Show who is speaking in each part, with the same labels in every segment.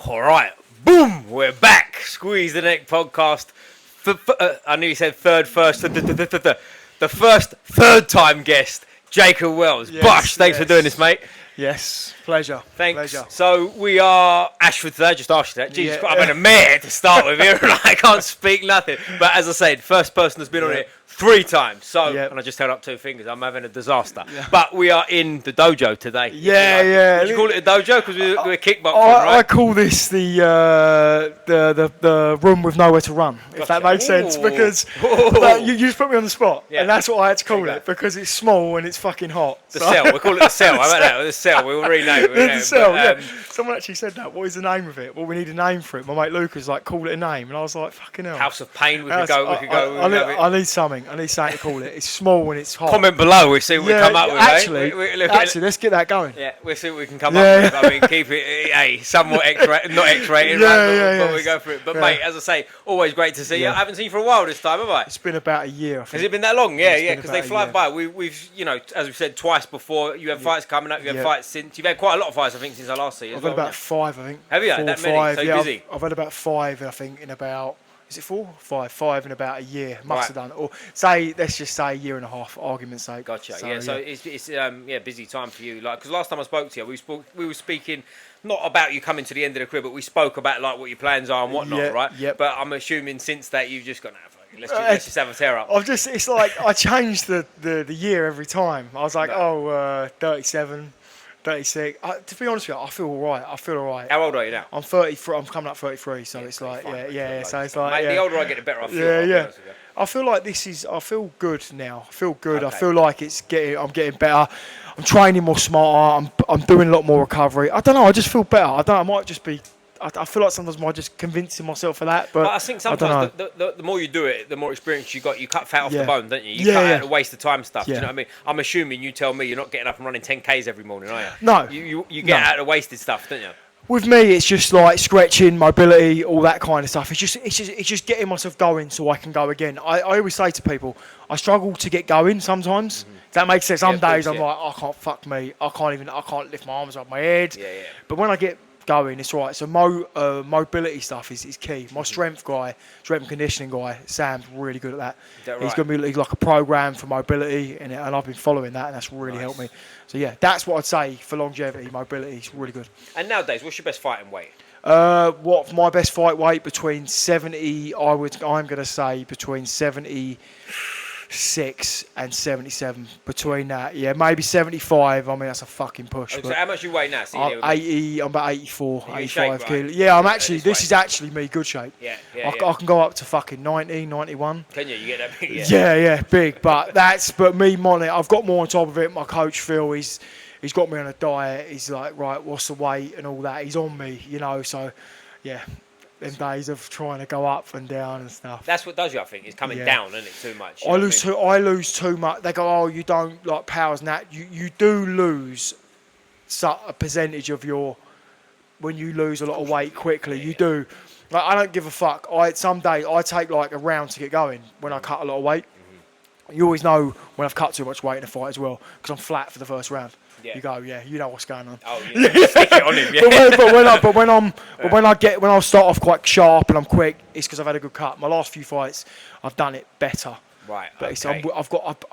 Speaker 1: All right, boom, we're back. Squeeze the Neck podcast. I knew you said third first. The first third-time guest, Jacob Wells.
Speaker 2: Yes,
Speaker 1: Bosh, thanks for doing this, mate.
Speaker 2: Yes, pleasure.
Speaker 1: Thanks.
Speaker 2: Pleasure.
Speaker 1: So we are Ashford today. Just asked you that. Jesus
Speaker 2: Yeah.
Speaker 1: Christ, I've had a mare to start with here, and I can't speak nothing. But as I said, first person that's been on it 3 times. So, and I just held up 2 fingers. I'm having a disaster. Yeah. But we are in the dojo today.
Speaker 2: Yeah.
Speaker 1: Would you call it a dojo? Because we're kickboxing,
Speaker 2: I
Speaker 1: right?
Speaker 2: call this the room with nowhere to run, if that makes sense. Because you just put me on the spot, and that's what I had to call it, because it's small and it's fucking hot.
Speaker 1: The cell. We call it the cell. How about that? The cell. We'll rename it.
Speaker 2: The cell, yeah. Someone actually said that. What is the name of it? Well, we need a name for it. My mate Luke was like, call it a name. And I was like, fucking hell.
Speaker 1: House of Pain. I
Speaker 2: need something. I need something to call it. It's small and it's hot.
Speaker 1: Comment below. We'll see what we come up with.
Speaker 2: Actually, let's get that going.
Speaker 1: Yeah, we'll see what we can come up with. I mean, keep it somewhat not X-rated, but we go for it. But mate, as I say, always great to see you. I haven't seen you for a while this time, have I?
Speaker 2: It's been about a year, I think.
Speaker 1: Has it been that long? Yeah, because they fly by. We've, as we said twice before, you have fights coming up, you have fights since. You've had quite a lot of fights, I think, since I last see you.
Speaker 2: I've had about 5, I think.
Speaker 1: Have you?
Speaker 2: 4
Speaker 1: that
Speaker 2: or
Speaker 1: many?
Speaker 2: 5.
Speaker 1: So you're busy?
Speaker 2: I've had about 5, I think, in about... Is it 4 or 5? 5 in about a year. Must have done. Or let's just say a year and a half, for argument's sake.
Speaker 1: Gotcha. So it's busy time for you. Like, because last time I spoke to you, we were speaking not about you coming to the end of the career, but we spoke about like what your plans are and whatnot, right?
Speaker 2: Yep.
Speaker 1: But I'm assuming since that you've just gone, let's just have a tear up.
Speaker 2: It's like I changed the year every time. I was like, 37. 36. To be honest with you, I feel all right.
Speaker 1: How old are you now?
Speaker 2: I'm 33. I'm coming up 33, so it's like, So it's like,
Speaker 1: mate, the older I get, the better I feel.
Speaker 2: I feel like I feel good now. I feel good. Okay. I feel like I'm getting better. I'm training more smarter. I'm doing a lot more recovery. I don't know. I just feel better. I might just be. I feel like sometimes I'm just convincing myself of that. But
Speaker 1: I think sometimes the more you do it, the more experience you got. You cut fat off the bone, don't you? You cut out the waste of time stuff. Do you know what I mean? I'm assuming you tell me you're not getting up and running 10Ks every morning, are you?
Speaker 2: No.
Speaker 1: You get out of the wasted stuff, don't you?
Speaker 2: With me, it's just like stretching, mobility, all that kind of stuff. It's just getting myself going so I can go again. I always say to people, I struggle to get going sometimes. Does that make sense? Some days I'm like, I can't lift my arms above my head. But when I get going, it's right. So mobility stuff is key. My strength and conditioning guy, Sam's really good at that. He's going to be like a program for mobility, and I've been following that, and that's really helped me. So yeah, that's what I'd say for longevity. Mobility is really good.
Speaker 1: And nowadays, what's your best fighting weight?
Speaker 2: My best fight weight between 70? I'm going to say between 76 and 77, between that. Yeah, maybe 75. I mean, that's a fucking push.
Speaker 1: So how much you weigh now?
Speaker 2: I'm about 84, 85 kilos.
Speaker 1: Right?
Speaker 2: Yeah, this is actually me good shape.
Speaker 1: I
Speaker 2: can go up to fucking 90, 91.
Speaker 1: Can you? You get that big?
Speaker 2: Yeah, big. But me, Monty, I've got more on top of it. My coach, Phil, he's got me on a diet. He's like, right, what's the weight and all that. He's on me, so, yeah. Them days of trying to go up and down and stuff.
Speaker 1: That's what does you, I think. It's coming down, isn't it, too much?
Speaker 2: I lose too much. They go, oh, you don't like powers and that. You do lose a percentage of your... When you lose a lot of weight quickly, you do. Like, I don't give a fuck. Some days I take like a round to get going when I cut a lot of weight. You always know when I've cut too much weight in a fight as well, because I'm flat for the first round. You go, you know what's going on.
Speaker 1: Oh yeah, stick it on him. Yeah.
Speaker 2: When I start off quite sharp and I'm quick, it's because I've had a good cut. My last few fights, I've done it better.
Speaker 1: Right.
Speaker 2: But
Speaker 1: okay.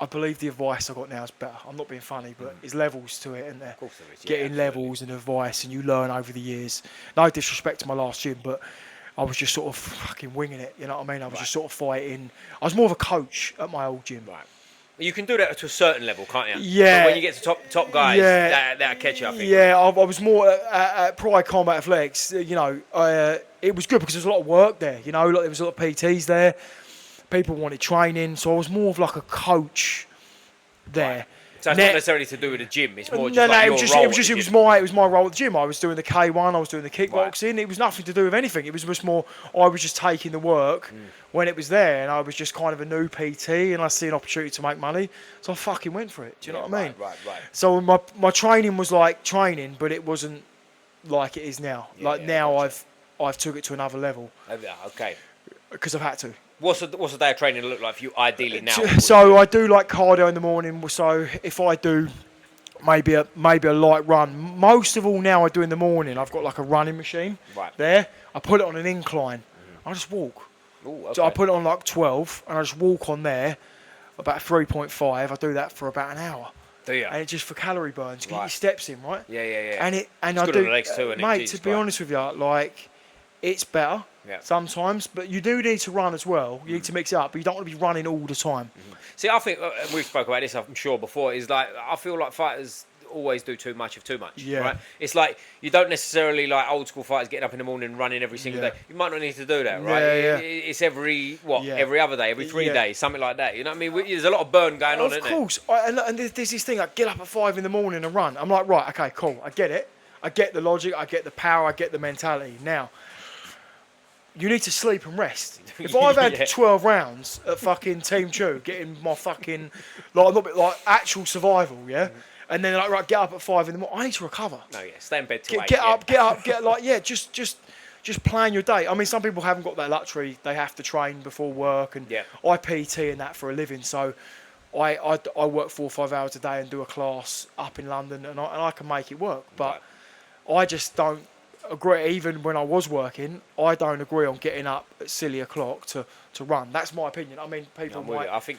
Speaker 2: I believe the advice I've got now is better. I'm not being funny, but there's levels to it, isn't there?
Speaker 1: Of course there is.
Speaker 2: Getting levels and advice, and you learn over the years. No disrespect to my last gym, but I was just sort of fucking winging it. You know what I mean? I was just sort of fighting. I was more of a coach at my old gym.
Speaker 1: Right. You can do that to a certain level, can't you?
Speaker 2: Yeah.
Speaker 1: But when you get to top guys, that'll catch you, I think.
Speaker 2: Yeah, I was more at Pride Combat Athletics. It was good because there's a lot of work there. Like there was a lot of PTs there. People wanted training, so I was more of like a coach there.
Speaker 1: Right. So it's not necessarily to do with the gym. It's more just
Speaker 2: it was my role at the gym. I was doing the K1, I was doing the kickboxing. Right. It was nothing to do with anything. It was just more I was just taking the work when it was there, and I was just kind of a new PT, and I see an opportunity to make money, so I fucking went for it. Do you know what I mean?
Speaker 1: Right.
Speaker 2: So my training was like training, but it wasn't like it is now. Now I've took it to another level.
Speaker 1: Okay.
Speaker 2: Because I've had to.
Speaker 1: What's a day of training look like for you ideally now?
Speaker 2: So I do like cardio in the morning. So if I do maybe a light run. Most of all now I do in the morning. I've got like a running machine there. I put it on an incline. I just walk.
Speaker 1: Ooh, okay.
Speaker 2: So I put it on like 12 and I just walk on there about 3.5. I do that for about an hour.
Speaker 1: Do you?
Speaker 2: And it's just for calorie burns. Get your steps in, right?
Speaker 1: Yeah.
Speaker 2: And
Speaker 1: it's
Speaker 2: I
Speaker 1: good
Speaker 2: do,
Speaker 1: on the legs too,
Speaker 2: mate. To be honest with you, like it's better sometimes, but you do need to run as well. You need to mix it up, but you don't want to be running all the time.
Speaker 1: See, I think we've spoke about this, I'm sure, before. Is like I feel like fighters always do too much of too much.
Speaker 2: Yeah.
Speaker 1: Right? It's like you don't necessarily like old school fighters getting up in the morning and running every single day. You might not need to do that, right?
Speaker 2: Yeah.
Speaker 1: It's every other day, every 3 days, something like that. You know what I mean? There's a lot of burn going on, isn't there?
Speaker 2: Of course. And there's this thing, like get up at 5 in the morning and run. I'm like, right, okay, cool. I get it. I get the logic. I get the power. I get the mentality. Now, you need to sleep and rest. If I've had 12 rounds at fucking Team Chew, getting my fucking like actual survival, and then like right, get up at 5 in the morning. I need to recover.
Speaker 1: No, stay in bed till 8.
Speaker 2: Get up, just plan your day. I mean, some people haven't got that luxury. They have to train before work, and I PT and that for a living. So I work 4 or 5 hours a day and do a class up in London, and I can make it work. But I just don't agree. Even when I was working, I don't agree on getting up at silly o'clock to run. That's my opinion. I mean, people might.
Speaker 1: I think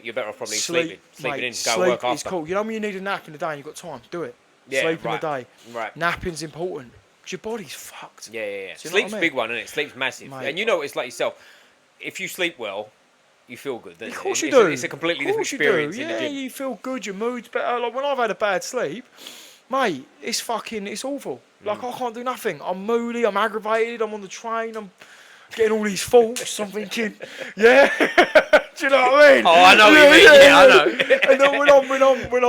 Speaker 1: you're better off probably sleeping
Speaker 2: mate,
Speaker 1: in, go work after.
Speaker 2: It's cool. You know when you need a nap in the day and you've got time, do it.
Speaker 1: Yeah,
Speaker 2: sleep in the day.
Speaker 1: Right.
Speaker 2: Napping's important because your body's fucked.
Speaker 1: Yeah. Sleep's a big one, isn't it? Sleep's massive.
Speaker 2: Mate.
Speaker 1: And you know what it's like yourself. If you sleep well, you feel good.
Speaker 2: Of course you do.
Speaker 1: It's a completely different experience in the gym.
Speaker 2: You feel good. Your mood's better. Like when I've had a bad sleep, mate, it's awful. Like I can't do nothing. I'm moody. I'm aggravated. I'm on the train. I'm getting all these thoughts. I'm thinking, do you know what I mean?
Speaker 1: Oh, I know what you mean. Yeah, I know.
Speaker 2: And then when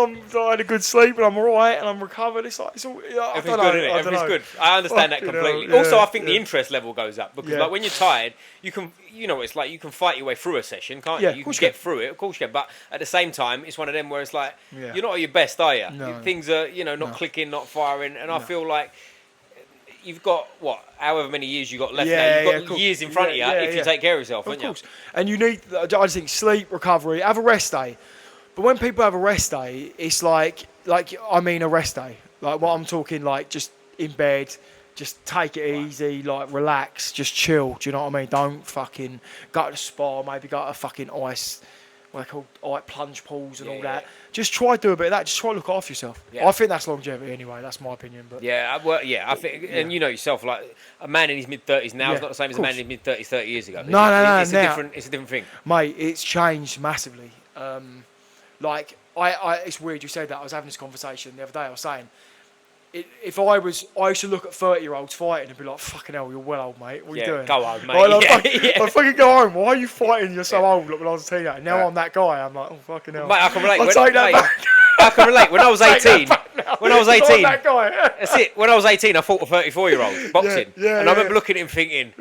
Speaker 2: I had a good sleep and I'm alright and I'm recovered, it's like it's all.
Speaker 1: Everything's good, isn't it? Everything's good. I understand that completely. Also, I think the interest level goes up because, like, when you're tired, you can, you know, it's like you can fight your way through a session, can't you? You can get through it, of course you can. But at the same time, it's one of them where it's like you're not at your best, are you?
Speaker 2: No.
Speaker 1: Things are, not clicking, not firing, and I feel like you've got however many years you got left now. You've got years in front of you if you take care of yourself, haven't you? Of course.
Speaker 2: And you need, I just think, sleep, recovery, have a rest day. But when people have a rest day, it's like I mean a rest day. Like what I'm talking, like just in bed, just take it easy, like relax, just chill. Do you know what I mean? Don't fucking go to the spa, maybe go to a fucking ice, what they call plunge pools and all that. Just try to do a bit of that. Just try to look after yourself. I think that's longevity anyway. That's my opinion. But
Speaker 1: I think, and you know yourself, like a man in his mid-30s now is not the same as a man in his mid-30s 30 years ago.
Speaker 2: No.
Speaker 1: It's a different thing.
Speaker 2: Mate, it's changed massively. Like, it's weird you said that. I was having this conversation the other day. I was saying, I used to look at 30-year-olds fighting and be like, fucking hell, you're well old, mate. What are you doing?
Speaker 1: Go home, mate.
Speaker 2: I fucking go home. Why are you fighting? You're so old. Look, when I was a teenager. Now I'm that guy. I'm like, oh, fucking hell.
Speaker 1: Mate, I can relate.
Speaker 2: I'll take that back.
Speaker 1: I can relate. When I was 18,
Speaker 2: that guy.
Speaker 1: That's it. When I was 18, I fought a 34-year-old boxing. And I remember looking at him thinking,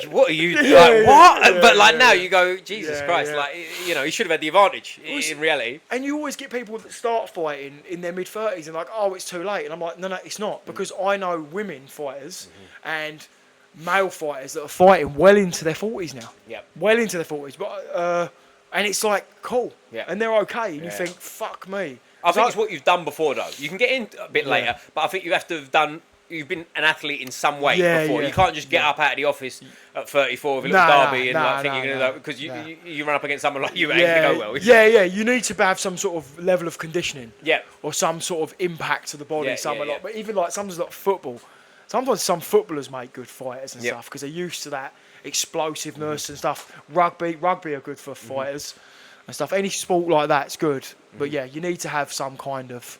Speaker 1: what are you doing? What? But now you go, Jesus Christ. Like, he should have had the advantage in reality.
Speaker 2: And you always get people that start fighting in their mid-30s and like, oh, it's too late. And I'm like, no, it's not. Because I know women fighters and male fighters that are fighting well into their 40s now.
Speaker 1: Yep.
Speaker 2: Well into their 40s. But, and it's like, cool. Yeah. And they're okay. And you think, fuck me.
Speaker 1: I think it's what you've done before, though. You can get in a bit later, but I think you have to have you've been an athlete in some way before. You can't just get up out of the office at 34 with a little derby and think you're going to do that because you run up against someone like you ain't going to go well.
Speaker 2: Yeah. You need to have some sort of level of conditioning.
Speaker 1: Yeah.
Speaker 2: Or some sort of impact to the body. But even like sometimes like football. Sometimes some footballers make good fighters and stuff because they're used to that explosiveness and stuff. Rugby are good for fighters and stuff. Any sport like that's good. But you need to have some kind of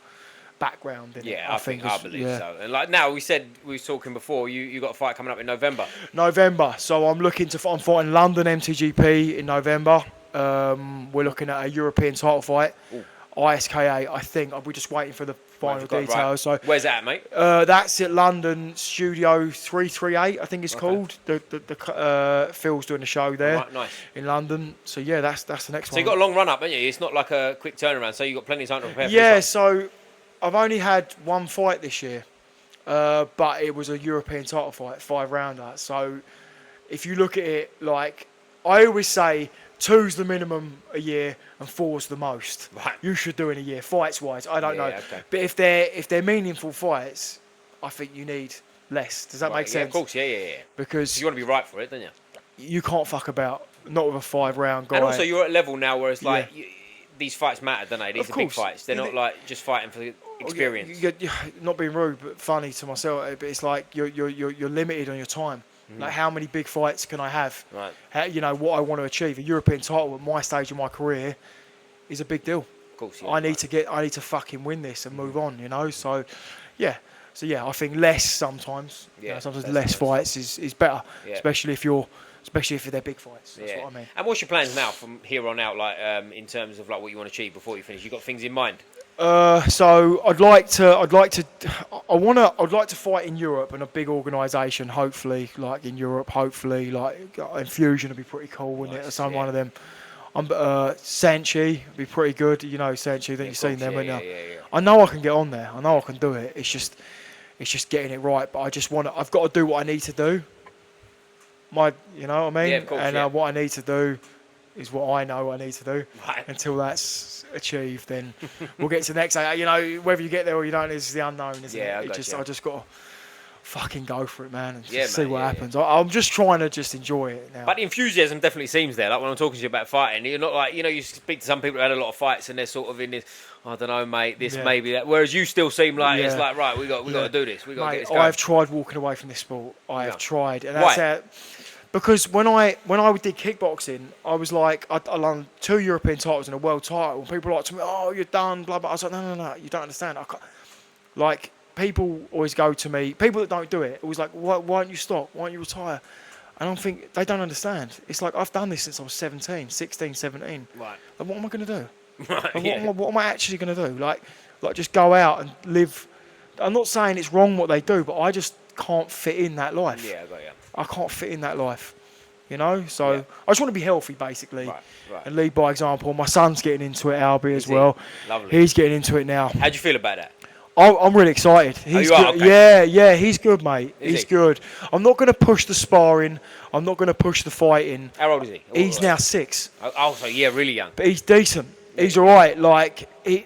Speaker 2: background in it.
Speaker 1: I believe so. And like now, we were talking before, you got a fight coming up in November.
Speaker 2: So I'm fighting London MTGP in November. We're looking at a European title fight. Ooh. ISKA, I think. We're just waiting for the final details. Right. So
Speaker 1: where's that, mate?
Speaker 2: That's at London Studio 338, I think it's called. The Phil's doing a show there in London. So that's the next one.
Speaker 1: So you got a long run up, haven't you? It's not like a quick turnaround. So you got plenty of time to prepare.
Speaker 2: Yeah. So I've only had one fight this year, but it was a European title fight, 5-rounder. So if you look at it, like I always say, 2's the minimum a year and 4's the most.
Speaker 1: Right.
Speaker 2: You should do in a year, fights wise. I don't know,
Speaker 1: okay.
Speaker 2: but if they're meaningful fights, I think you need less. Does that make sense?
Speaker 1: Yeah, of course. Yeah.
Speaker 2: Because
Speaker 1: you want to be right for it, don't you?
Speaker 2: You can't fuck about. Not with a 5-round guy.
Speaker 1: And also, you're at a level now where it's like these fights matter, don't they? These are big fights. They're not like just fighting for the experience.
Speaker 2: You're not being rude, but funny to myself. But it's like you're limited on your time. Like, how many big fights can I have?
Speaker 1: Right.
Speaker 2: How, what I want to achieve. A European title at my stage of my career is a big deal.
Speaker 1: Of course, yeah.
Speaker 2: I need to fucking win this and move on. So, yeah. So yeah, I think less sometimes.
Speaker 1: Yeah.
Speaker 2: Sometimes less fights is better, especially if they're big fights. That's what I mean.
Speaker 1: And what's your plans now from here on out? Like in terms of like what you want to achieve before you finish. You got things in mind?
Speaker 2: So I'd like to fight in Europe in a big organisation. Hopefully, like in Europe. Hopefully, like Infusion would be pretty cool, wouldn't it? Or some one of them. Sanchi would be pretty good. Sanchi. You've seen them, haven't you? I know I can get on there. I know I can do it. It's just getting it right. But I've got to do what I need to do. You know what I mean?
Speaker 1: Yeah, of course,
Speaker 2: and what I need to do is what I know I need to do.
Speaker 1: Right.
Speaker 2: Until that's achieved, then we'll get to the next. Whether you get there or you don't is the unknown, isn't it? I just got to fucking go for it, man, and see what happens. I'm just trying to just enjoy it now.
Speaker 1: But the enthusiasm definitely seems there. Like when I'm talking to you about fighting, you're not like, you speak to some people who had a lot of fights and they're sort of in this, I don't know, mate, this maybe that. Whereas you still seem like it's like, right, we got to do this. We got to get this going.
Speaker 2: I've tried walking away from this sport. I have tried, and
Speaker 1: Why?
Speaker 2: that's because when I did kickboxing, I was like, I won 2 European titles and a world title. And people were like to me, "Oh, you're done." Blah blah. I was like, "No, you don't understand." I can't. Like, people always go to me, people that don't do it, always like, why don't you stop? Why don't you retire? And I'm thinking, they don't understand. It's like, I've done this since I was 16, 17.
Speaker 1: Right.
Speaker 2: Like, what am I going to do?
Speaker 1: Right,
Speaker 2: like, what am I actually going to do? Like just go out and live. I'm not saying it's wrong what they do, but I just can't fit in that life.
Speaker 1: Yeah, I got you.
Speaker 2: I can't fit in that life, So I just want to be healthy, basically,
Speaker 1: right.
Speaker 2: and lead by example. My son's getting into it, Albie, as well.
Speaker 1: Lovely.
Speaker 2: He's getting into it now.
Speaker 1: How do you feel about that?
Speaker 2: I'm really excited. He's good.
Speaker 1: Okay.
Speaker 2: Yeah, he's good, mate. He's good. I'm not going to push the sparring. I'm not going to push the fighting.
Speaker 1: How old is he?
Speaker 2: He's now 6.
Speaker 1: Oh, so really young.
Speaker 2: But he's decent. He's all right.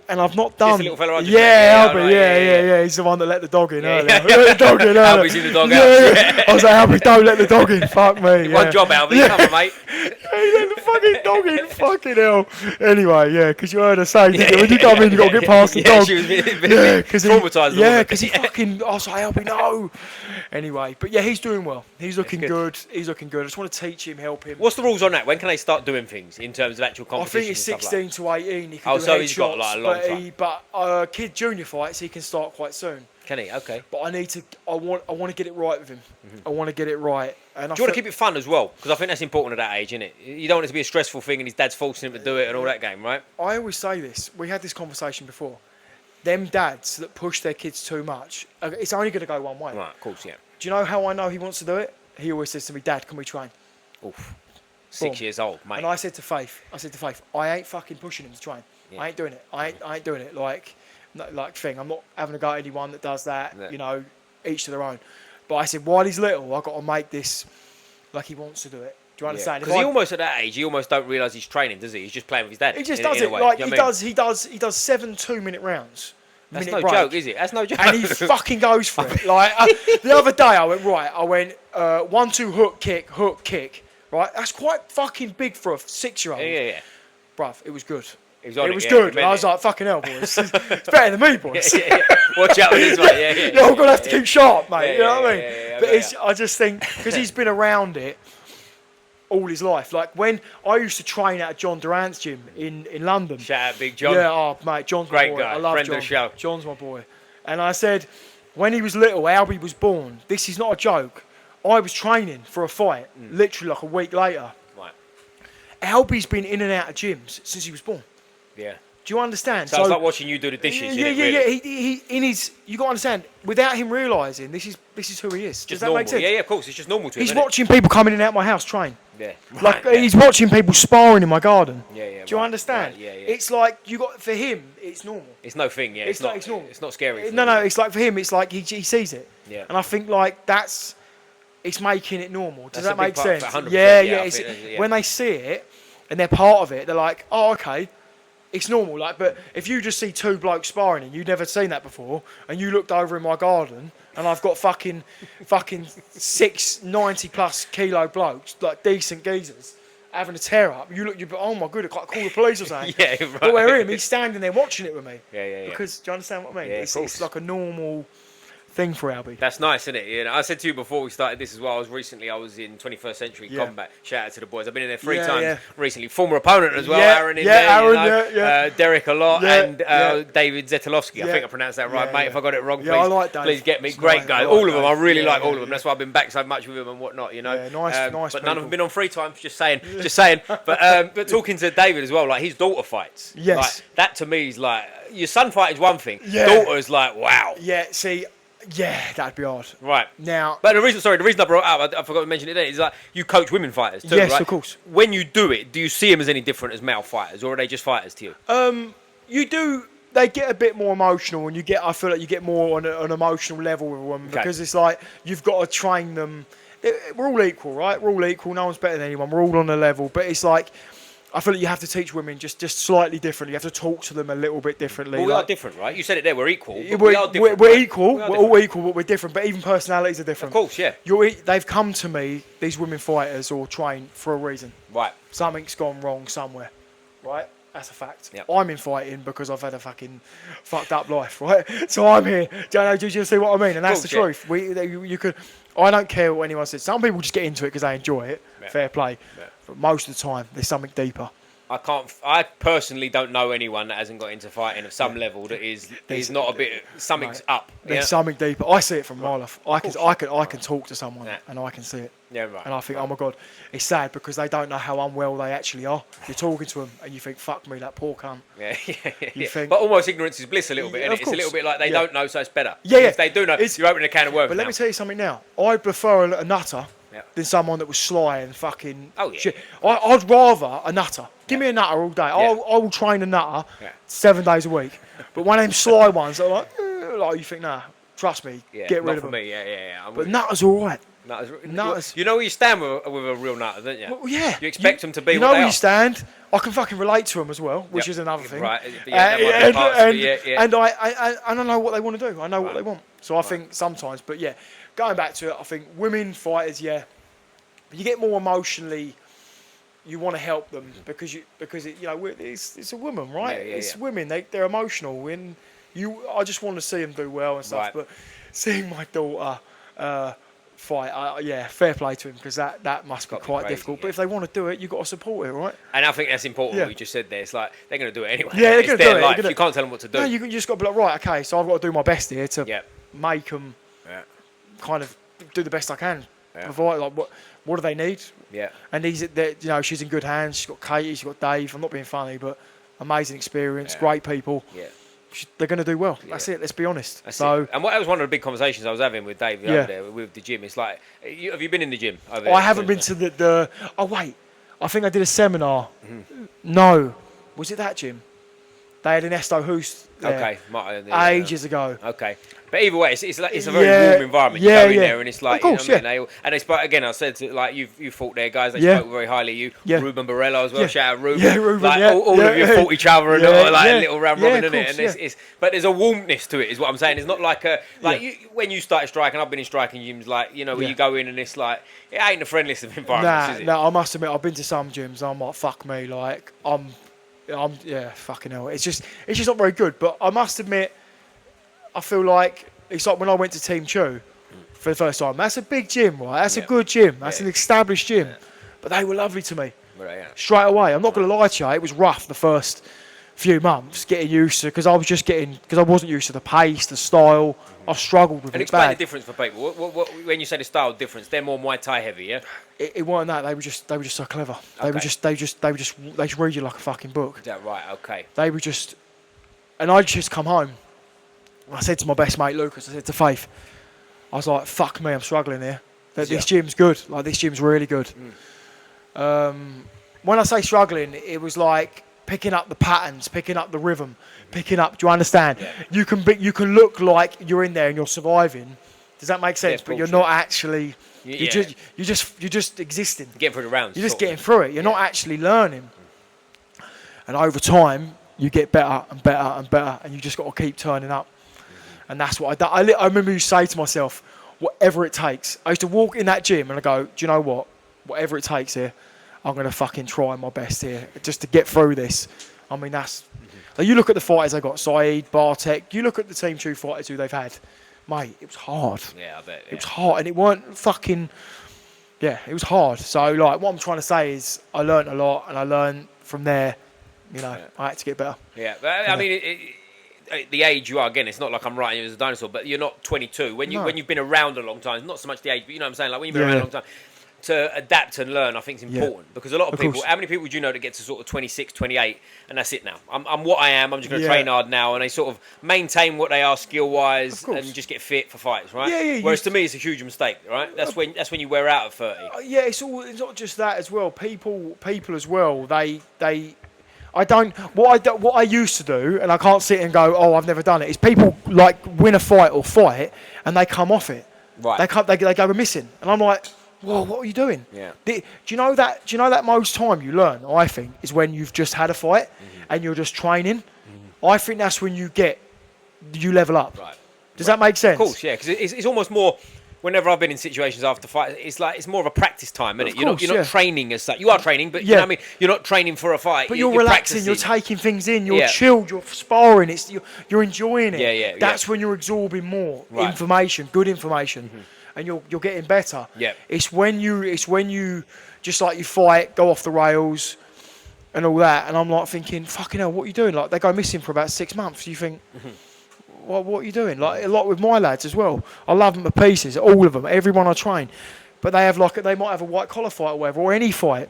Speaker 2: And I've not done.
Speaker 1: Just a little fella under
Speaker 2: Albie. Yeah. He's the one that let the dog in earlier. Let the dog in earlier.
Speaker 1: Albie's in the dog house.
Speaker 2: I was like, Albie, don't let the dog in. Fuck me.
Speaker 1: One job, Albie. Come on, mate.
Speaker 2: He let the fucking dog in. Fucking hell. Anyway, because you heard her say, when you come in, you got to get past the dog.
Speaker 1: She was traumatised.
Speaker 2: Because he fucking. I was like, Albie, no. Anyway, but yeah, he's doing well. He's looking good. I just want to teach him, help him.
Speaker 1: What's the rules on that? When can they start doing things in terms of actual competition?
Speaker 2: I think it's 16 to 18. He can do
Speaker 1: so he's got like a long time.
Speaker 2: But kid junior fights, he can start quite soon.
Speaker 1: Can he? Okay.
Speaker 2: But I want to get it right with him. I want to get it right. And
Speaker 1: do you want to keep it fun as well? Because I think that's important at that age, isn't it? You don't want it to be a stressful thing and his dad's forcing him to do it and all that game, right?
Speaker 2: I always say this. We had this conversation before. Them dads that push their kids too much, it's only going to go one way.
Speaker 1: Right, of course, yeah.
Speaker 2: Do you know how I know he wants to do it? He always says to me, "Dad, can we train?"
Speaker 1: Oof. 6 years old, mate.
Speaker 2: And I said to Faith, I ain't fucking pushing him to train. Yeah. I ain't doing it. I ain't doing it. I'm not having a go at anyone that does that. Yeah. Each to their own. But I said, while he's little, I've got to make this like he wants to do it. Do you understand?
Speaker 1: Because he almost at that age, he almost don't realise he's training, does he? He's just playing with his dad.
Speaker 2: He just does it. Like he does 7 2-minute rounds.
Speaker 1: That's no joke, is it? That's no joke.
Speaker 2: And he fucking goes for it. The other day, I went 1-2 hook kick. Right, that's quite fucking big for a 6-year-old.
Speaker 1: Yeah.
Speaker 2: Bruv, it was good.
Speaker 1: It
Speaker 2: was good. And I was like, fucking hell, boys. It's better than me, boys.
Speaker 1: Yeah. Watch out with this one. Yeah.
Speaker 2: I'm going to have to keep sharp, mate. You know what I mean?
Speaker 1: But
Speaker 2: I just think, because he's been around it all his life. Like, when I used to train at John Durant's gym in London.
Speaker 1: Shout out Big John.
Speaker 2: Yeah, mate, John's my boy.
Speaker 1: Great guy.
Speaker 2: I love
Speaker 1: Friend
Speaker 2: John.
Speaker 1: of the show.
Speaker 2: John's my boy. And I said, when he was little, Albie was born. This is not a joke. I was training for a fight, literally like a week later.
Speaker 1: Right.
Speaker 2: Albie's been in and out of gyms since he was born.
Speaker 1: Yeah.
Speaker 2: Do you understand?
Speaker 1: So it's like watching you do the dishes.
Speaker 2: Yeah.
Speaker 1: Really?
Speaker 2: He you got to understand. Without him realising, this is who he is. Does that make sense?
Speaker 1: Yeah, of course. It's just normal to him.
Speaker 2: He's watching people coming in and out my house train.
Speaker 1: Yeah.
Speaker 2: He's watching people sparring in my garden.
Speaker 1: Yeah.
Speaker 2: Do you understand?
Speaker 1: Right, yeah.
Speaker 2: It's like for him, it's normal.
Speaker 1: It's no thing. Yeah. It's normal. It's not scary.
Speaker 2: No. It's like for him, it's like he sees it.
Speaker 1: Yeah.
Speaker 2: And I think it's making it normal. Does that make sense?
Speaker 1: Yeah.
Speaker 2: When they see it, and they're part of it, they're like, oh, okay, it's normal. Like, but if you just see two blokes sparring and you've never seen that before, and you looked over in my garden and I've got fucking 6 90+ kilo blokes, like decent geezers, having a tear up, you look, oh my god, I can't call the police or something.
Speaker 1: Yeah, right.
Speaker 2: But we're him, he's standing there watching it with me.
Speaker 1: Yeah.
Speaker 2: Because, do you understand what I mean?
Speaker 1: Yeah,
Speaker 2: it's like a normal thing for Albie.
Speaker 1: That's nice, isn't it? You know, I said to you before we started this as well. I was in 21st Century Combat. Shout out to the boys. I've been in there 3 times recently. Former opponent as well, Aaron in there. Aaron, Derek a lot, and David Zetolowski. I think I pronounced that right, mate. If I got it wrong, please,
Speaker 2: I like Dave.
Speaker 1: Please get me. Great guy. All of them. I really like all of them. That's why I've been back so much with him and whatnot. You know.
Speaker 2: Yeah, nice.
Speaker 1: But
Speaker 2: people.
Speaker 1: none of them been on 3 times. Just saying. But talking to David as well, like his daughter fights.
Speaker 2: Yes.
Speaker 1: Like, that to me is like your son fighting is one thing. Daughter is like wow.
Speaker 2: Yeah. See. Yeah, that'd be hard.
Speaker 1: Right.
Speaker 2: Now...
Speaker 1: But the reason I brought it up, I forgot to mention it then, is like you coach women fighters too,
Speaker 2: yes,
Speaker 1: right?
Speaker 2: of course.
Speaker 1: When you do it, do you see them as any different as male fighters, or are they just fighters to you?
Speaker 2: You do... They get a bit more emotional, and I feel like you get more on an emotional level with them, because it's like you've got to train them. We're all equal, right? We're all equal. No one's better than anyone. We're all on a level. But it's like... I feel like you have to teach women just slightly differently. You have to talk to them a little bit differently.
Speaker 1: Well, we are different, right? You said it there. We're equal.
Speaker 2: We are different. We're equal. We're all equal, but we're different. But even personalities are different.
Speaker 1: Of course, yeah.
Speaker 2: They've come to me, these women fighters, or train for a reason.
Speaker 1: Right.
Speaker 2: Something's gone wrong somewhere. Right? That's a fact.
Speaker 1: Yep.
Speaker 2: I'm in fighting because I've had a fucking fucked up life, right? So I'm here. Do you see what I mean? And that's the truth. You could. I don't care what anyone says. Some people just get into it because they enjoy it. Yeah. Fair play. Yeah. But most of the time, there's something deeper.
Speaker 1: I personally don't know anyone that hasn't got into fighting at some level that is not a bit. Something's up.
Speaker 2: There's something deeper. I see it from my life. I can talk to someone and I can see it.
Speaker 1: Yeah, right.
Speaker 2: And I think, oh my god, it's sad because they don't know how unwell they actually are. You're talking to them and you think, fuck me, that poor cunt.
Speaker 1: Yeah.
Speaker 2: You think,
Speaker 1: but almost ignorance is bliss a little bit, isn't it? It's a little bit like they don't know, so it's better.
Speaker 2: Yeah.
Speaker 1: If they do know, you're opening a can of worms.
Speaker 2: But let me tell you something now. I prefer a nutter than someone that was sly and fucking shit. I'd rather a nutter. Give me a nutter all day. I will train a nutter 7 days a week. But one of them sly ones that are like you think, nah, trust me, get rid of them.
Speaker 1: Me. Yeah.
Speaker 2: But nutters all right.
Speaker 1: Nutters. You know where you stand with a real nutter, don't you?
Speaker 2: Well, yeah.
Speaker 1: You expect them to be.
Speaker 2: You know where you stand. I can fucking relate to them as well, which is another thing.
Speaker 1: Right.
Speaker 2: And I know what they want to do. I know what they want. So I think sometimes, but yeah, going back to it, I think women fighters, you get more emotionally. You want to help them because it's a woman, right? It's women. They're emotional, and I just want to see them do well and stuff. Right. But seeing my daughter fight, fair play to him because that must be quite difficult. But if they want to do it, you've got to support it, right?
Speaker 1: And I think that's important. What you just said there. It's like they're going to do it anyway.
Speaker 2: Yeah, they're going to do it.
Speaker 1: Life. You can't tell them what to do.
Speaker 2: No, you just got to be like, right, okay. So I've got to do my best here to make them kind of do the best I can. Provide what do they need? Yeah. And she's in good hands. She's got Katie. She's got Dave. I'm not being funny, but amazing experience, great people. Yeah. They're going to do well. That's it. Let's be honest.
Speaker 1: And that was one of the big conversations I was having with Dave over there with the gym. It's like, have you been in the gym over there?
Speaker 2: I haven't been to the. Oh wait, I think I did a seminar. Mm-hmm. No, was it that gym? They had an Esto Hoost there ages ago.
Speaker 1: Okay. But either way, it's a very warm environment. You go in there and it's like,
Speaker 2: of course,
Speaker 1: and they spoke again. I said to, like you fought there, guys. They spoke very highly. Ruben Barella as well. Shout out Ruben.
Speaker 2: Yeah, Ruben.
Speaker 1: Like all of you fought each other and a little round robin in it. And but there's a warmness to it, is what I'm saying. It's not like when you started striking. I've been in striking gyms, where you go in and it's like it ain't the friendliest of environments, is it?
Speaker 2: No, I must admit, I've been to some gyms. I'm like, fuck me, I'm fucking hell. It's just not very good. But I must admit, I feel like it's like when I went to Team Chew for the first time. That's a big gym, right? That's a good gym. That's an established gym. But they were lovely to me. Straight away. I'm not going to lie to you. It was rough the first few months getting used to, because I wasn't used to the pace, the style. I struggled with it.
Speaker 1: And explain the difference for people. What, when you say the style difference, they're more Muay Thai heavy, yeah?
Speaker 2: It wasn't that. They were just so clever. They read you like a fucking book.
Speaker 1: Is that right? Okay.
Speaker 2: They were just, and I'd just come home. I said to my best mate Lucas, I said to Faith, I was like, fuck me, I'm struggling here. This gym's good. Like, this gym's really good. When I say struggling, it was like picking up the patterns, picking up the rhythm, picking up. Do you understand? Yeah. You can look like you're in there and you're surviving, Does that make sense?
Speaker 1: Yeah,
Speaker 2: but you're not actually. You're just existing.
Speaker 1: Getting through the rounds.
Speaker 2: You're just getting through it. You're not actually learning. And over time, you get better and better and better, and you just got to keep turning up. And that's what I remember you say to myself, whatever it takes. I used to walk in that gym and I go, do you know what? Whatever it takes here, I'm going to fucking try my best here just to get through this. I mean, that's... Like, you look at the fighters they got, Saeed, Bartek, you look at the Team 2 fighters who they've had. Mate, it was hard.
Speaker 1: Yeah, I bet. Yeah.
Speaker 2: It was hard, and it weren't fucking... Yeah, it was hard. So, like, what I'm trying to say is I learned a lot, and I learned from there, you know, I had to get better.
Speaker 1: Yeah, but I mean... the age you are, again, it's not like I'm writing you as a dinosaur, but you're not 22. When you've been around a long time, not so much the age, but you know what I'm saying? Like when you've been around a long time, to adapt and learn, I think is important. Because a lot of people, how many people do you know that get to sort of 26, 28, and that's it now? I'm what I am, I'm just going to train hard now, and they sort of maintain what they are skill-wise and just get fit for fights, right?
Speaker 2: Yeah,
Speaker 1: whereas to me, it's a huge mistake, right? That's when you wear out at 30.
Speaker 2: It's not just that as well. People as well, what I used to do, and I can't sit and go, oh, I've never done it, is people like win a fight or fight and they come off it.
Speaker 1: Right.
Speaker 2: They go missing. And I'm like, whoa, what are you doing?
Speaker 1: Yeah.
Speaker 2: Do you know that most time you learn, I think, is when you've just had a fight and you're just training. I think that's when you level up.
Speaker 1: Right.
Speaker 2: Does that make sense?
Speaker 1: Of course, yeah, because it's almost more. Whenever I've been in situations after fight, it's more of a practice time, isn't it? You're not training as such. You are training, but you know what I mean. You're not training for a fight.
Speaker 2: But you're relaxing. You're taking things in. You're chilled. You're sparring. You're enjoying it.
Speaker 1: Yeah.
Speaker 2: That's when you're absorbing more information, good information, and you're getting better.
Speaker 1: Yeah.
Speaker 2: It's when you just like you fight, go off the rails, and all that. And I'm like thinking, fucking hell, what are you doing? Like they go missing for about 6 months. You think. Well, what are you doing? Like a lot with my lads as well. I love them to pieces, all of them, everyone I train. But they might have a white collar fight or whatever, or any fight,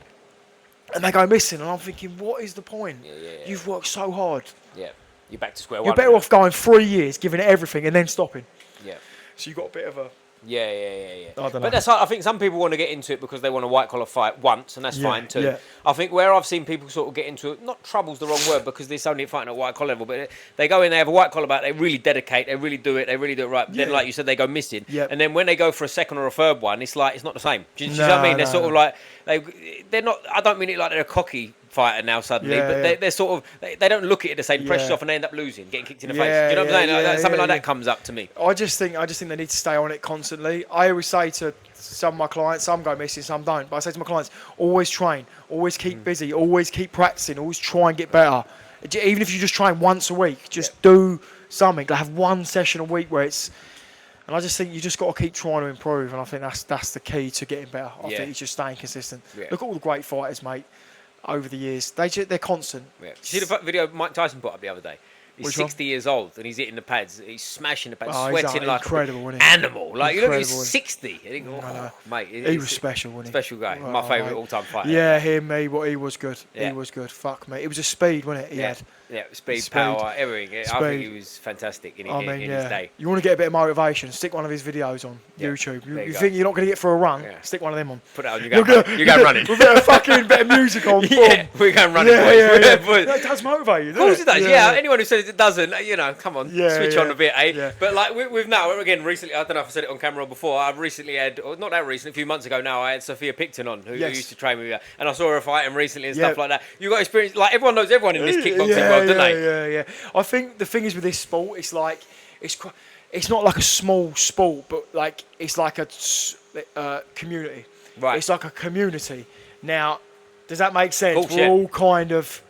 Speaker 2: and they go missing. And I'm thinking, what is the point? You've worked so hard.
Speaker 1: Yeah, you're back to square one.
Speaker 2: You're better off going 3 years, giving it everything, and then stopping.
Speaker 1: Yeah.
Speaker 2: So you've got a bit of a.
Speaker 1: Yeah.
Speaker 2: I don't know.
Speaker 1: But that's I think some people want to get into it because they want a white collar fight once, and that's fine too.
Speaker 2: Yeah.
Speaker 1: I think where I've seen people sort of get into it, not trouble's the wrong word because there's only fighting at white collar level, but they go in, they have a white collar bout, they really dedicate, they really do it right. Then, like you said, they go missing, and then when they go for a second or a third one, it's like it's not the same. Do you know what I mean? They're sort of like they're not. I don't mean it like they're a cocky fighter now suddenly, but they're sort of they don't look at it the same. Pressure's off and they end up losing, getting kicked in the face. Do you know what I'm saying? Something like that comes up to me.
Speaker 2: I just think they need to stay on it constantly. I always say to some of my clients, some go missing, some don't. But I say to my clients, always train, always keep busy, always keep practicing, always try and get better. Even if you just train once a week, just do something. Like have one session a week where it's. And I just think you just got to keep trying to improve, and I think that's the key to getting better. I think it's just staying consistent. Yeah. Look at all the great fighters, mate. Over the years, they're constant. Yeah. Did
Speaker 1: you see the video Mike Tyson put up the other day? He's 60 years old and he's hitting the pads. He's smashing the pads, sweating like an animal. Like you look, he's 60. I think, mate,
Speaker 2: he was special, wasn't he?
Speaker 1: Special guy, my favourite all-time fighter.
Speaker 2: Yeah, him, me. What he was good. He was good. Fuck me. It was a speed, wasn't it? He had.
Speaker 1: Yeah, speed, power, everything. I think he was fantastic in his day.
Speaker 2: You want to get a bit of motivation, stick one of his videos on YouTube. You think you're not going to get for a run, stick one of them on.
Speaker 1: Put it on, you go running.
Speaker 2: With a bit of fucking bit of music on.
Speaker 1: We're going running.
Speaker 2: It does motivate you, doesn't it?
Speaker 1: Of course it does, yeah. Anyone who says it doesn't, come on, switch on a bit, eh? Yeah. But like we've now, again, recently, I don't know if I said it on camera before, I've recently had, or not that recent, a few months ago now, I had Sophia Picton on, who used to train with me, and I saw her fighting recently and stuff like that. You got experience, like everyone knows everyone in this kickboxing world, don't they?
Speaker 2: Yeah. I think the thing is with this sport, it's like it's not like a small sport, but like it's like a community.
Speaker 1: Right.
Speaker 2: It's like a community. Now, does that make sense?
Speaker 1: Course,
Speaker 2: We're all kind of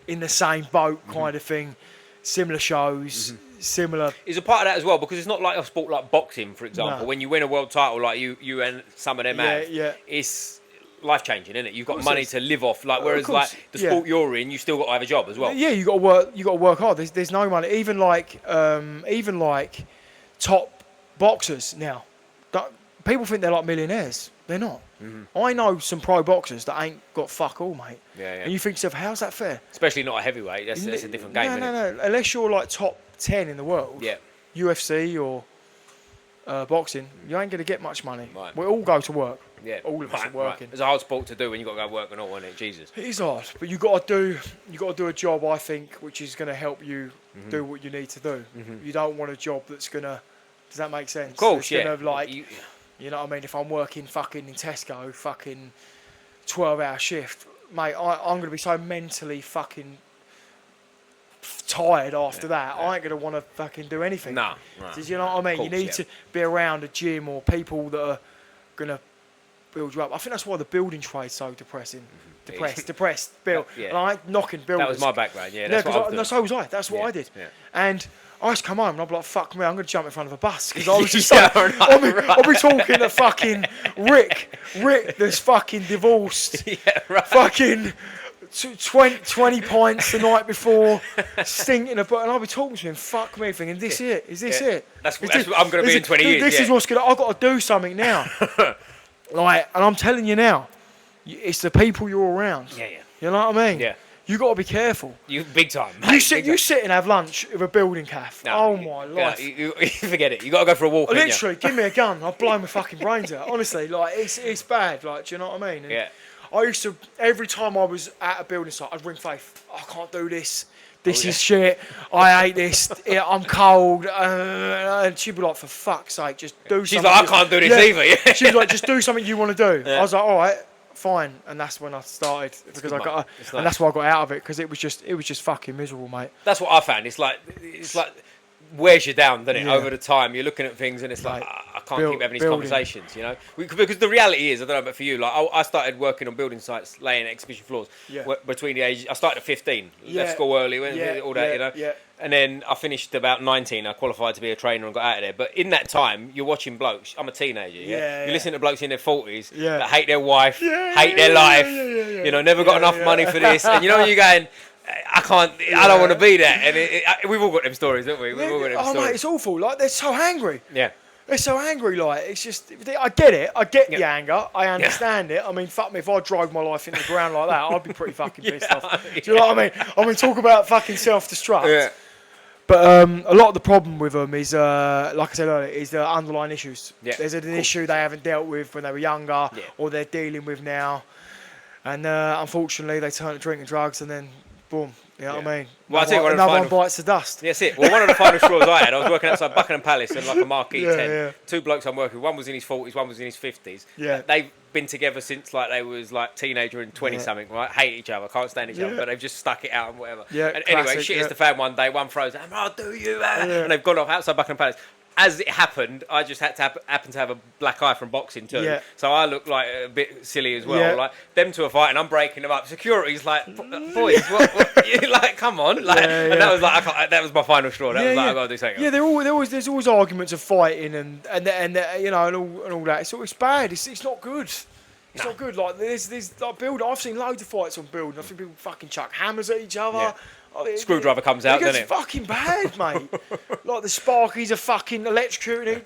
Speaker 2: in the same boat, kind of thing. Similar shows, similar.
Speaker 1: Is a part of that as well because it's not like a sport like boxing, for example. When you win a world title, like you and some of them have, it's life-changing, isn't it? You've got money to live off, like whereas like the sport you're in, you still got to have a job as well.
Speaker 2: Yeah, you got to work. You got to work hard. There's no money. Even like top boxers now, people think they're like millionaires. They're not. I know some pro boxers that ain't got fuck all, mate.
Speaker 1: Yeah.
Speaker 2: And you think to yourself, how's that fair?
Speaker 1: Especially not a heavyweight. That's a different game.
Speaker 2: No. Unless you're like top 10 in the world.
Speaker 1: Yeah.
Speaker 2: UFC or boxing, you ain't going to get much money.
Speaker 1: Right.
Speaker 2: We all go to work.
Speaker 1: Yeah,
Speaker 2: all of us are working.
Speaker 1: Right. It's a hard sport to do when you got to go work and all, isn't it? Jesus.
Speaker 2: It is hard, but you got to do a job, I think, which is going to help you do what you need to do. You don't want a job that's going to Does that make sense?
Speaker 1: Of course,
Speaker 2: you know what I mean? If I'm working fucking in Tesco, fucking 12-hour shift, mate, I'm gonna be so mentally fucking tired after that. I ain't gonna want to fucking do anything.
Speaker 1: No.
Speaker 2: Do you know what I mean? You need to be around a gym or people that are gonna build you up. I think that's why the building trade's so depressing. Depressed, build.
Speaker 1: Yeah.
Speaker 2: And I ain't knocking builders.
Speaker 1: That was my background, That's what I was doing.
Speaker 2: So was I. That's what I did.
Speaker 1: Yeah.
Speaker 2: And I used to come home and I'd be like, fuck me, I'm going to jump in front of a bus. Because I was just I'll be talking to fucking Rick, that's fucking divorced. Fucking 20 pints the night before, stinking about, and I'll be talking to him, fuck me, thinking, is this it?
Speaker 1: That's what I'm going to be in 20 years.
Speaker 2: This is what's going to, I've got to do something now. And I'm telling you now, it's the people you're around.
Speaker 1: Yeah.
Speaker 2: You know what I mean?
Speaker 1: Yeah.
Speaker 2: You got to be careful.
Speaker 1: You big time.
Speaker 2: You sit and have lunch with a building calf. No, my life.
Speaker 1: You forget it. You got to go for a walk.
Speaker 2: Literally, give me a gun. I'll blow my fucking brains out. Honestly, like it's bad. Like, do you know what I mean? And I used to, every time I was at a building site, I'd ring Faith. I can't do this. This is shit. I hate this. I'm cold. And she'd be like, for fuck's sake, just do something.
Speaker 1: She's like, I can't do this either.
Speaker 2: She was like, just do something you want to do. I was like, all right, fine. And that's when I started, because I got, and that's why I got out of it, because it was just fucking miserable, mate.
Speaker 1: That's what I found. It's like wears you down, doesn't it? Over the time, you're looking at things, and it's like, I can't keep having these conversations, you know. Because the reality is, I don't know, but for you, like I started working on building sites, laying exhibition floors. Between the ages, I started at 15, left school early, all that, you know. Yeah. And then I finished about 19. I qualified to be a trainer and got out of there. But in that time, you're watching blokes. I'm a teenager. You listen to blokes in their 40s that hate their wife, hate their life. You know, never got enough money for this. And you know, you're going, I can't. I don't want to be that. And we've all got them stories, don't we? We've all got them stories.
Speaker 2: Mate, it's awful. Like, they're so angry.
Speaker 1: Yeah.
Speaker 2: They're so angry. Like, it's just. I get it. I get the anger. I understand it. I mean, fuck me. If I drove my life into the ground like that, I'd be pretty fucking pissed off. Do you know what I mean? I mean, talk about fucking self-destruct. Yeah. But a lot of the problem with them is, like I said earlier, is the underlying issues. Yeah. There's an issue they haven't dealt with when they were younger, or they're dealing with now, and unfortunately they turn to drinking drugs, and then boom. You know what I mean?
Speaker 1: Well, I think another
Speaker 2: one bites the dust.
Speaker 1: That's it. Well, one of the final straws I had, I was working outside Buckingham Palace in like a marquee tent. Yeah. Two blokes I'm working with, one was in his 40s, one was in his 50s. Yeah. They've been together since like they was like teenager and 20-something, right? Hate each other, can't stand each other, but they've just stuck it out and whatever. Yeah, and anyway, shit hits the fan one day, one throws, oh, do you? And they've gone off outside Buckingham Palace. As it happened, I just had to happen to have a black eye from boxing too. Yeah. So I look like a bit silly as well. Yeah. Like them two are fighting, I'm breaking them up. Security's like, boys, what? You like, come on. Like, and that was like, that was my final straw. That was like, I got to do something.
Speaker 2: Yeah, there's always arguments of fighting and you know and all that. It's bad. It's not good. It's not good. Like there's like build. I've seen loads of fights on build. I think people fucking chuck hammers at each other. Yeah.
Speaker 1: Screwdriver comes out, doesn't it?
Speaker 2: It's fucking bad, mate. Like the Sparkies are fucking electrocuting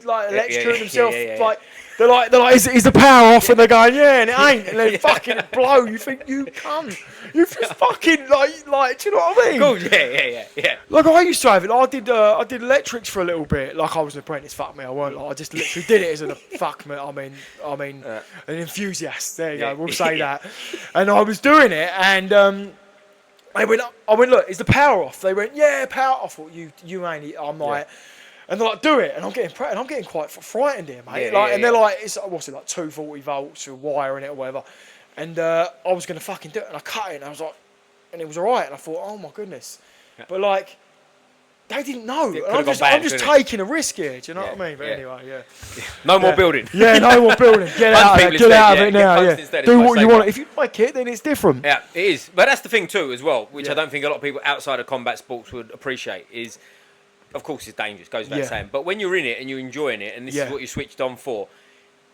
Speaker 2: themselves. Yeah. Like they're like, is the power off? And they're going, and it ain't. And they fucking blow. You think you cunt? You just fucking like. Do you know what I mean?
Speaker 1: Cool. Yeah.
Speaker 2: Like I used to have it. I did electrics for a little bit. Like I was an apprentice. Fuck me, I weren't. Like I just literally did it as a fuck me. I mean, an enthusiast. There you go. We'll say that. And I was doing it, and I went, look, is the power off? They went, yeah, power off. I thought, you ain't. I'm like, and they're like, do it. And I'm getting quite frightened here, mate. And they're like, it's what's it like, 240 volts or wire in it or whatever. And I was gonna fucking do it, and I cut it, and I was like, and it was alright. And I thought, oh my goodness, but like, they didn't know. I'm just taking a risk here. Do you know what I mean? But anyway,
Speaker 1: no more building.
Speaker 2: Yeah, no more building. Get out of it now. Yeah. Do what you want. If you like it, then it's different.
Speaker 1: Yeah, it is. But that's the thing too, as well, which I don't think a lot of people outside of combat sports would appreciate. Is, of course, it's dangerous. Goes without saying. But when you're in it and you're enjoying it, and this is what you switched on for,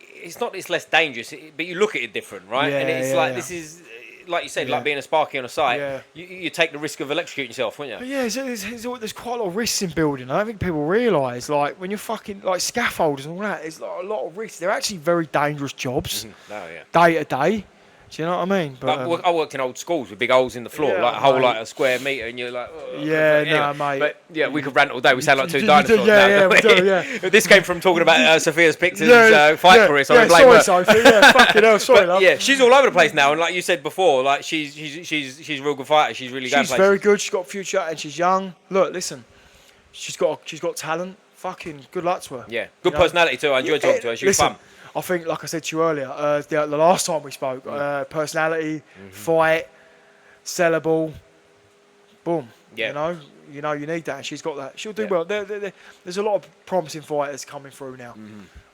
Speaker 1: it's not. It's less dangerous, but you look at it different, right? And it's like this is. Like you said, like being a Sparky on a site, you take the risk of electrocuting yourself, wouldn't you?
Speaker 2: But there's quite a lot of risks in building. I don't think people realise, like, when you're fucking, like, scaffolders and all that, there's like, a lot of risks. They're actually very dangerous jobs, day to day. Do you know what I mean? But,
Speaker 1: I worked in old schools with big holes in the floor, like a whole like a square metre, and you're like,
Speaker 2: mate.
Speaker 1: But we could rant all day. We sound like two dinosaurs.
Speaker 2: We do.
Speaker 1: This came from talking about Sophia's Pictures fight career. So
Speaker 2: sorry, Sophie. Fucking hell, sorry, love.
Speaker 1: Yeah, she's all over the place now, and like you said before, like she's a real good fighter. She's really going places.
Speaker 2: She's very good. She's got a future, and she's young. Look, listen, she's got talent. fucking good luck to her.
Speaker 1: Yeah, good personality too. I enjoyed talking to her. She was fun.
Speaker 2: I think, like I said to you earlier, the last time we spoke, personality, fight, sellable, boom.
Speaker 1: Yeah.
Speaker 2: You need that, and she's got that. She'll do well. There's a lot of promising fighters coming through now,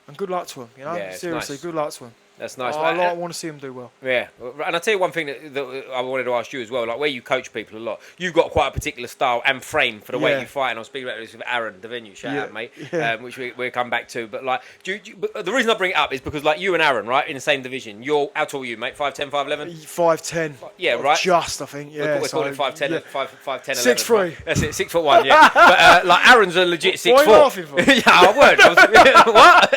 Speaker 2: and good luck to them. Seriously, good luck to them.
Speaker 1: That's nice.
Speaker 2: I want to see them do well.
Speaker 1: Yeah, and I'll tell you one thing that I wanted to ask you as well, like where you coach people a lot, you've got quite a particular style and frame for the way you fight, and I was speaking about this with Aaron, the venue, shout out, mate, which we'll come back to, but like, but the reason I bring it up is because like you and Aaron, right, in the same division, how tall are you, mate, 5'10", 5'11"?
Speaker 2: 5'10".
Speaker 1: Yeah, right?
Speaker 2: Just, I think, yeah.
Speaker 1: We're calling 5'10", 5'10",
Speaker 2: 6'3".
Speaker 1: Right? That's it, 6'1", yeah. But like Aaron's a legit 6'4".
Speaker 2: What are you laughing for?
Speaker 1: Yeah, I weren't. What?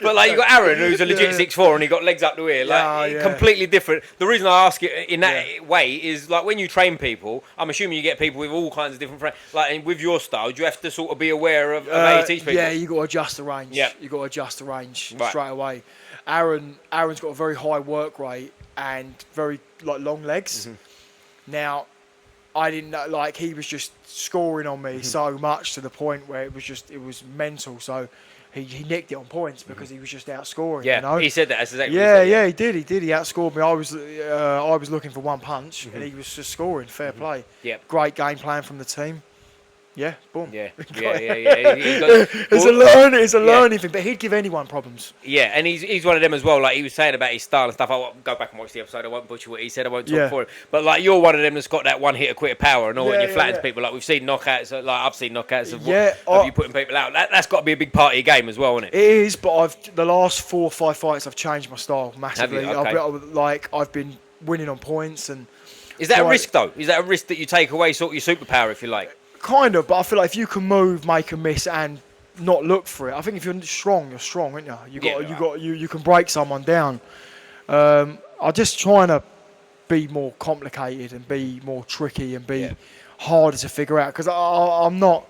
Speaker 1: But like you got Aaron, who's a legit 6'4", and he got legs up to here, like completely different. The reason I ask it in that way is like when you train people, I'm assuming you get people with all kinds of different like, and with your style, do you have to sort of be aware of how you teach people?
Speaker 2: Yeah, you got to adjust the range.
Speaker 1: Yeah,
Speaker 2: you got to adjust the range straight away. Aaron's got a very high work rate and very like long legs. Now, I didn't know, like he was just scoring on me so much to the point where it was mental. So. He nicked it on points because he was just outscoring.
Speaker 1: Yeah, he said that. That's exactly
Speaker 2: what
Speaker 1: he said,
Speaker 2: he did. He outscored me. I was looking for one punch, and he was just scoring. Fair play.
Speaker 1: Yeah.
Speaker 2: Great game plan from the team. Yeah, boom.
Speaker 1: Yeah.
Speaker 2: It's a learning thing, but he'd give anyone problems.
Speaker 1: Yeah, and he's one of them as well. Like he was saying about his style and stuff. I won't go back and watch the episode. I won't butcher what he said. I won't talk for him. But like you're one of them that's got that one hitter quitter power and all, and you flattens people. Like we've seen knockouts. Like I've seen knockouts of you putting people out. That's got to be a big part of your game as well, isn't it?
Speaker 2: It is, but the last 4 or 5 fights I've changed my style massively.
Speaker 1: Have you? Okay.
Speaker 2: I've been winning on points and.
Speaker 1: Is that a risk though? Is that a risk that you take away sort of your superpower, if you like?
Speaker 2: Kind of, but I feel like if you can move, make a miss, and not look for it, I think if you're strong, aren't you? You can break someone down. I'm just trying to be more complicated and be more tricky and be harder to figure out because I'm not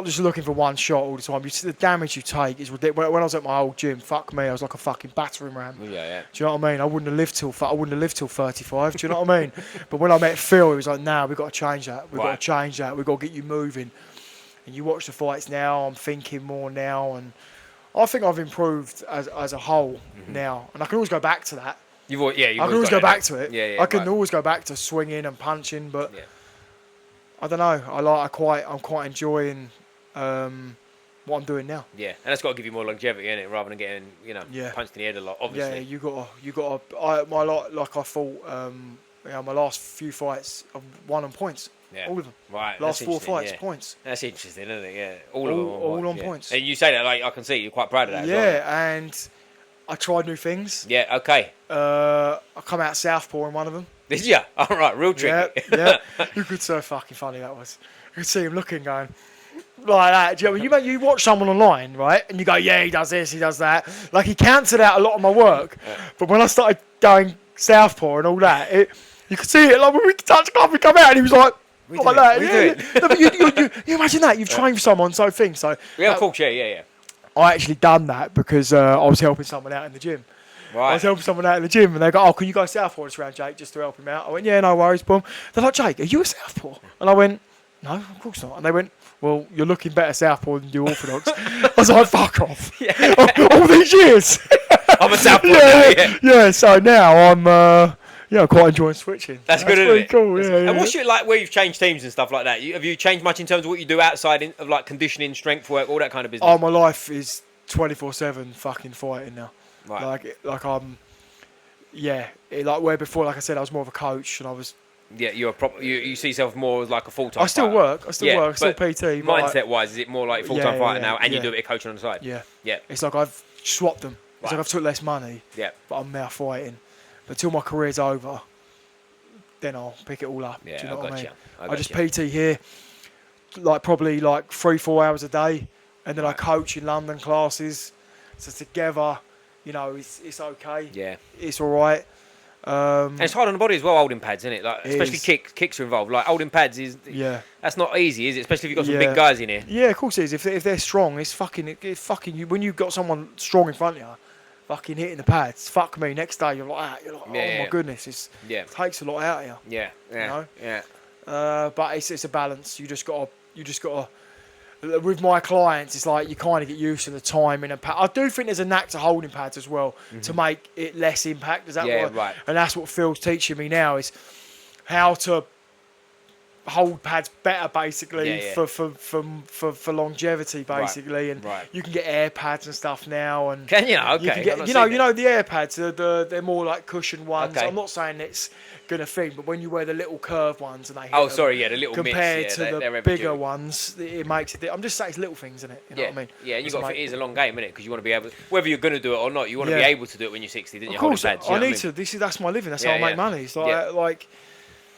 Speaker 2: just looking for one shot all the time. The damage you take is ridiculous. When I was at my old gym, fuck me, I was like a fucking battering ram.
Speaker 1: Yeah.
Speaker 2: Do you know what I mean? I wouldn't have lived till 35. Do you know what I mean? But when I met Phil, he was like, "Nah, we've got to change that. We've got to change that. We've got to get you moving." And you watch the fights now. I'm thinking more now, and I think I've improved as a whole now. And I can always go back to that. I can always go back to it.
Speaker 1: Yeah.
Speaker 2: I can always go back to swinging and punching, but. Yeah. I don't know. I'm quite enjoying what I'm doing now.
Speaker 1: Yeah, and that's got to give you more longevity, innit? Rather than getting punched in the head a lot. Obviously.
Speaker 2: Yeah, you got. I thought my last few fights I've won on points.
Speaker 1: Yeah.
Speaker 2: All of them.
Speaker 1: Right.
Speaker 2: Last 4 fights, points.
Speaker 1: That's interesting, isn't it? Yeah.
Speaker 2: All on points.
Speaker 1: And you say that like I can see you're quite proud of that.
Speaker 2: Yeah,
Speaker 1: as well.
Speaker 2: And I tried new things.
Speaker 1: Yeah. Okay.
Speaker 2: I come out southpaw in one of them.
Speaker 1: Did you? All right, real tricky.
Speaker 2: Yeah. You could so fucking funny that was. You could see him looking, going like that. Do you know, you watch someone online, right, and you go, yeah, he does this, he does that. Like he cancelled out a lot of my work, but when I started going southpaw and all that, you could see it. Like when we touched the club, we come out, and he was like that. No, but you imagine that you've trained for someone, so things. So
Speaker 1: yeah, of course, yeah.
Speaker 2: I actually done that because I was helping someone out in the gym.
Speaker 1: Right.
Speaker 2: I was helping someone out in the gym and they go, "Oh, can you go southpaw this round, Jake, just to help him out?" I went, "Yeah, no worries, boom." They're like, "Jake, are you a southpaw?" And I went, "No, of course not." And they went, "Well, you're looking better southpaw than you orthodox." I was like, "Fuck off!" Yeah. All these years.
Speaker 1: I'm a southpaw.
Speaker 2: Yeah. So now I'm quite enjoying switching.
Speaker 1: That's good, isn't it?
Speaker 2: Cool. Yeah.
Speaker 1: And what's your like where you've changed teams and stuff like that? Have you changed much in terms of what you do outside of like conditioning, strength work, all that kind of business?
Speaker 2: Oh, my life is 24/7 fucking fighting now.
Speaker 1: Right.
Speaker 2: Like I'm, like where before, like I said, I was more of a coach and I was.
Speaker 1: Yeah, you're you see yourself more as like a full-time.
Speaker 2: I still work. I still work. Still PT.
Speaker 1: Mindset-wise, is it more like full-time fighter now, and you do a bit of coaching on the side?
Speaker 2: Yeah.
Speaker 1: Yeah.
Speaker 2: It's like I've swapped them. It's like I've took less money.
Speaker 1: Yeah.
Speaker 2: But I'm now fighting. But till my career's over, then I'll pick it all up.
Speaker 1: Yeah,
Speaker 2: do you know what I mean?
Speaker 1: I
Speaker 2: just PT here, like probably like 3-4 hours a day, and then I coach in London classes. So together, it's okay.
Speaker 1: Yeah.
Speaker 2: It's all right.
Speaker 1: And it's hard on the body as well, holding pads, isn't it? Like, especially kicks are involved. Like holding pads that's not easy, is it? Especially if you've got some big guys in here.
Speaker 2: Yeah, of course it is. If they're strong, it's fucking you. When you've got someone strong in front of you, fucking hitting the pads. Fuck me. Next day you're like, oh my goodness, it takes a lot out of you.
Speaker 1: Yeah.
Speaker 2: But it's a balance. You just gotta with my clients, it's like you kind of get used to the timing and pad. I do think there's a knack to holding pads as well to make it less impact. Is that
Speaker 1: right?
Speaker 2: And that's what Phil's teaching me now is how to hold pads better, basically for longevity, basically. And you can get air pads and stuff now. And
Speaker 1: can you? Okay.
Speaker 2: You, can get, you know the air pads. They're more like cushion ones. Okay. I'm not saying it's gonna thing, but when you wear the little curved ones and they hit
Speaker 1: the little
Speaker 2: compared
Speaker 1: mitts,
Speaker 2: to the bigger ones, it makes it. I'm just saying it's little things, isn't it? You know what I mean?
Speaker 1: Yeah, and you got to. It is a long game, isn't it? Because you want to be able, whether you're going to do it or not, you want to be able to do it when you're 60. Didn't you? Of course,
Speaker 2: I need to. That's my living. That's how I make money. It's like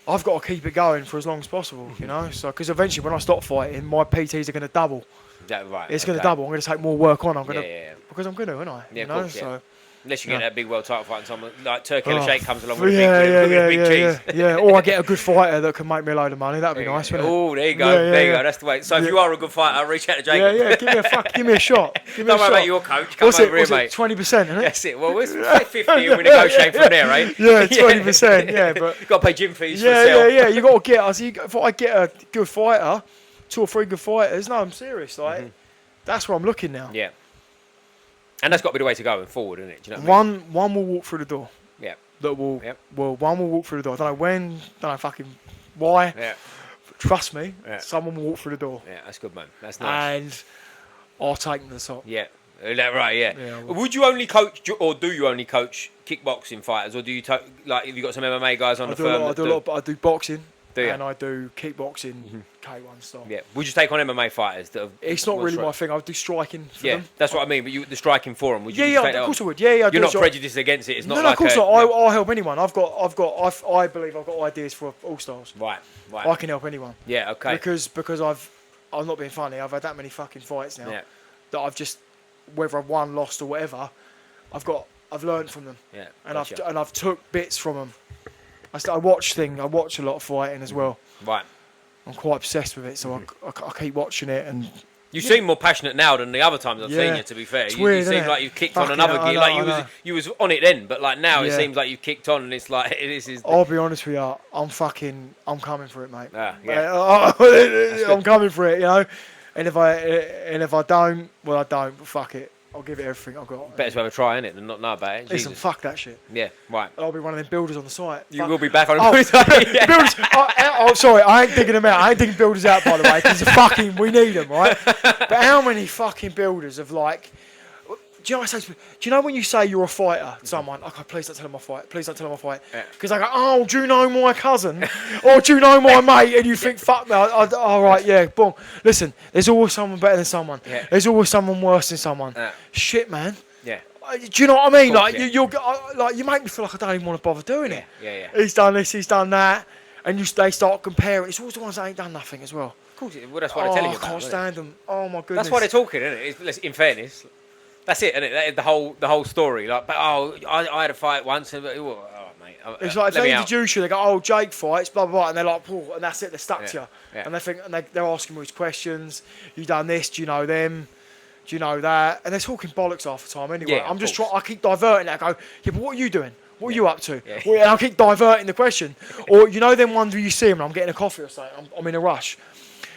Speaker 2: I've got to keep it going for as long as possible, you know. So because eventually, when I stop fighting, my PTs are going to double. It's going to double. I'm going to take more work on. I'm going to because I'm going to, aren't I?
Speaker 1: Yeah,
Speaker 2: you know. So.
Speaker 1: Unless you get that big world title fight and someone like Turkey Shake comes along with a big cheese.
Speaker 2: Yeah, or I get a good fighter that can make me a load of money. That'd be nice, wouldn't it?
Speaker 1: Oh, there you go. There you go. That's the way. So if you are a good fighter, reach out to Jacob.
Speaker 2: Give me a shot.
Speaker 1: Don't worry about your coach. Come over here, mate.
Speaker 2: 20%, isn't it?
Speaker 1: That's it. Well, it's 50 and we negotiate from there, right?
Speaker 2: Yeah, 20%. Yeah, but
Speaker 1: you've got to pay gym fees for yourself.
Speaker 2: Yeah. You got to get. If I get a good fighter, 2 or 3 good fighters. No, I'm serious. Like that's where I'm looking now.
Speaker 1: Yeah. And that's got to be the way to go and forward, isn't it? Do you know what I mean?
Speaker 2: One will walk through the door.
Speaker 1: Yeah.
Speaker 2: One will walk through the door. I don't know when, don't know fucking why.
Speaker 1: Yeah.
Speaker 2: Trust me, someone will walk through the door.
Speaker 1: Yeah, that's good, man. That's nice.
Speaker 2: And I'll take them to the top.
Speaker 1: Yeah. Is that right? Yeah. Would you only coach, or do you only coach kickboxing fighters, or do you like? Have you got some MMA guys on the firm?
Speaker 2: I do boxing.
Speaker 1: And
Speaker 2: I do kickboxing, K1 stuff.
Speaker 1: Yeah. Would you take on MMA fighters that have?
Speaker 2: It's not really my thing. I do striking for them.
Speaker 1: That's what I mean. But the striking for them. Would you?
Speaker 2: Yeah, of course I would. Yeah.
Speaker 1: You're not prejudiced against it. It's not.
Speaker 2: No, of course not. I'll help anyone. I believe I've got ideas for all styles.
Speaker 1: Right.
Speaker 2: I can help anyone.
Speaker 1: Yeah. Okay.
Speaker 2: Because I'm not being funny. I've had that many fucking fights now that I've just, whether I've won, lost, or whatever, I've learned from them.
Speaker 1: Yeah.
Speaker 2: And I've took bits from them. I watch a lot of fighting as well.
Speaker 1: Right.
Speaker 2: I'm quite obsessed with it, so I keep watching it. And
Speaker 1: you seem more passionate now than the other times I've seen you. To be fair, you seem like you've kicked on another gear. Like you was on it then, but like now it seems like you've kicked on, and it's like this is.
Speaker 2: I'll be honest with you, I'm coming for it, mate.
Speaker 1: I'm
Speaker 2: coming for it, you know. And if I don't, well, I don't. But fuck it. I'll give it everything I've got.
Speaker 1: Better to have a try, innit, than not know about it.
Speaker 2: Listen, fuck that shit.
Speaker 1: Yeah, right.
Speaker 2: I'll be one of them builders on the site.
Speaker 1: You will be back on the
Speaker 2: builders. Sorry, I ain't digging them out. I ain't digging builders out, by the way, because we need them, right? But how many fucking builders have like... Do you know when you say you're a fighter to someone, okay, please don't tell him I fight. Please don't tell him I fight. Because I go, oh, do you know my cousin? Or do you know my mate? And you think, fuck me. All right, yeah, boom. Listen, there's always someone better than someone. Yeah. There's always someone worse than someone. Shit, man.
Speaker 1: Yeah.
Speaker 2: Do you know what I mean? Like, you make me feel like I don't even want to bother doing it.
Speaker 1: Yeah.
Speaker 2: He's done this, he's done that. And they start comparing. It's always the ones that ain't done nothing as well.
Speaker 1: Of course, that's why they're telling you about.
Speaker 2: I can't stand them. Oh, my goodness.
Speaker 1: That's why they're talking, isn't it? In fairness. That's it, isn't it? That is the whole story. Like, but I had a fight once, and mate,
Speaker 2: it's like if they introduce you, they go, "Oh, Jake fights, blah blah blah," and they're like, "Oh," and that's it. They're stuck to you, and they think, and they're asking all these questions. You done this? Do you know them? Do you know that? And they're talking bollocks half the time. Anyway, I'm just trying. I keep diverting it. I go, "Yeah, but what are you doing? What are you up to?"
Speaker 1: Yeah.
Speaker 2: Well, and I keep diverting the question. Or them ones where you see them, and I'm getting a coffee or something. I'm in a rush.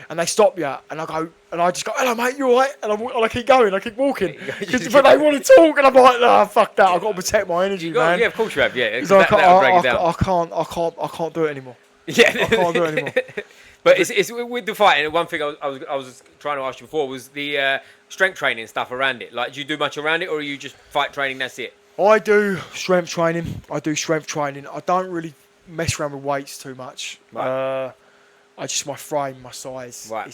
Speaker 2: And they stop you, and I just go, "Hello, mate, you all right?" And I keep going, I keep walking, but they want to talk, and I'm like, "Nah, fuck that! I've got to protect my energy, man."
Speaker 1: Yeah, of course you have. Yeah,
Speaker 2: I can't do it anymore.
Speaker 1: Yeah,
Speaker 2: I can't do it anymore.
Speaker 1: But it's with the fighting. One thing I was trying to ask you before was the strength training stuff around it. Like, do you do much around it, or are you just fight training? That's it.
Speaker 2: I do strength training. I don't really mess around with weights too much. Right. My frame, my size.
Speaker 1: Right.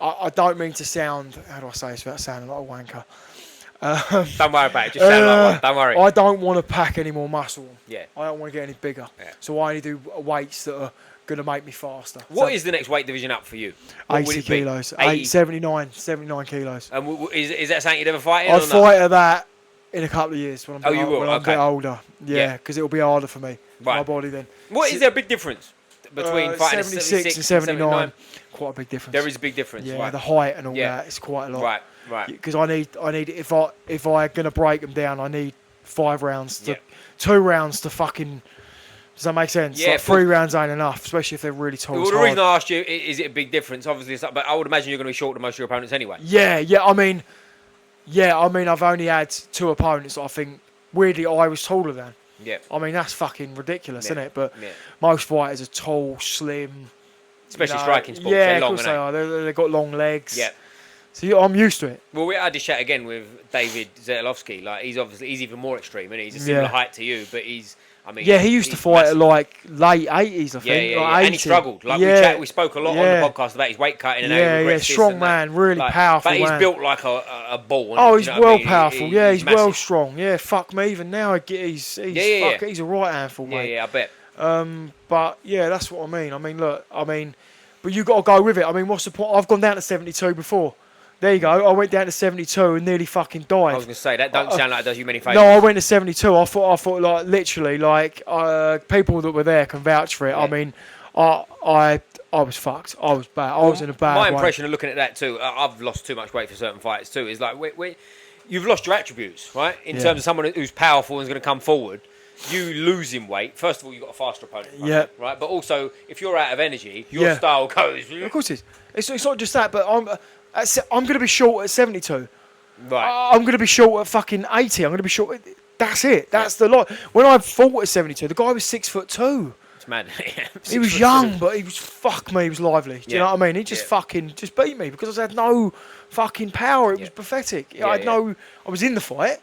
Speaker 2: I don't mean to sound, how do I say this without sounding like a wanker?
Speaker 1: Don't worry about it, just sound like one, don't worry.
Speaker 2: I don't want to pack any more muscle.
Speaker 1: Yeah.
Speaker 2: I don't want to get any bigger. Yeah. So I only do weights that are going to make me faster.
Speaker 1: What is the next weight division up for you?
Speaker 2: 80 kilos. 79 kilos.
Speaker 1: And is that something you'd ever fight in?
Speaker 2: I'd fight at that in a couple of years when I'm a bit older. Yeah, because it'll be harder for me, my body then.
Speaker 1: Is there a big difference between fighting
Speaker 2: 76 and 79? Quite a big difference.
Speaker 1: There is a big difference.
Speaker 2: Yeah, the height and all that. It's quite a lot.
Speaker 1: Right.
Speaker 2: Because I need if I'm gonna break them down, I need 5 rounds 2 rounds to fucking Does that make sense?
Speaker 1: Yeah,
Speaker 2: like 3 rounds ain't enough, especially if they're really tall.
Speaker 1: Well, the reason I asked you, is it a big difference? Obviously, but I would imagine you're going to be short to most of your opponents anyway.
Speaker 2: Yeah. I mean, I've only had 2 opponents that I think, weirdly, I was taller than.
Speaker 1: Yeah.
Speaker 2: I mean, that's fucking ridiculous, isn't it? But most fighters are tall, slim.
Speaker 1: Especially striking sports.
Speaker 2: Yeah,
Speaker 1: they're long,
Speaker 2: of course they are. They've got long legs.
Speaker 1: Yeah.
Speaker 2: So I'm used to it.
Speaker 1: Well, we had this chat again with David Zetlowski. Like, he's even more extreme, and he's a similar height to you, but he's. I mean,
Speaker 2: he used to fight at like late 80s, I think.
Speaker 1: Yeah.
Speaker 2: Like
Speaker 1: and he struggled. Like we spoke a lot on the podcast about his weight cutting and
Speaker 2: strong man, really powerful.
Speaker 1: But he's built like a ball.
Speaker 2: Oh, he's well powerful. He's well strong. Yeah, fuck me. Even now, he's a right handful, mate.
Speaker 1: Yeah, I bet.
Speaker 2: But yeah, that's what I mean. I mean, look, but you got to go with it. I mean, what's the point? I've gone down to 72 before. There you go. I went down to 72 and nearly fucking died.
Speaker 1: I was going to say, that don't sound like it does you many favours.
Speaker 2: No, I went to 72. I thought like, literally, like, people that were there can vouch for it. Yeah. I mean, I was fucked. I was bad. I was in a bad way.
Speaker 1: My impression of looking at that too, I've lost too much weight for certain fights too, is like, you've lost your attributes, right? In terms of someone who's powerful and is going to come forward. You losing weight, first of all, you've got a faster opponent, right? But also, if you're out of energy, your style goes.
Speaker 2: Of course it is. It's not just that, but I'm going to be short at 72.
Speaker 1: Right.
Speaker 2: I'm going to be short at fucking 80. I'm going to be short. That's it. That's the lot. When I fought at 72, the guy was 6'2".
Speaker 1: It's mad.
Speaker 2: He was young, but he was he was lively. Do you know what I mean? He just fucking beat me because I had no fucking power. It was pathetic. I was in the fight,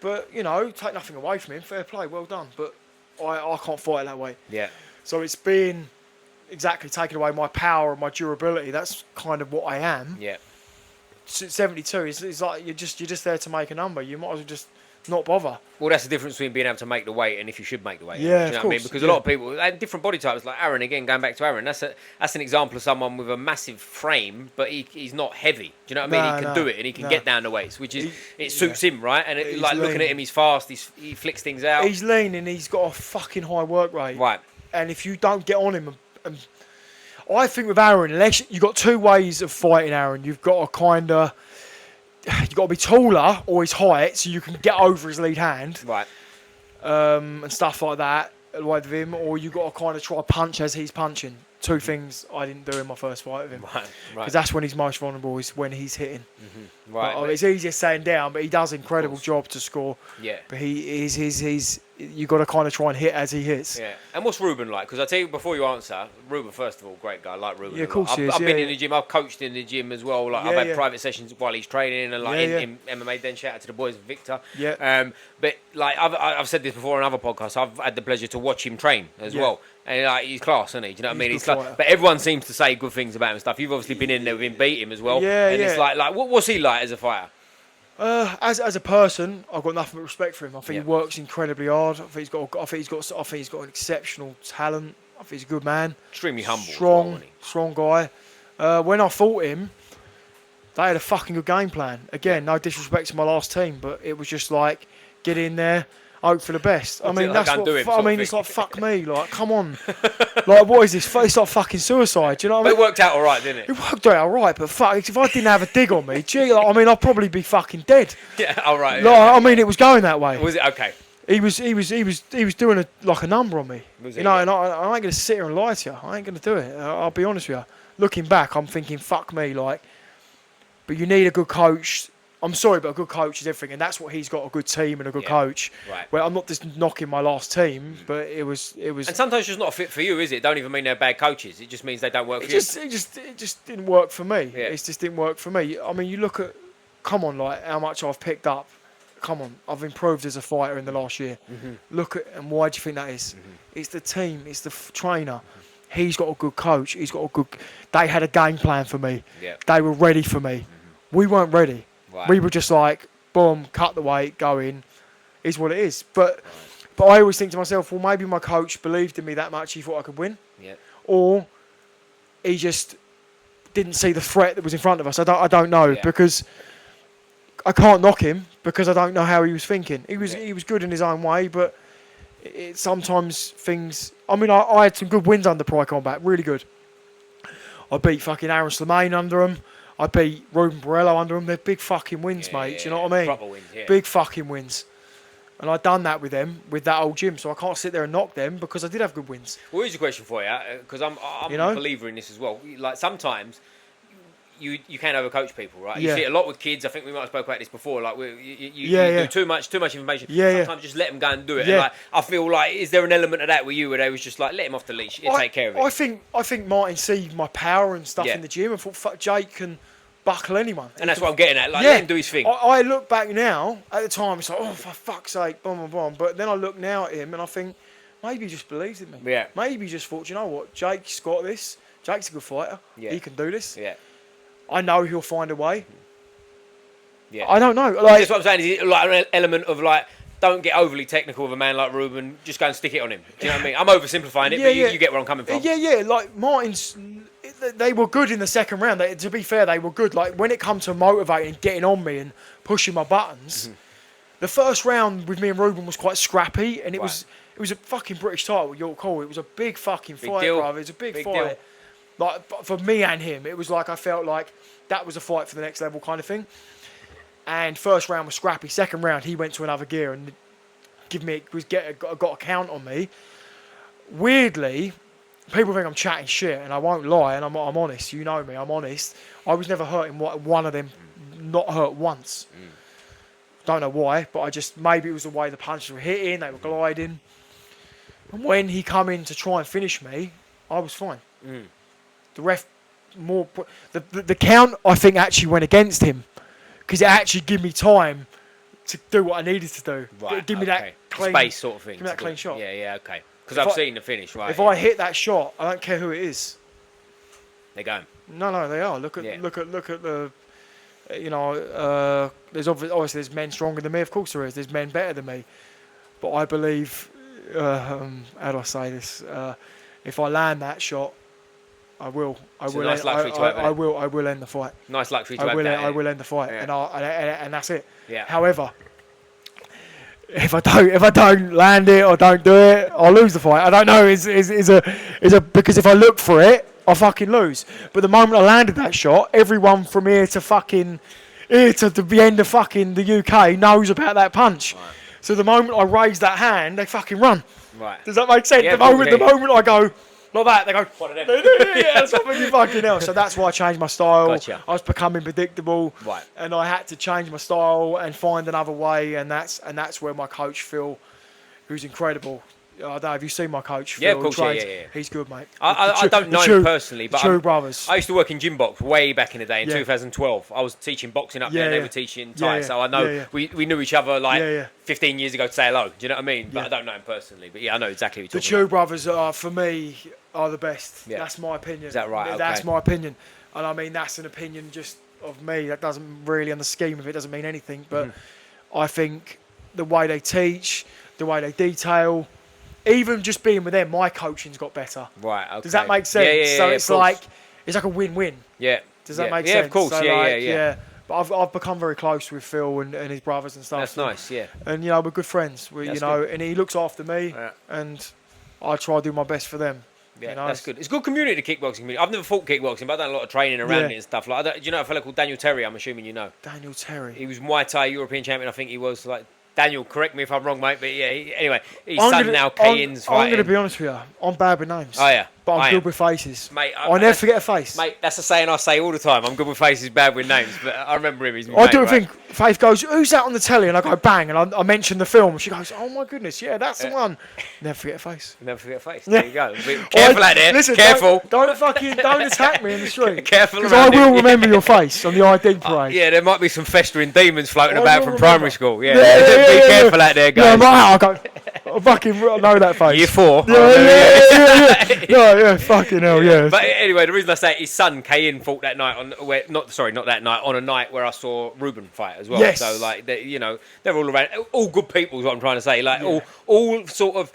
Speaker 2: but take nothing away from him. Fair play, well done. But I can't fight that way.
Speaker 1: Yeah.
Speaker 2: So it's been exactly taking away my power and my durability. That's kind of what I am.
Speaker 1: Yeah.
Speaker 2: 72 is like you're just there to make a number. You might as well just not bother.
Speaker 1: Well, that's the difference between being able to make the weight and if you should make the weight.
Speaker 2: Yeah,
Speaker 1: do you know what I mean? Because a lot of people, and different body types, like Aaron, again, going back to Aaron, that's an example of someone with a massive frame, but he's not heavy. Do you know what I mean? He can do it and he can get down the weights, which is, it suits him, right? And looking at him, he's fast, he flicks things out.
Speaker 2: He's lean and he's got a fucking high work rate.
Speaker 1: Right.
Speaker 2: And if you don't get on him, I think with Aaron, you've got 2 ways of fighting Aaron. You've got to you've got to be taller or his height so you can get over his lead hand.
Speaker 1: Right.
Speaker 2: And stuff like that, with him, or you got to kind of try punch as he's punching. 2 things I didn't do in my first fight with him.
Speaker 1: Right.
Speaker 2: Because that's when he's most vulnerable, is when he's hitting.
Speaker 1: Mm-hmm. Right.
Speaker 2: But, it's easier saying down, but he does an incredible job to score.
Speaker 1: Yeah.
Speaker 2: But he's you got to kind of try and hit as he hits.
Speaker 1: Yeah. And what's Ruben like? Because I tell you before you answer, Ruben, first of all, great guy. I like Ruben.
Speaker 2: Yeah, of course he is.
Speaker 1: I've been in the gym. I've coached in the gym as well. Like I've had private sessions while he's training and in MMA. Then shout out to the boys, Victor.
Speaker 2: Yeah.
Speaker 1: But like I've said this before on other podcasts. I've had the pleasure to watch him train as well. And like he's class, isn't he? Do you know what I mean? He's like, but everyone seems to say good things about him and stuff. You've obviously been in there with him, beat him as well.
Speaker 2: Yeah,
Speaker 1: and it's like what's he like as a fighter?
Speaker 2: As a person, I've got nothing but respect for him. I think he works incredibly hard. I think he's got an exceptional talent. I think he's a good man.
Speaker 1: Extremely humble.
Speaker 2: Strong guy. When I fought him, they had a fucking good game plan. Again, no disrespect to my last team, but it was just like get in there, hope for the best. I mean, that's what. It's like fuck me. Like, come on. Like, what is this? It's like fucking suicide. Do you know what I mean?
Speaker 1: But it worked out all right, didn't it?
Speaker 2: It worked out all right, but fuck, if I didn't have a dig on me, I'd probably be fucking dead.
Speaker 1: Yeah, all right.
Speaker 2: Like, I mean, it was going that way.
Speaker 1: Was it okay?
Speaker 2: He was doing a number on me. And I ain't gonna sit here and lie to you. I ain't gonna do it. I'll be honest with you. Looking back, I'm thinking, fuck me, like. But you need a good coach. I'm sorry, but a good coach is everything, and that's what he's got—a good team and a good coach.
Speaker 1: Right.
Speaker 2: Well, I'm not just knocking my last team, but it was.
Speaker 1: And sometimes it's just not a fit for you, is it? Don't even mean they're bad coaches. It just means they don't work for you.
Speaker 2: It just didn't work for me.
Speaker 1: Yeah.
Speaker 2: It just didn't work for me. I mean, you look at, come on, like how much I've picked up. Come on, I've improved as a fighter in the last year. Mm-hmm. Look at, and why do you think that is? Mm-hmm. It's the team. It's the trainer. Mm-hmm. He's got a good coach. He's got a good. They had a game plan for me.
Speaker 1: Yeah.
Speaker 2: They were ready for me. Mm-hmm. We weren't ready.
Speaker 1: Right.
Speaker 2: We were just like, boom, cut the weight, go in, is what it is. But I always think to myself, well, maybe my coach believed in me that much, he thought I could win.
Speaker 1: Yeah.
Speaker 2: Or he just didn't see the threat that was in front of us. I don't know, because I can't knock him because I don't know how he was thinking. He was good in his own way, but sometimes things. I mean, I had some good wins under Pry Combat, really good. I beat fucking Aaron Slemaine under him. I beat Ruben Borello under him. They're big fucking wins, mate. Do you know what I mean?
Speaker 1: Proper wins, yeah.
Speaker 2: Big fucking wins. And I'd done that with them, with that old gym, so I can't sit there and knock them because I did have good wins.
Speaker 1: Well, here's a question for you, because I'm a believer in this as well. Like, sometimes you can overcoach people, right? You see it a lot with kids. I think we might have spoke about this before. Like, you do too much information. Sometimes just let them go and do it. And like, I feel like, is there an element of that with you where they was just like, let him off the leash, take care of it?
Speaker 2: I think Martin see my power and stuff in the gym and thought, fuck, Jake can buckle anyone.
Speaker 1: And that's what I'm getting at. Like, let him do his thing.
Speaker 2: I look back now, at the time, it's like, oh, for fuck's sake, boom, boom, boom. But then I look now at him and I think, maybe he just believes in me. Yeah. Maybe he just thought, you know what, Jake's got this. Jake's a good fighter. Yeah. He can do this. Yeah. I know he'll find a way. Yeah. I don't know. Like,
Speaker 1: that's what I'm saying. Is it like an element of like, don't get overly technical with a man like Ruben. Just go and stick it on him. Do you know what I mean? I'm oversimplifying it, but you get where I'm coming from.
Speaker 2: Yeah. Like, Martin's, they were good in the second round. To be fair, they were good. Like, when it comes to motivating, getting on me and pushing my buttons, the first round with me and Ruben was quite scrappy, and it was a fucking British title, York Hall. It was a big fucking fight, brother. It was a big fight. Deal. Like, for me and him, it was like I felt like that was a fight for the next level kind of thing. And first round was scrappy. Second round, he went to another gear and got a count on me. Weirdly, people think I'm chatting shit, and I won't lie, and I'm honest. You know me, I'm honest. I was never hurting one of them, not hurt once. Don't know why, but maybe it was the way the punches were hitting, they were gliding. And when he come in to try and finish me, I was fine. The ref the count, I think, actually went against him because it actually gave me time to do what I needed to do.
Speaker 1: Right,
Speaker 2: give me that clean
Speaker 1: space sort of thing.
Speaker 2: Give me that clean shot.
Speaker 1: Yeah, okay. Because I've seen the finish, right?
Speaker 2: If I hit that shot, I don't care who it is.
Speaker 1: They're going.
Speaker 2: No, they are. Look at the. There's obviously there's men stronger than me. Of course there is. There's men better than me. But I believe, how do I say this? If I land that shot, I will. I will end the fight.
Speaker 1: Nice luck for you to have that.
Speaker 2: I will end the fight, and that's it.
Speaker 1: Yeah.
Speaker 2: However, if I don't land it or don't do it, I'll lose the fight. I don't know. Because if I look for it, I'll fucking lose. But the moment I landed that shot, everyone from here to the end of fucking the UK knows about that punch. Right. So the moment I raise that hand, they fucking run. Right. Does that make sense? Yeah, the moment I go like that, they go, what are them? Yeah, something fucking else. So that's why I changed my style.
Speaker 1: Gotcha.
Speaker 2: I was becoming predictable.
Speaker 1: Right.
Speaker 2: And I had to change my style and find another way, and that's where my coach Phil, who's incredible. I don't know, have you seen my coach? Phil,
Speaker 1: of course, yeah.
Speaker 2: He's good, mate.
Speaker 1: I don't know him personally, but
Speaker 2: True brothers.
Speaker 1: I used to work in gym box way back in the day in 2012. I was teaching boxing up there, and they were teaching Thai, so I know we knew each other 15 years ago to say hello. Do you know what I mean? But I don't know him personally. But I know exactly what you're talking about.
Speaker 2: The Chu brothers are, for me, are the best. Yeah. That's my opinion.
Speaker 1: Is that right?
Speaker 2: That's my opinion, and I mean that's an opinion just of me. That doesn't really, on the scheme of it, doesn't mean anything. But I think the way they teach, the way they detail. Even just being with them, my coaching's got better.
Speaker 1: Right, okay.
Speaker 2: Does that make sense?
Speaker 1: Yeah,
Speaker 2: so it's like a win-win.
Speaker 1: Yeah.
Speaker 2: Does that make sense?
Speaker 1: Yeah, of course.
Speaker 2: So
Speaker 1: yeah.
Speaker 2: But I've become very close with Phil and his brothers and stuff.
Speaker 1: That's nice, yeah.
Speaker 2: And we're good friends. And he looks after me, and I try to do my best for them.
Speaker 1: Yeah, that's good. It's a good community, the kickboxing community. I've never fought kickboxing, but I've done a lot of training around it and stuff. Like, do you know a fella called Daniel Terry? I'm assuming you know.
Speaker 2: Daniel Terry.
Speaker 1: He was Muay Thai European champion. I think he was like. Daniel, correct me if I'm wrong, mate, but anyway, his son now, Kane's fighting.
Speaker 2: I'm going to be honest with you, I'm bad with names.
Speaker 1: Oh, yeah.
Speaker 2: But I'm good with faces.
Speaker 1: Mate,
Speaker 2: I never forget a face.
Speaker 1: Mate, that's a saying I say all the time. I'm good with faces, bad with names, but I remember him. He's my
Speaker 2: I
Speaker 1: mate,
Speaker 2: do think Faith goes, who's that on the telly? And I go, bang, and I mention the film. And she goes, oh my goodness, yeah, that's the one. Never forget a face.
Speaker 1: Never forget a face. There you go. Careful out there. Listen, careful.
Speaker 2: Don't attack me in the street.
Speaker 1: Careful
Speaker 2: because I will remember your face on the ID parade.
Speaker 1: Yeah, there might be some festering demons floating about from primary school. Yeah. Be careful out there, guys.
Speaker 2: Yeah, I go, I fucking know that face.
Speaker 1: Year 4.
Speaker 2: Yeah, fucking hell, yeah.
Speaker 1: But anyway, the reason I say it, his son Kayin fought that night on a night where I saw Ruben fight as well.
Speaker 2: Yes.
Speaker 1: So they're all around, all good people is what I'm trying to say. Like all sort of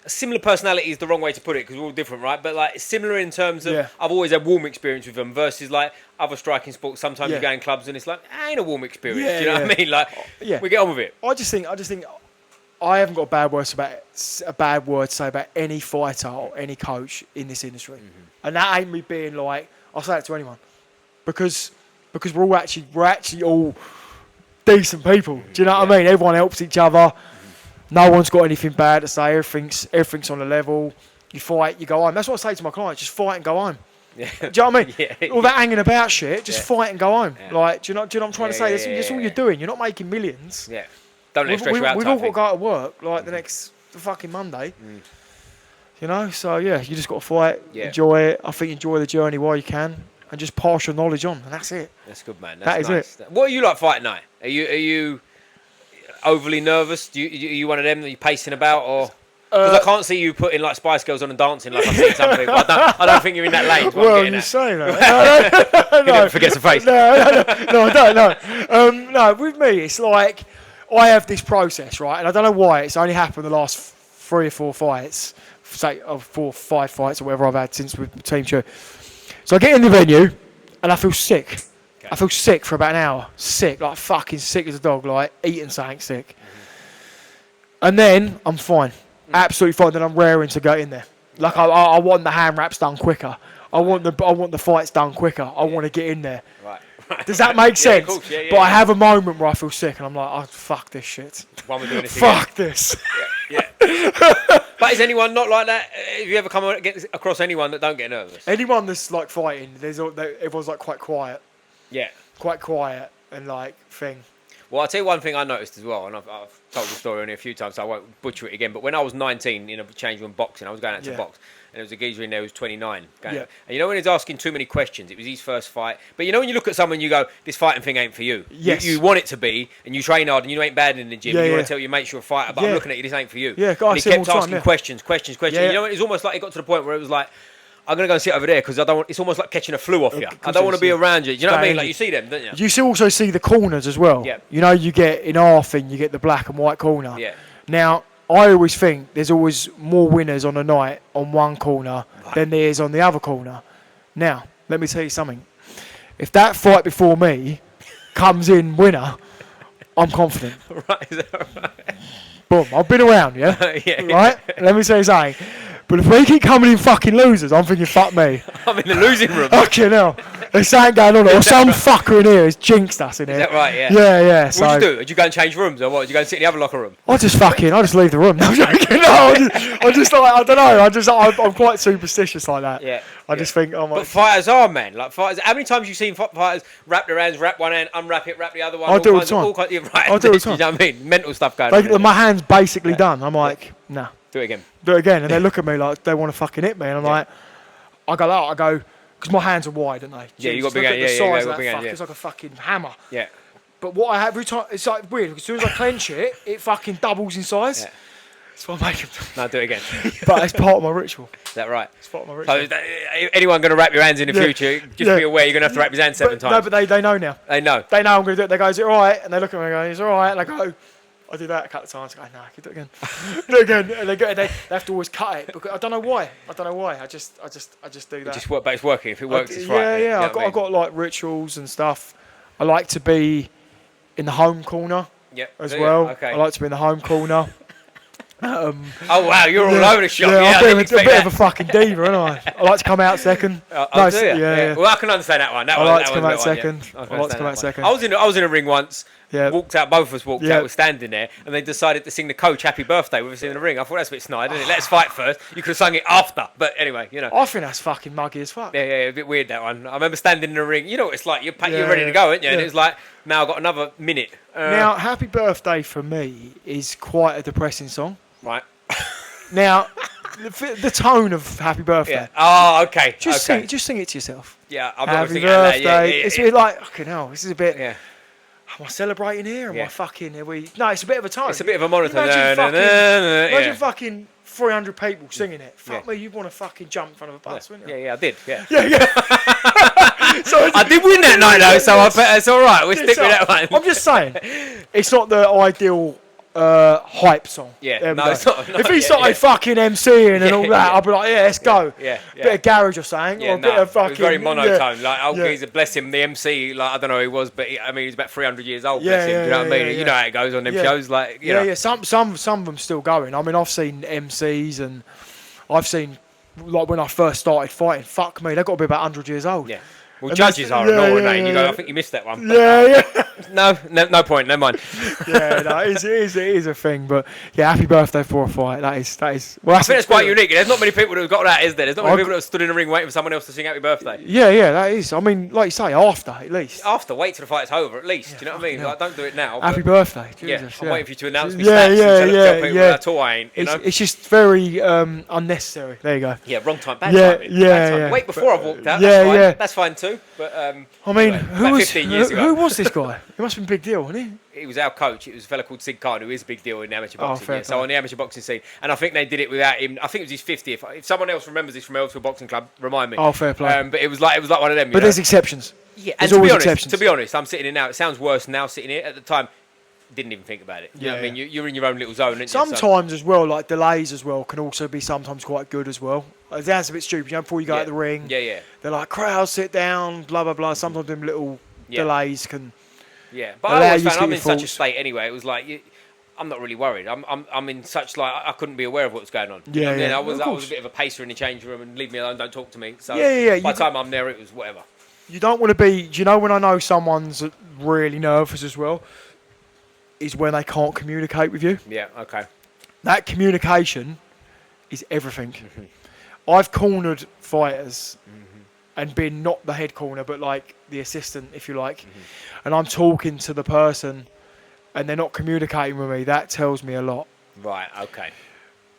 Speaker 1: similar personalities, the wrong way to put it because we're all different, right? But like similar in terms of I've always had warm experience with them versus like other striking sports. Sometimes you go in clubs and it's like ain't a warm experience. Do you know what I mean? Like we get on with it.
Speaker 2: I just think I haven't got a bad word to say about any fighter or any coach in this industry, and that ain't me being like I'll say that to anyone, because we're actually all decent people. Do you know what I mean? Everyone helps each other. No one's got anything bad to say. Everything's on a level. You fight, you go home. That's what I say to my clients: just fight and go home.
Speaker 1: Yeah.
Speaker 2: Do you know what I mean?
Speaker 1: Yeah.
Speaker 2: All that hanging about shit, just fight and go home.
Speaker 1: Yeah.
Speaker 2: Like, do you know what I'm trying to say? That's all you're doing. You're not making millions.
Speaker 1: Yeah. Don't let it stress you out.
Speaker 2: We've all got to go to work like the fucking Monday. You know, so yeah, you just got to fight, enjoy it. I think enjoy the journey while you can, and just pass your knowledge on, and that's it.
Speaker 1: That's good, man.
Speaker 2: That is
Speaker 1: nice. What are you like fight night? Are you overly nervous? Are you one of them that you're pacing about, or? Because I can't see you putting like Spice Girls on and dancing like I've seen some people. I don't think you're in that lane.
Speaker 2: Well, you're saying that.
Speaker 1: No. Forget the face.
Speaker 2: No, I don't know. No, with me, it's like I have this process, right? And I don't know why. It's only happened the last 3 or 4 fights, say 4 or 5 fights or whatever I've had since with Team Show. So I get in the venue and I feel sick. Okay. I feel sick for about an hour. Sick, like fucking sick as a dog, like eating something sick. And then I'm fine. Absolutely fine. Then I'm raring to go in there. Like I want the hand wraps done quicker. I want the fights done quicker. I want to get in there.
Speaker 1: Right.
Speaker 2: Does that make sense?
Speaker 1: Of course,
Speaker 2: but I have a moment where I feel sick and I'm like, oh fuck this shit.
Speaker 1: One we're doing this
Speaker 2: fuck this.
Speaker 1: Yeah. But is anyone not like that? Have you ever come across anyone that don't get nervous?
Speaker 2: Anyone that's like fighting, everyone's like quite quiet.
Speaker 1: Yeah.
Speaker 2: Quite quiet and like thing.
Speaker 1: Well, I'll tell you one thing I noticed as well, and I've told the story only a few times, so I won't butcher it again. But when I was 19 in a change room boxing, I was going out to box, and there was a geezer in there who was 29. And you know when he's asking too many questions, it was his first fight. But you know when you look at someone, you go, this fighting thing ain't for you.
Speaker 2: Yes.
Speaker 1: You want it to be, and you train hard, and you ain't bad in the gym, and you want to tell your mates you're a fighter, but I'm looking at you, this ain't for you.
Speaker 2: Yeah,
Speaker 1: and he kept asking questions.
Speaker 2: Yeah.
Speaker 1: You know, it's almost like it got to the point where it was like, I'm going to go and sit over there because I don't want, it's almost like catching a flu off you. I don't want to be around you. Do you know what I mean? Like you see them, don't you?
Speaker 2: You also see the corners as well.
Speaker 1: Yeah.
Speaker 2: You know, you get in our thing, you get the black and white corner.
Speaker 1: Yeah.
Speaker 2: Now, I always think there's always more winners on a night on one corner than there is on the other corner. Now, let me tell you something. If that fight before me comes in winner, I'm confident.
Speaker 1: Right, is that right?
Speaker 2: Boom, I've been around, yeah?
Speaker 1: Yeah.
Speaker 2: Right? Let me tell you something. But if we keep coming in fucking losers, I'm thinking, fuck me.
Speaker 1: I'm in the losing room.
Speaker 2: Okay, now. There's something going on. Or some fucker in here has jinxed us in here.
Speaker 1: Is that right, yeah?
Speaker 2: Yeah.
Speaker 1: What did you do? Did you go and change rooms or what? Did you go and sit in the other locker room?
Speaker 2: I just leave the room. No, I'm joking. No, I just like, I don't know. I'm quite superstitious like that.
Speaker 1: Yeah.
Speaker 2: I just think, oh my.
Speaker 1: But fighters are, man. Like fighters, how many times have you seen fighters wrap their hands, wrap one hand, unwrap it, wrap the other one?
Speaker 2: I do all the time.
Speaker 1: I do all the time. You know what I mean? Mental stuff going on.
Speaker 2: My hand's basically done. I'm like, nah.
Speaker 1: Do it again.
Speaker 2: And they look at me like they want to fucking hit me, and I'm like, I go, because my hands are wide, aren't they?
Speaker 1: Yeah, you got big hands.
Speaker 2: The size of that fuck, it's like a fucking hammer.
Speaker 1: Yeah.
Speaker 2: But what I have every time, it's like weird. As soon as I clench it, it fucking doubles in size. Yeah. That's what I make them.
Speaker 1: No, do it again.
Speaker 2: But it's part of my ritual.
Speaker 1: Is that right?
Speaker 2: It's part of my ritual.
Speaker 1: So, anyone going to wrap your hands in the future, just be aware you're going to have to wrap his hands 7 times.
Speaker 2: No, but they know now.
Speaker 1: They know.
Speaker 2: They know I'm going to do it. They go, is it all right? And they look at me and go, is it all right? And I go, I do that a couple of times. I go, no, I can do it again. Do it again. And they have to always cut it. Because I don't know why. I just do that.
Speaker 1: But it's working. If it works, it's right.
Speaker 2: Yeah. I've got like rituals and stuff. I like to be in the home corner as well. Okay. I like to be in the home corner.
Speaker 1: Oh wow, you're all over the shop.
Speaker 2: Yeah, I'm a bit of a fucking diva, aren't I? I like to come out second.
Speaker 1: Yeah. Well, I can understand that one. I
Speaker 2: like to come out second.
Speaker 1: I was in a ring once.
Speaker 2: Yeah.
Speaker 1: Walked out. Both of us walked out. We're standing there, and they decided to sing the coach "Happy Birthday" with us in the ring. I thought that's a bit snide, isn't it? Let's fight first. You could have sung it after, but anyway, you know.
Speaker 2: I think that's fucking muggy as fuck.
Speaker 1: Yeah, a bit weird that one. I remember standing in the ring. You know what it's like. You're ready to go, aren't you? And it was like, now I've got another minute.
Speaker 2: Now, "Happy Birthday" for me is quite a depressing song.
Speaker 1: Right.
Speaker 2: Now, the tone of "Happy Birthday."
Speaker 1: Yeah. Oh, okay.
Speaker 2: Just sing it to yourself.
Speaker 1: Yeah, I'm
Speaker 2: Happy Birthday. It's a bit like, fucking hell, this is a bit.
Speaker 1: Yeah.
Speaker 2: Am I celebrating here? Am I fucking? No, it's a bit of a tone.
Speaker 1: It's a bit of a monitor.
Speaker 2: Imagine fucking 300 people singing it. Fuck me, you'd want to fucking jump in front of a bus, wouldn't you?
Speaker 1: Yeah, I did. Yeah.
Speaker 2: So
Speaker 1: I did win that night though, so I bet it's all right. We'll stick with that one.
Speaker 2: I'm just saying, it's not the ideal hype song.
Speaker 1: Yeah, no, it's not.
Speaker 2: If he started fucking MCing and all that, I'd be like, let's go.
Speaker 1: Yeah.
Speaker 2: Bit of garage or something, or a bit of fucking.
Speaker 1: It was very monotone. Like old geezer, bless him, the MC. Like I don't know who he was, but he's about 300 years old. Bless him. Do you know what I mean? You know how it goes on them shows, like you know.
Speaker 2: Yeah. Some of them still going. I mean, I've seen MCs and I've seen like when I first started fighting. Fuck me, they've got to be about 100 years old.
Speaker 1: Yeah. Well, judges are annoying, and you go, I think you missed that one.
Speaker 2: Yeah.
Speaker 1: No point, never mind.
Speaker 2: No, it is a thing, but yeah, happy birthday for a fight. That is. Well,
Speaker 1: I think that's quite unique. There's not many people that have got that, is there? There's not many people that have stood in the ring waiting for someone else to sing happy birthday.
Speaker 2: Yeah, that is. I mean, like you say, after at least.
Speaker 1: After, wait till the fight's over at least. Do you know what I mean? Like, don't do it now.
Speaker 2: Happy birthday. Jesus,
Speaker 1: I'm waiting for you to announce me stats and tell people that's all I ain't.
Speaker 2: It's just very unnecessary. There you go.
Speaker 1: Yeah, wrong time, bad timing.
Speaker 2: Yeah.
Speaker 1: Wait before I've walked out. That's fine. That's fine too. But
Speaker 2: I mean,
Speaker 1: anyway,
Speaker 2: who was this guy? He must have been a big deal, wasn't he?
Speaker 1: He was our coach. It was a fella called Sid Khan, who is a big deal in the amateur boxing. So on the amateur boxing scene, and I think they did it without him. I think it was his 50th. If someone else remembers this from Elsfield Boxing Club, remind me.
Speaker 2: Oh, fair play.
Speaker 1: But it was like one of them.
Speaker 2: But there's exceptions.
Speaker 1: Yeah, and to be honest, I'm sitting here now. It sounds worse now sitting here. At the time, didn't even think about it. You know what I mean? You're in your own little zone.
Speaker 2: Sometimes as well, like delays as well, can also be sometimes quite good as well. It sounds a bit stupid, before you go out the ring.
Speaker 1: Yeah.
Speaker 2: They're like, crowd, sit down, blah, blah, blah. Sometimes them little delays can...
Speaker 1: Yeah, but I always found I'm in such a state anyway. It was like... I'm not really worried. I'm in such like I couldn't be aware of what was going on. I was a bit of a pacer in the change room and leave me alone, don't talk to me. So by the time I'm there, it was whatever.
Speaker 2: You don't want to be... Do you know when I know someone's really nervous as well? Is when they can't communicate with you.
Speaker 1: Yeah, okay.
Speaker 2: That communication is everything. I've cornered fighters and been not the head corner, but like the assistant, if you like. And I'm talking to the person and they're not communicating with me. That tells me a lot.
Speaker 1: Right, okay.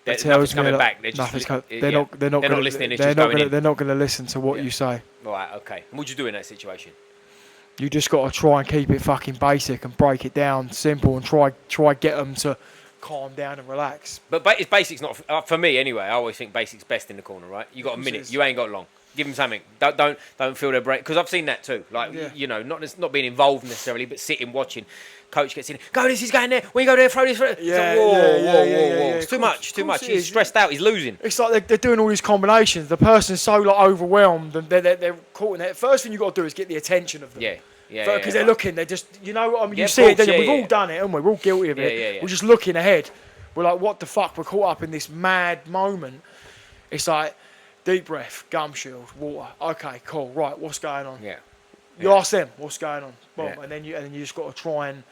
Speaker 2: Nothing's
Speaker 1: coming back.
Speaker 2: They're not listening. They're not going to listen to what you say.
Speaker 1: Right, okay. And what do you do in that situation?
Speaker 2: You just got to try and keep it fucking basic and break it down simple and try get them to calm down and relax.
Speaker 1: But basic's not for me anyway. I always think basic's best in the corner, right? You got a minute. You ain't got long. Give them something. Don't feel their brain, because I've seen that too. Like not being involved necessarily, but sitting watching. Coach gets in. Go this. He's going there. When you go there, throw this. Whoa. It's too much. He's stressed out. He's losing.
Speaker 2: It's like they're doing all these combinations. The person's so like overwhelmed and they're caught in it. First thing you got to do is get the attention of them. Because they're looking. They're just you see it. We've all done it, and we're all guilty of it. We're just looking ahead. We're like, what the fuck? We're caught up in this mad moment. It's like deep breath, gum shield, water. Okay, cool. Right, what's going on? You ask them what's going on. Boom, and then you just got to try and.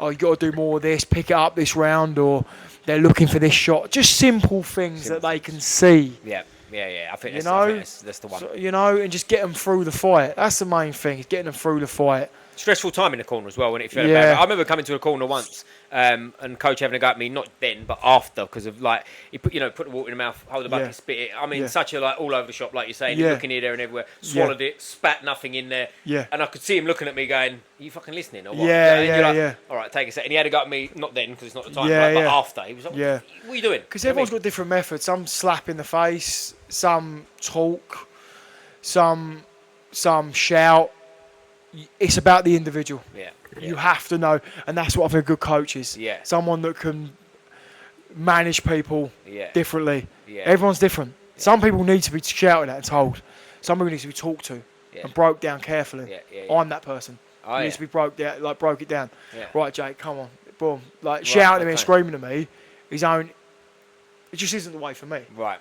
Speaker 2: Oh, you got to do more of this, pick it up this round, or they're looking for this shot. Just simple things that they can see.
Speaker 1: Yeah. I think that's the one.
Speaker 2: So, and just get them through the fight. That's the main thing, is getting them through the fight.
Speaker 1: Stressful time in the corner as well when it felt bad. I remember coming to a corner once and coach having a go at me, not then, but after, because of like, he put the water in the mouth, hold the bucket, spit it. I mean, such a like all over the shop, like you're saying, looking here, there and everywhere, swallowed it, spat nothing in there. And I could see him looking at me going, are you fucking listening or what? All right, take a second. And he had a go at me, not then, because it's not the time, but after. He was like, what are you doing?
Speaker 2: Because everyone's got different methods. Some slap in the face, some talk, some shout. It's about the individual. You have to know, and that's what I think a good coach is. Someone that can manage people differently. Everyone's different. Some people need to be shouted at and told. Some people need to be talked to and broke down carefully. I'm that person. Needs to be broke it down. Right, Jake, come on, boom. Like shouting at me and screaming at me, it just isn't the way for me.
Speaker 1: Right.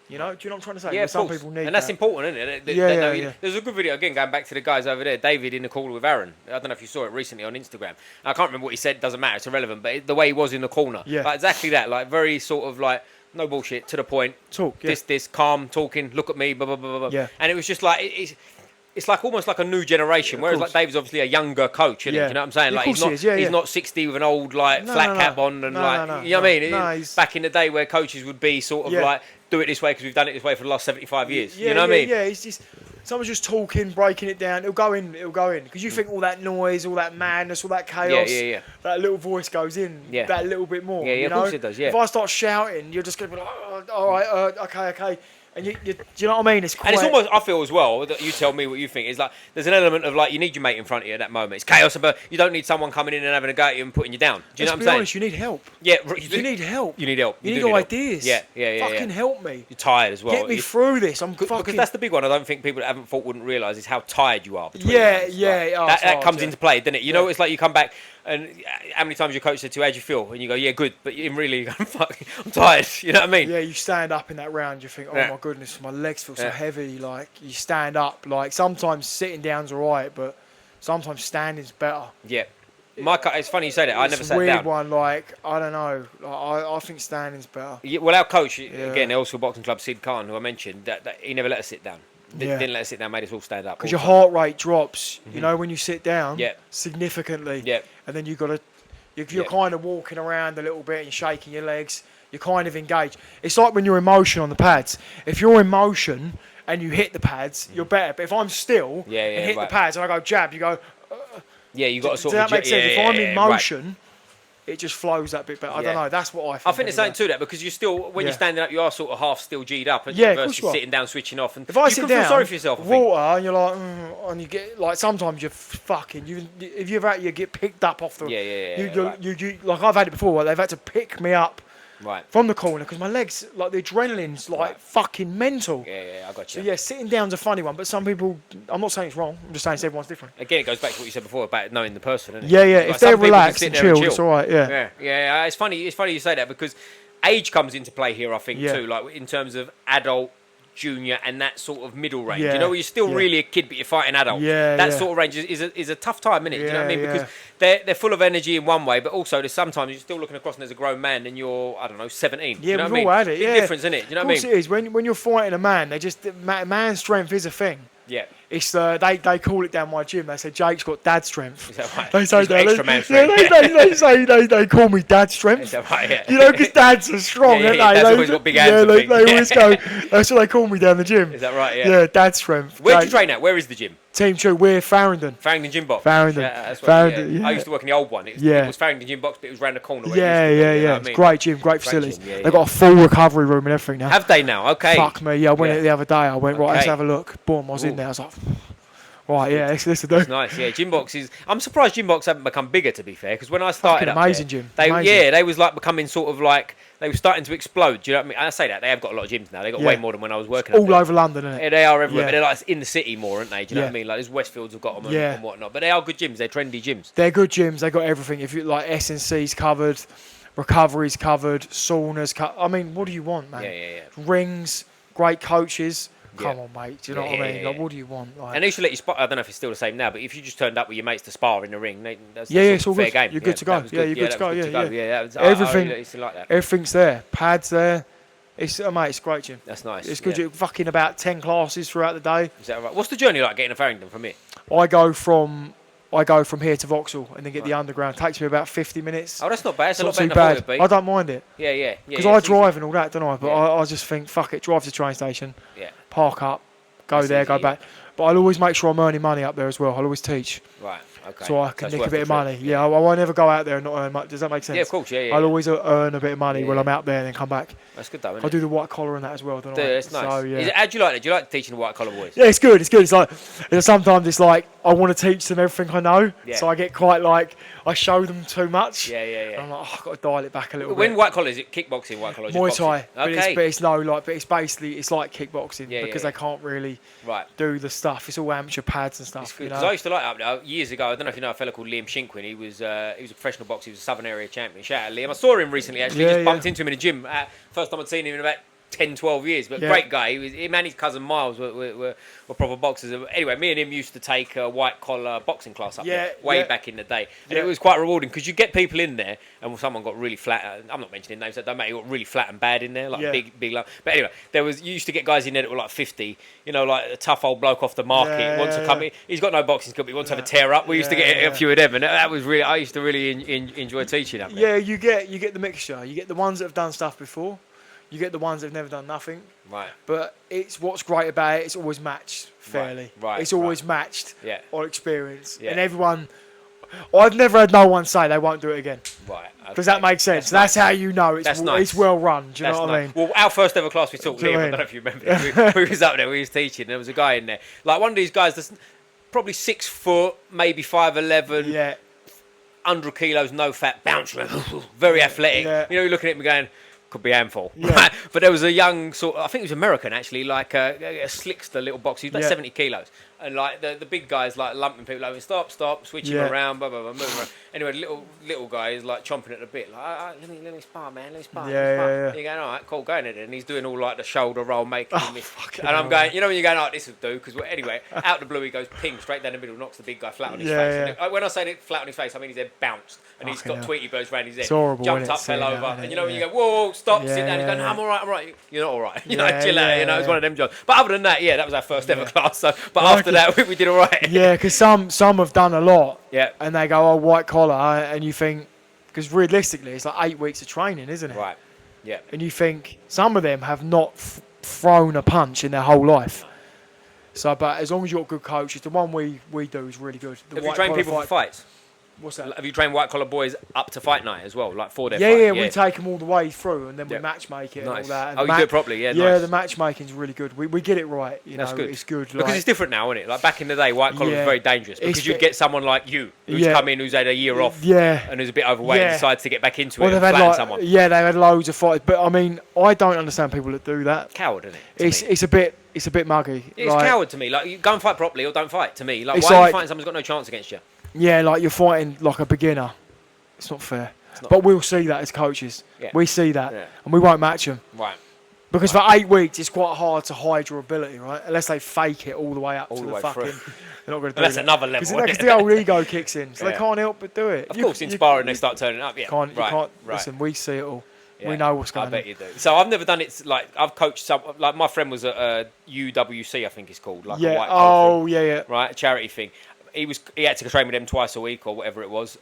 Speaker 2: Do you know what I'm trying to say?
Speaker 1: Yeah,
Speaker 2: some people need
Speaker 1: and that's important, isn't it? There's a good video, again, going back to the guys over there, David in the corner with Aaron. I don't know if you saw it recently on Instagram. I can't remember what he said, doesn't matter, it's irrelevant, but the way he was in the corner. Like, exactly that, like very sort of like, no bullshit, to the point.
Speaker 2: Talk,
Speaker 1: This, calm, talking, look at me, blah, blah, blah, blah. And it was just like, it's like almost like a new generation, whereas like David's obviously a younger coach, isn't he? You know what I'm saying? Like he's not 60 with an old like flat cap on and you know what I mean? Back in the day where coaches would be sort of like, do it this way because we've done it this way for the last 75 years. You know what I mean?
Speaker 2: Yeah, it's just someone's just talking, breaking it down. It'll go in because you think all that noise, all that madness, all that chaos. That little voice goes in that little bit more.
Speaker 1: Of course it does. If
Speaker 2: I start shouting, you're just gonna be like, oh, all right, okay. And do you know what I mean? It's
Speaker 1: almost, I feel as well, that you tell me what you think, is like, there's an element of like, you need your mate in front of you at that moment. It's chaos, but you don't need someone coming in and having a go at you and putting you down. Do you know what I'm saying?
Speaker 2: Let's be honest, you need help.
Speaker 1: Yeah,
Speaker 2: you need help.
Speaker 1: You need help.
Speaker 2: You need ideas.
Speaker 1: Yeah.
Speaker 2: Fucking help me.
Speaker 1: You're tired as well.
Speaker 2: Get me through this.
Speaker 1: Because that's the big one I don't think people that haven't fought wouldn't realise is how tired you are.
Speaker 2: That
Speaker 1: comes into play, doesn't it? You know, it's like you come back And how many times your coach said to you, "How do you feel?" And you go, "Yeah, good," but in really, you go, "Fuck, I'm tired." You know what I mean?
Speaker 2: Yeah, you stand up in that round, you think, "Oh my goodness, my legs feel so heavy." Like you stand up. Like sometimes sitting down's alright, but sometimes standing's better.
Speaker 1: Yeah. It's funny you say that. I never sat down.
Speaker 2: It's a weird one. Like I don't know. Like, I think standing's better.
Speaker 1: Yeah, well, our coach again, the Ashford Boxing Club, Sid Khan, who I mentioned, that he never let us sit down. Didn't let us sit down. Made us all stand up.
Speaker 2: Because your heart rate drops. You know, when you sit down, significantly.
Speaker 1: Yeah.
Speaker 2: And then you're kind of walking around a little bit and shaking your legs. You're kind of engaged. It's like when you're in motion on the pads. If you're in motion and you hit the pads, you're better. But if I'm still and hit the pads and I go jab, you go.
Speaker 1: Yeah, you got to sort of.
Speaker 2: Does that make sense? If I'm in motion, it just flows that bit better. I don't know. That's what I think.
Speaker 1: I think there's something to that because you're still, when you're standing up, you are sort of half still G'd up, versus sitting down, switching off. And
Speaker 2: if I sit down,
Speaker 1: feel sorry for yourself.
Speaker 2: Water, and you're like, and you get like sometimes you're fucking. If you've had, you get picked up off the. You like I've had it before. Where they've had to pick me up.
Speaker 1: Right.
Speaker 2: From the corner because my legs, like the adrenaline's like fucking mental.
Speaker 1: Yeah, I got you.
Speaker 2: So sitting down's a funny one, but some people, I'm not saying it's wrong. I'm just saying everyone's different.
Speaker 1: Again, it goes back to what you said before about knowing the person, isn't it?
Speaker 2: Yeah. Like if they're relaxed and chill, it's all right.
Speaker 1: Yeah. It's funny you say that because age comes into play here. I think too, like in terms of adult, junior, and that sort of middle range. You know, where you're still really a kid, but you're fighting adults. That sort of range is a tough time, isn't it? Do you know what I mean? Because they're full of energy in one way, but also there's sometimes you're still looking across and there's a grown man and you're, I don't know, 17.
Speaker 2: Yeah,
Speaker 1: you know
Speaker 2: we've
Speaker 1: what I mean?
Speaker 2: all had it.
Speaker 1: Big difference, isn't it? Do you know what I mean?
Speaker 2: Of course it is. When you're fighting a man, man's strength is a thing.
Speaker 1: Yeah.
Speaker 2: It's they call it down my gym. They say Jake's got dad strength.
Speaker 1: Is that right?
Speaker 2: They say
Speaker 1: extra man strength.
Speaker 2: They call me dad strength.
Speaker 1: Is that right? Yeah.
Speaker 2: You know, because dads are strong, aren't they?
Speaker 1: Dad's always got big hands.
Speaker 2: They always go. That's what they call me down the gym.
Speaker 1: Is that right? Yeah.
Speaker 2: Yeah, dad strength.
Speaker 1: Where do you train at? Where is the gym?
Speaker 2: Team 2, we're Farringdon.
Speaker 1: Farringdon Gym Box.
Speaker 2: Farringdon. I
Speaker 1: used to work in the old one. It was Farringdon Gym Box, but it was round the corner.
Speaker 2: Yeah. It's great gym, great facilities. They've got a full recovery room and everything now.
Speaker 1: Have they now? Okay.
Speaker 2: Fuck me. Yeah, I went in the other day. I went, right, let's have a look. Boom, I was in there. I was like, right, let's do.
Speaker 1: That's nice. Yeah, Gym Box is. I'm surprised Gym Box haven't become bigger, to be fair, because when I started
Speaker 2: fucking amazing gym.
Speaker 1: They was like becoming sort of like, they were starting to explode. Do you know what I mean? And I say that they have got a lot of gyms now. They've got way more than when I was working.
Speaker 2: All over London, isn't it?
Speaker 1: Yeah, they are everywhere. But they're like in the city more, aren't they? Do you know what I mean? Like there's Westfields have got them and whatnot. But they are good gyms. They're trendy gyms.
Speaker 2: They're good gyms. They got everything. If you like S&C's covered, recovery's covered, saunas. I mean, what do you want, man?
Speaker 1: Yeah.
Speaker 2: Rings, great coaches. Come on, mate. Do you know what I mean? Like, what do you want? Like,
Speaker 1: and they used to let you spar. I don't know if it's still the same now, but if you just turned up with your mates to spar in the ring, that's
Speaker 2: it's all
Speaker 1: fair
Speaker 2: good.
Speaker 1: game.
Speaker 2: You're good to go. You're good to go.
Speaker 1: Yeah.
Speaker 2: Everything.
Speaker 1: I used to like that.
Speaker 2: Everything's there. Pads there. It's mate. It's a great gym.
Speaker 1: That's nice.
Speaker 2: It's good. You're fucking about 10 classes throughout the day.
Speaker 1: Is that right? What's the journey like getting to Farringdon from here?
Speaker 2: I go from here to Vauxhall and then get the underground. It takes me about 50 minutes.
Speaker 1: Oh, that's not bad. It's a lot
Speaker 2: better
Speaker 1: than I thought it would be.
Speaker 2: I don't mind it.
Speaker 1: Yeah.
Speaker 2: Because I drive and all that, don't I? But I just think, fuck it, drive to the train station, park up, go there, go back. But I'll always make sure I'm earning money up there as well. I'll always teach.
Speaker 1: Right. Okay.
Speaker 2: So I can nick a bit of money. Yeah, I won't never go out there and not earn money. Does that make sense?
Speaker 1: Yeah, of course. Yeah.
Speaker 2: I'll always earn a bit of money when I'm out there and then come back.
Speaker 1: That's good though, isn't
Speaker 2: I do the white collar and that as well, don't I?
Speaker 1: That's nice. So, how do you like it? Do you like teaching the white collar boys?
Speaker 2: Yeah, it's good. It's like sometimes it's like I want to teach them everything I know. Yeah. So I get quite like I show them too much.
Speaker 1: Yeah.
Speaker 2: And I'm like, I've got to dial it back a little bit.
Speaker 1: When white collar, is it kickboxing white collar?
Speaker 2: Muay Thai.
Speaker 1: Okay.
Speaker 2: But it's basically it's like kickboxing because they can't really do the stuff. It's all amateur pads and stuff.
Speaker 1: Because I used to like up there years ago. I don't know if you know a fella called Liam Shinkwin. He was a professional boxer. He was a Southern Area champion. Shout out Liam. I saw him recently actually. Just bumped into him in a gym. First time I'd seen him in about 10, 12 years, but great guy. Him and his cousin Miles were proper boxers. Anyway, me and him used to take a white collar boxing class up there way back in the day, and it was quite rewarding because you get people in there, and someone got really flat. I'm not mentioning names, that don't matter. Got really flat and bad in there, like big. But anyway, you used to get guys in there that were like 50, like a tough old bloke off the market wants to come in. He's got no boxing skill, but he wants to have a tear up. We used to get a few of them, and that was really. I used to really enjoy teaching up there.
Speaker 2: Yeah, you get the mixture. You get the ones that have done stuff before. You get the ones that have never done nothing.
Speaker 1: Right.
Speaker 2: But it's what's great about it, it's always matched fairly.
Speaker 1: Right.
Speaker 2: It's always matched on experience.
Speaker 1: Yeah.
Speaker 2: And everyone, I've never had no one say they won't do it again.
Speaker 1: Right. Okay.
Speaker 2: Does that make sense? That's how you know it's well run. Do you know what I mean?
Speaker 1: Well, our first ever class we taught Liam, I don't know if you remember. we was up there, we was teaching, and there was a guy in there. Like one of these guys that's probably 6 foot, maybe 5'11".
Speaker 2: Yeah.
Speaker 1: 100 kilos, no fat, bounce, very athletic.
Speaker 2: Yeah.
Speaker 1: You're looking at me going, could be a handful. Yeah. But there was a young I think he was American actually, like a slickster little boxer. He was about 70 kilos. And like the big guys like lumping people over, stop, switching around, blah blah blah, moving around. Anyway, little guy is like chomping at the bit, like let me spar, man, let me spar.
Speaker 2: Yeah.
Speaker 1: You're going, all right, cool, going at it, and he's doing all like the shoulder roll, making me. And I'm going, when you're going, oh, this will do, because anyway, out the blue he goes ping straight down the middle, knocks the big guy flat on his face. And when I say flat on his face, I mean his head bounced, and he's got Tweety birds around his head.
Speaker 2: It's horrible,
Speaker 1: jumped up, fell over, and when you go, whoa, stop, sit down, he's going, I'm all right. You're not all right. Chill out. It's one of them jobs. But other than that, that was our first ever class. So, but after that, we did all right.
Speaker 2: Yeah, because some have done a lot.
Speaker 1: Yeah.
Speaker 2: And they go, oh, white collar, and you think, because realistically, it's like 8 weeks of training, isn't it?
Speaker 1: Right. Yeah.
Speaker 2: And you think some of them have not thrown a punch in their whole life. So, but as long as you've got good coaches, the one we do is really good.
Speaker 1: Have you trained people for fights?
Speaker 2: What's that?
Speaker 1: Have you trained white collar boys up to fight night as well, like for their fight?
Speaker 2: Yeah, we take them all the way through, and then we match make it and all that. And
Speaker 1: you do it properly,
Speaker 2: yeah.
Speaker 1: Nice.
Speaker 2: The matchmaking's really good. We get it right. That's good. It's good
Speaker 1: because it's different now, isn't it? Like back in the day, white collar was very dangerous because you'd get someone like you who's come in, who's had a year off, and who's a bit overweight, and decides to get back into it and flatten someone.
Speaker 2: Yeah, they've had loads of fights, but I mean, I don't understand people that do that.
Speaker 1: Coward, isn't it?
Speaker 2: It's a bit muggy.
Speaker 1: It's coward to me. Like, you go and fight properly or don't fight. To me, like, why are you fighting someone who's got no chance against you?
Speaker 2: Yeah, like you're fighting like a beginner. It's not fair. But we'll see that as coaches. Yeah. We see that, and we won't match them.
Speaker 1: Right.
Speaker 2: Because for 8 weeks, it's quite hard to hide your ability, right? Unless they fake it all the way up to the fucking. They're not going to do
Speaker 1: that's that. Another level.
Speaker 2: Because the old ego kicks in, so they can't help but do it.
Speaker 1: Of course, inspiring, they start turning up. Yeah.
Speaker 2: You can't. Listen, we see it all. Yeah. We know what's going on.
Speaker 1: I bet you do. So I've never done it. Like I've coached some. Like my friend was at UWC, I think it's called. Like a white Right, a charity thing. He had to train with them twice a week or whatever it was.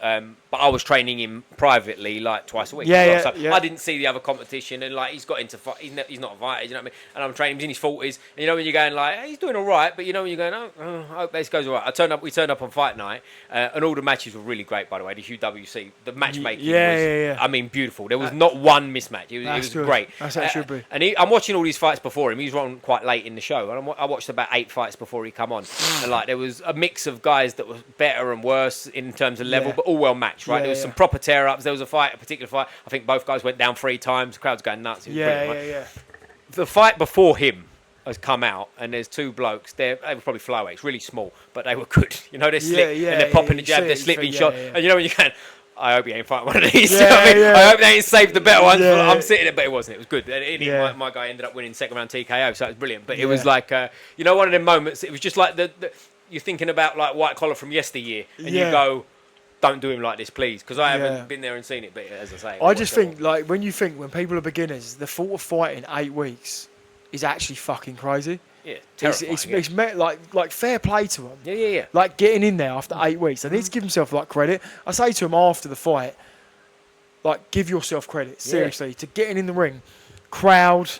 Speaker 1: But I was training him privately like twice a week. I didn't see the other competition, and like he's got into fight. He's not invited, you know what I mean? And I'm training him. He's in his 40s, and when you're going like, hey, he's doing all right, but when you're going, I hope this goes all right. We turned up on fight night, and all the matches were really great, by the way. The UWC, the matchmaking was, I mean, beautiful. There was not one mismatch. It was great.
Speaker 2: That's how it should be.
Speaker 1: And I'm watching all these fights before him. He was on quite late in the show, and I watched about 8 fights before he come on, and like there was a mix of guys that were better and worse in terms of level, but all well matched, right? There was some proper tear-ups. There was a particular fight. I think both guys went down 3 times. The crowd's going nuts. It was brilliant, right? The fight before him has come out, and there's 2 blokes. They were probably flyweights, really small, but they were good. They're slick, and they're popping the jab, they're slipping shot. And when you're going, I hope he ain't fighting one of these. I hope they ain't saved the better ones. I'm sitting there, but it wasn't. It was good. And my guy ended up winning second round TKO, so it was brilliant. But it was like, one of them moments. It was just like you're thinking about like white collar from yesteryear, and you go, don't do him like this, please, because I haven't been there and seen it. But as I say,
Speaker 2: I just think like when people are beginners, the thought of fighting 8 weeks is actually fucking crazy.
Speaker 1: Yeah, terrifying.
Speaker 2: It's met like fair play to them.
Speaker 1: Yeah.
Speaker 2: Like getting in there after 8 weeks, they need to give themselves like credit. I say to them after the fight, like give yourself credit seriously to getting in the ring, crowd.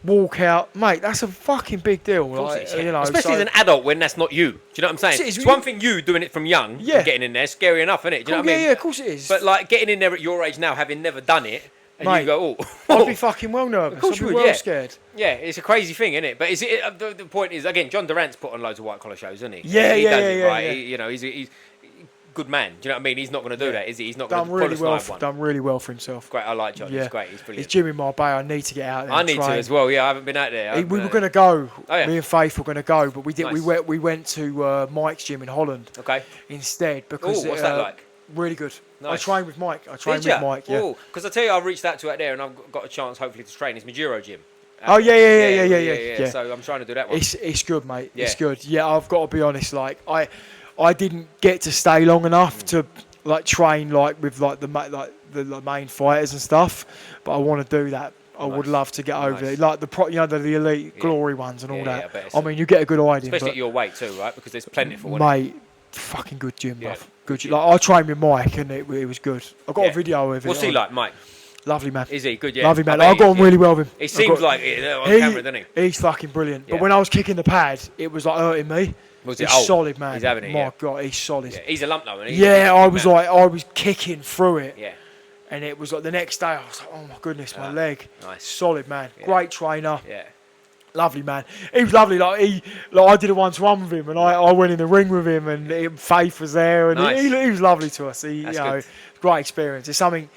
Speaker 2: Walk out, mate. That's a fucking big deal, like,
Speaker 1: especially as an adult when that's not you. Do you know what I'm saying? It's one thing you doing it from young, and getting in there, scary enough, isn't it? Do you know what I mean?
Speaker 2: Yeah, of course it is.
Speaker 1: But like getting in there at your age now, having never done it, and you go,
Speaker 2: I'd be fucking well nervous. Of course you would, well scared.
Speaker 1: Yeah, it's a crazy thing, isn't it? But the point is, again, John Durant's put on loads of white collar shows, isn't he?
Speaker 2: Yeah,
Speaker 1: he does it right. He's good man. Do you know what I mean? He's not going to do that, is he? He's not going to pull us one.
Speaker 2: Done really well for himself.
Speaker 1: Great, I like John. He's great. He's brilliant.
Speaker 2: It's Jim in Marbella. I need to get out there.
Speaker 1: I need to as well. Yeah, I haven't been out there.
Speaker 2: We were going to go. Me and Faith were going to go, but we didn't. Nice. We went to Mike's gym in Holland.
Speaker 1: Okay.
Speaker 2: Instead, because
Speaker 1: what's that like?
Speaker 2: Really good.
Speaker 1: Nice.
Speaker 2: I trained with Mike. Yeah.
Speaker 1: Because I tell you, I reached out to out there, and I've got a chance, hopefully, to train. It's Majuro gym.
Speaker 2: Yeah.
Speaker 1: So I'm trying to do that one.
Speaker 2: It's good, mate. Yeah. It's good. Yeah, I've got to be honest. Like I didn't get to stay long enough to like train like with like the main fighters and stuff, but I want to do that. I would love to get over it, like the elite glory ones and all that. I mean, you get a good idea,
Speaker 1: especially at your weight too, right? Because there's plentiful.
Speaker 2: Mate, fucking good gym, bruv. Good. Like I trained with Mike, and it was good. I got a video of it.
Speaker 1: What's he like, Mike?
Speaker 2: Lovely man.
Speaker 1: Is he good? Yeah.
Speaker 2: Lovely man. I got on really well with him.
Speaker 1: He seems like it on camera, doesn't he?
Speaker 2: He's fucking brilliant. But when I was kicking the pad, it was like hurting me. He's solid, man.
Speaker 1: He's having it.
Speaker 2: My God, he's solid.
Speaker 1: Yeah. He's a lump though, isn't he?
Speaker 2: Yeah, I was kicking through it. Yeah. And it was like the next day, I was like, oh my goodness, my leg. Nice. Solid man. Yeah. Great trainer.
Speaker 1: Yeah.
Speaker 2: Lovely man. He was lovely. Like I did a 1-to-1 with him, and I went in the ring with him, and Faith was there, and he was lovely to us. Great experience. It's something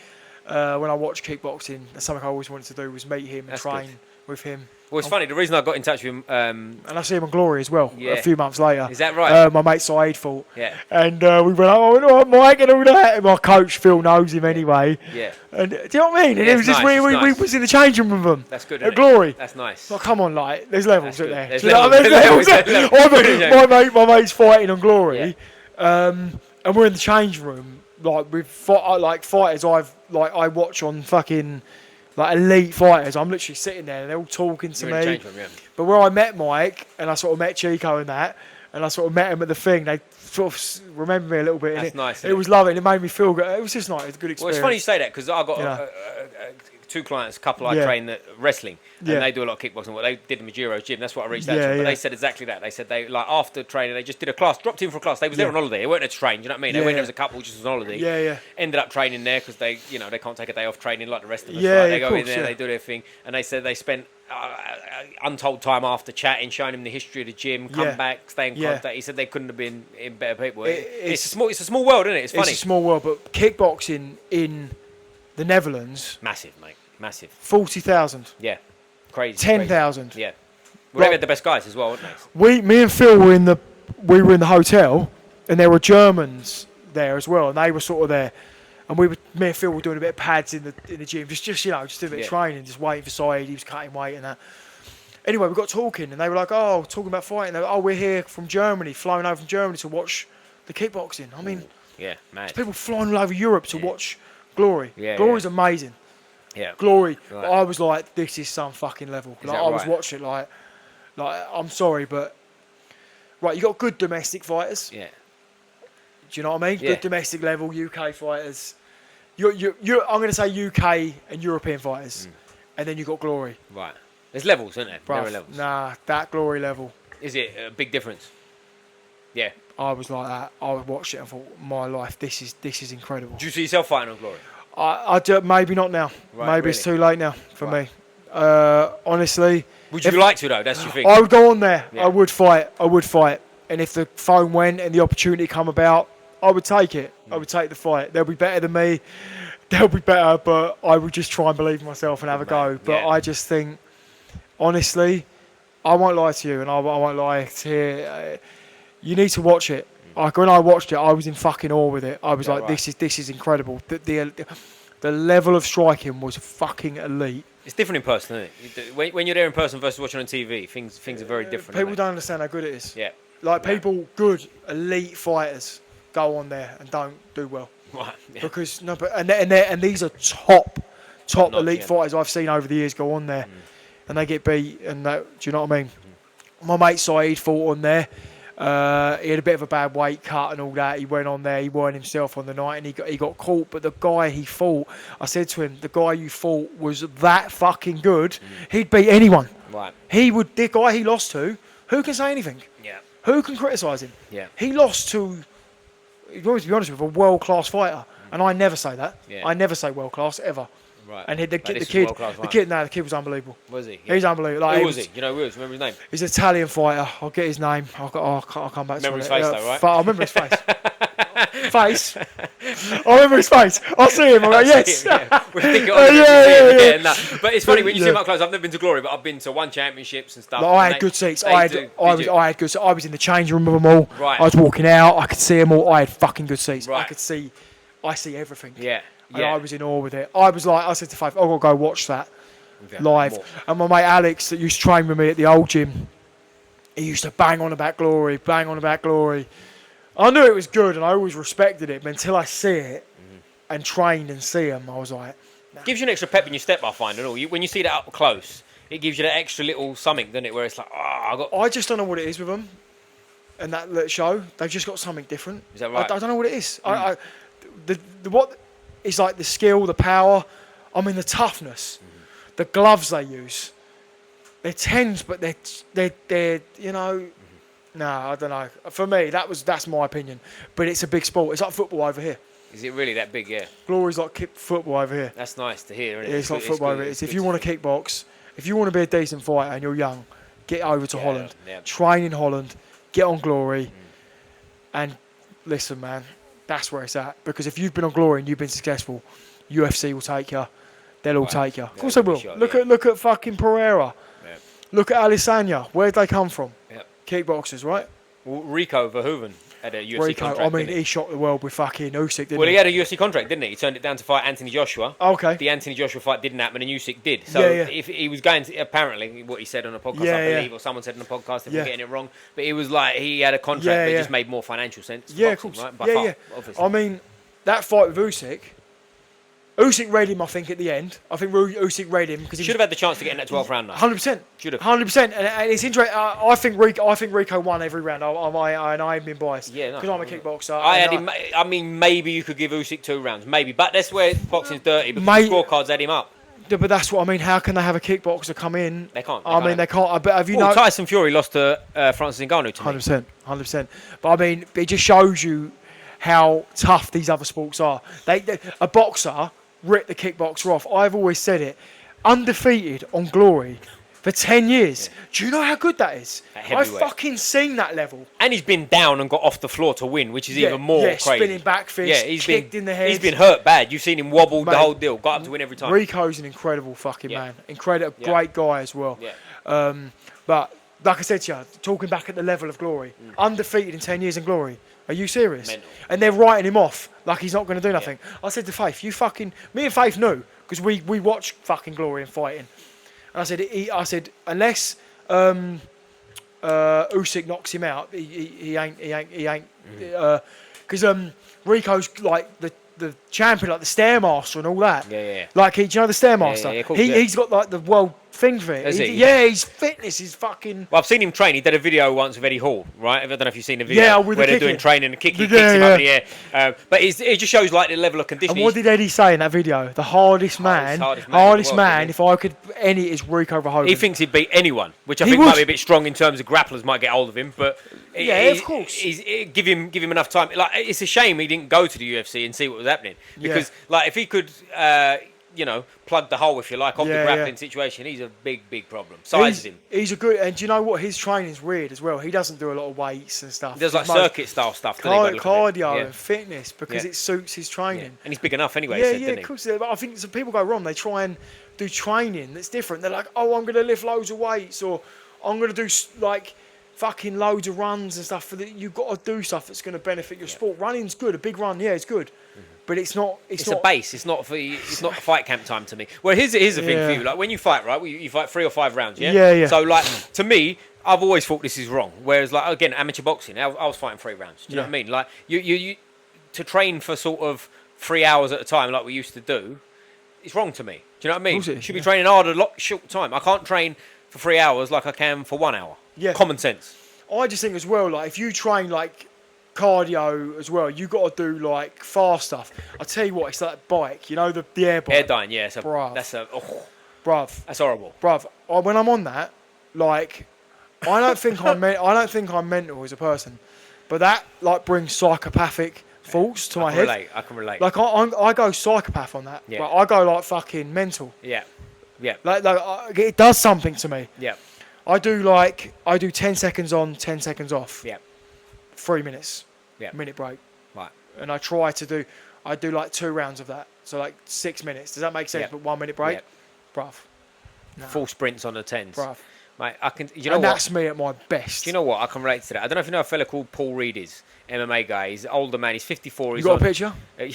Speaker 2: when I watched kickboxing, that's something I always wanted to do was meet him and train with him.
Speaker 1: Well, it's funny. The reason I got in touch with him,
Speaker 2: and I see him on Glory as well.
Speaker 1: Yeah.
Speaker 2: A few months later.
Speaker 1: Is that right?
Speaker 2: My mate Saeed fought.
Speaker 1: Yeah.
Speaker 2: And we went, all right, Mike, and all that. And my coach Phil knows him anyway.
Speaker 1: Yeah.
Speaker 2: And do you know what I mean? And it was just
Speaker 1: nice,
Speaker 2: we was in the changing room with him.
Speaker 1: That's good.
Speaker 2: At Glory.
Speaker 1: That's nice.
Speaker 2: Well, come on, like there's levels
Speaker 1: That's
Speaker 2: in there.
Speaker 1: There's
Speaker 2: levels. My mate's fighting on Glory, and we're in the change room, like with fighters I watch on fucking like elite fighters. I'm literally sitting there and they're all talking to me.
Speaker 1: Change room, yeah.
Speaker 2: But where I met Mike and I sort of met Chico and that, and I sort of met him at the thing, they sort of remember me a little bit.
Speaker 1: That's nice.
Speaker 2: It was lovely. And it made me feel good. It was just nice. It was a good experience.
Speaker 1: Well, it's funny you say that because I got two clients, a couple I train that wrestling, and they do a lot of kickboxing. What they did in Majiro's gym, that's what I reached out to them. But they said exactly that. They said they, like, after training, they just did a class, dropped in for a class. They was there on holiday. They weren't there to train, you know what I mean? They went there as a couple, just on holiday.
Speaker 2: Yeah.
Speaker 1: Ended up training there because they, you know, they can't take a day off training like the rest of us.
Speaker 2: Yeah,
Speaker 1: right? They go
Speaker 2: in
Speaker 1: there, they do their thing, and they said they spent untold time after chatting, showing him the history of the gym, come back, stay in contact. He said they couldn't have been in better people. It's a small world, isn't it? It's funny.
Speaker 2: It's a small world, but kickboxing in the Netherlands,
Speaker 1: massive, mate. Massive.
Speaker 2: 40,000.
Speaker 1: Yeah. Crazy.
Speaker 2: 10,000.
Speaker 1: Yeah. Well, they had the best guys as well, weren't
Speaker 2: they? Me and Phil were in the hotel, and there were Germans there as well, and they were sort of there. And me and Phil were doing a bit of pads in the gym, just doing a bit of training, just waiting for Saeed. He was cutting weight and that. Anyway, we got talking, and they were like, talking about fighting. They were, we're here from Germany, flying over from Germany to watch the kickboxing. I mean,
Speaker 1: mad.
Speaker 2: There's people flying all over Europe to watch Glory.
Speaker 1: Yeah,
Speaker 2: Glory's amazing.
Speaker 1: Yeah.
Speaker 2: Glory. Right. I was like, this is some fucking level. Like, I was
Speaker 1: right?
Speaker 2: watching it like, I'm sorry, but you got good domestic fighters.
Speaker 1: Yeah.
Speaker 2: Do you know what I mean? Yeah. Good domestic level UK fighters. I'm going to say UK and European fighters, and then you got Glory.
Speaker 1: Right. There's levels, isn't there? There are levels.
Speaker 2: Nah, that Glory level.
Speaker 1: Is it a big difference? Yeah.
Speaker 2: I was like that. I watched it and thought, my life, this is incredible.
Speaker 1: Do you see yourself fighting on Glory?
Speaker 2: I do, maybe not now.
Speaker 1: Right,
Speaker 2: maybe it's too late now for me. Honestly.
Speaker 1: Would you like to though? That's your thing.
Speaker 2: I would go on there.
Speaker 1: Yeah.
Speaker 2: I would fight. And if the phone went and the opportunity come about, I would take it. I would take the fight. They'll be better than me. They'll be better, but I would just try and believe in myself and have a go. But I just think, honestly, I won't lie to you, and I won't lie to here. You need to watch it. Like when I watched it, I was in fucking awe with it. I was this is incredible. The level of striking was fucking elite.
Speaker 1: It's different in person, isn't it? When you're there in person versus watching on TV, things are very different.
Speaker 2: People don't understand how good it is.
Speaker 1: Yeah.
Speaker 2: Like people, good elite fighters go on there and don't do well.
Speaker 1: Right. Yeah.
Speaker 2: Because and these are top elite fighters I've seen over the years go on there, and they get beat. And do you know what I mean? My mate Saeed fought on there. He had a bit of a bad weight cut and all that. He went on there. He weren't himself on the night, and he got caught. But the guy he fought, I said to him, the guy you fought was that fucking good. He'd beat anyone.
Speaker 1: Right.
Speaker 2: The guy he lost to. Who can say anything?
Speaker 1: Yeah.
Speaker 2: Who can criticise him?
Speaker 1: Yeah.
Speaker 2: He lost to, to be honest with, a world-class fighter, and I never say that.
Speaker 1: Yeah.
Speaker 2: I never say world-class ever.
Speaker 1: Right.
Speaker 2: And the kid was unbelievable.
Speaker 1: Was he?
Speaker 2: Yeah. He's unbelievable. Like,
Speaker 1: who was he? You know who was? Remember his name?
Speaker 2: He's an Italian fighter. I'll get his name. I'll come back to it.
Speaker 1: Remember his face though, right?
Speaker 2: I remember his face. I remember his face. I'll see him. I'm like, yes.
Speaker 1: We'll stick it on. Yeah. But it's funny when you see him up close. I've never been to Glory, but I've been to one championships and stuff.
Speaker 2: Like, I had good seats. I had good seats. I was in the change room with them all.
Speaker 1: Right.
Speaker 2: I was walking out. I could see them all. I had fucking good seats.
Speaker 1: Right.
Speaker 2: I see everything.
Speaker 1: Yeah.
Speaker 2: And I was in awe with it. I said to Faith, I've got to go watch that live. And my mate Alex, that used to train with me at the old gym, he used to bang on about Glory. I knew it was good, and I always respected it, but until I see it and trained and see him, I was like... Nah.
Speaker 1: Gives you an extra pep in your step, I find, and all. When you see that up close, it gives you that extra little something, doesn't it, where it's like, I
Speaker 2: just don't know what it is with them. And that show, they've just got something different.
Speaker 1: Is that right?
Speaker 2: I don't know what it is. What... It's like the skill, the power. I mean, the toughness, the gloves they use. They're tens, but they're you know. No, I don't know. For me, that's my opinion. But it's a big sport. It's like football over here.
Speaker 1: Is it really that big? Yeah.
Speaker 2: Glory's like football over here.
Speaker 1: That's nice to hear. Isn't it?
Speaker 2: It's like football over here. If you want to kickbox, if you want to be a decent fighter and you're young, get over to Holland. Yeah. Train in Holland. Get on Glory. And listen, man. That's where it's at. Because if you've been on Glory and you've been successful, UFC will take you. They'll all take you. Of course they will. Look at fucking Pereira. Yeah. Look at Adesanya. Where'd they come from? Yep. Kickboxers, right?
Speaker 1: Well, Rico Verhoeven had a UFC contract.
Speaker 2: I mean, he shocked the world with fucking Usyk, didn't he?
Speaker 1: Well, he had a UFC contract, didn't he? He turned it down to fight Anthony Joshua.
Speaker 2: Okay.
Speaker 1: The Anthony Joshua fight didn't happen, and Usyk did. So if he was going to, apparently, what he said on a podcast, I believe, or someone said on a podcast, if I'm getting it wrong, but it was like he had a contract, but it just made more financial sense.
Speaker 2: Yeah, boxing, of course. Right? By far, obviously. I mean, that fight with Usyk read him, I think, at the end. I think Usyk read him because he
Speaker 1: should have had the chance to get in that 12th round.
Speaker 2: 100%.
Speaker 1: Should have.
Speaker 2: 100%. And it's interesting. I think Rico won every round. I've been biased.
Speaker 1: Yeah,
Speaker 2: because I'm a kickboxer.
Speaker 1: I mean, maybe you could give Usyk 2 rounds, maybe, but that's where boxing's dirty because the scorecards had him up.
Speaker 2: Yeah, but that's what I mean. How can they have a kickboxer come in?
Speaker 1: They can't.
Speaker 2: They can't. But have you know?
Speaker 1: Tyson Fury lost to Francis Ngannou to
Speaker 2: 100%. But I mean, it just shows you how tough these other sports are. A boxer ripped the kickboxer off. I've always said it. Undefeated on Glory for 10 years. Yeah. Do you know how good that is? I've fucking seen that level.
Speaker 1: And he's been down and got off the floor to win, which is even more crazy.
Speaker 2: Spinning back fist, kicked in the head.
Speaker 1: He's been hurt bad. You've seen him wobble the whole deal. Got up to win every time.
Speaker 2: Rico's an incredible fucking man. Incredible, great guy as well. Yeah. But like I said to you, talking back at the level of Glory, undefeated in 10 years in Glory. Are you serious? Mental. And they're writing him off like he's not going to do nothing. Yeah. I said to Faith, me and Faith knew because we watched fucking Glory and fighting. And I said unless Usyk knocks him out, he ain't because Rico's like the champion, like the Stairmaster and all that.
Speaker 1: Yeah.
Speaker 2: Like, do you know the Stairmaster?
Speaker 1: Yeah, cool,
Speaker 2: he's got like the world thing for it. His fitness is fucking...
Speaker 1: Well, I've seen him train. He did a video once with Eddie Hall, right? I don't know if you've seen the video where they're doing training and he kicks him up in the air. But it just shows like the level of conditioning.
Speaker 2: And what did Eddie say in that video? The hardest man, if I could any is Rico Verhoeven.
Speaker 1: He thinks he'd beat anyone, which I think might be a bit strong in terms of grapplers might get hold of him. But
Speaker 2: of course,
Speaker 1: give him enough time. Like, it's a shame he didn't go to the UFC and see what was happening because like if he could. Plug the hole, if you like, of the grappling situation. He's a big problem. Sizes him.
Speaker 2: He's a good, and do you know what? His training's weird as well. He doesn't do a lot of weights and stuff.
Speaker 1: He does like circuit style stuff.
Speaker 2: Cardio and fitness because it suits his training.
Speaker 1: Yeah. And he's big enough anyway.
Speaker 2: Of course. But I think some people go wrong. They try and do training that's different. They're like, oh, I'm going to lift loads of weights, or I'm going to do like fucking loads of runs and stuff. You've got to do stuff that's going to benefit your sport. Running's good. A big run, it's good. Mm-hmm. But it's not. It's not
Speaker 1: a base. It's not fight camp time to me. Well, here's the thing for you. Like when you fight, right? You fight 3 or 5 rounds. Yeah. So like to me, I've always thought this is wrong. Whereas like again, amateur boxing, I was fighting 3 rounds. Do you know what I mean? Like you to train for sort of 3 hours at a time, like we used to do, it's wrong to me. Do you know what I mean? You should be training hard a lot short time. I can't train for 3 hours like I can for 1 hour. Yeah. Common sense.
Speaker 2: I just think as well, like if you train like cardio as well, you got to do like fast stuff. I tell you what, it's like bike, you know, the air bike.
Speaker 1: Air dying, yeah.
Speaker 2: Bruv.
Speaker 1: That's horrible.
Speaker 2: Bruv, when I'm on that, like, I don't think I'm mental as a person, but that like brings psychopathic thoughts to my head.
Speaker 1: I can relate.
Speaker 2: Like I go psychopath on that. Yeah. Like, I go like fucking mental.
Speaker 1: Yeah.
Speaker 2: Like it does something to me.
Speaker 1: Yeah.
Speaker 2: I do 10 seconds on, 10 seconds off.
Speaker 1: Yeah.
Speaker 2: 3 minutes.
Speaker 1: Yeah.
Speaker 2: Minute break.
Speaker 1: Right.
Speaker 2: And I do like 2 rounds of that. So like 6 minutes. Does that make sense? But 1 minute break?
Speaker 1: Yeah.
Speaker 2: Bruv. No.
Speaker 1: Full sprints on the 10s.
Speaker 2: Bruv.
Speaker 1: Mate,
Speaker 2: that's me at my best.
Speaker 1: Do you know what? I can relate to that. I don't know if you know a fella called Paul Reed is. MMA guy. He's an older man. He's 54.
Speaker 2: You got a picture?
Speaker 1: I'll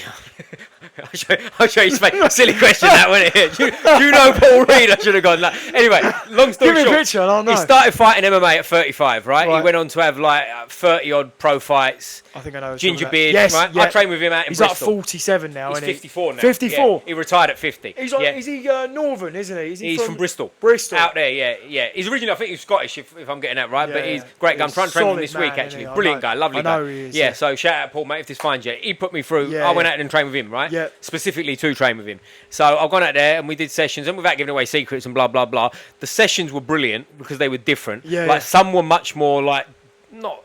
Speaker 1: show you his face. Silly question, that, wasn't it? Do you know Paul Reed? I should have gone that. Anyway, long story short.
Speaker 2: Give me a picture, I don't know.
Speaker 1: He started fighting MMA at 35, right? He went on to have like 30-odd pro fights.
Speaker 2: I think I know.
Speaker 1: Ginger beard, right? Yeah. I trained with him out in Bristol.
Speaker 2: He's like 47 now,
Speaker 1: isn't he? He's 54 now.
Speaker 2: 54?
Speaker 1: Yeah. He retired at 50.
Speaker 2: Is he Northern, isn't he?
Speaker 1: He's from Bristol.
Speaker 2: Out
Speaker 1: there, yeah. He's originally, I think he's Scottish, if I'm getting that right. But he's great guy. I'm trying to train with him this week, actually. Brilliant guy, lovely guy. I know he is. Yeah, so shout out Paul, mate, if this finds you. He put me through. I went out and trained with him, right?
Speaker 2: Yeah.
Speaker 1: Specifically to train with him. So I've gone out there and we did sessions, and without giving away secrets and blah, blah, blah, the sessions were brilliant because they were different. Like some were much more like, not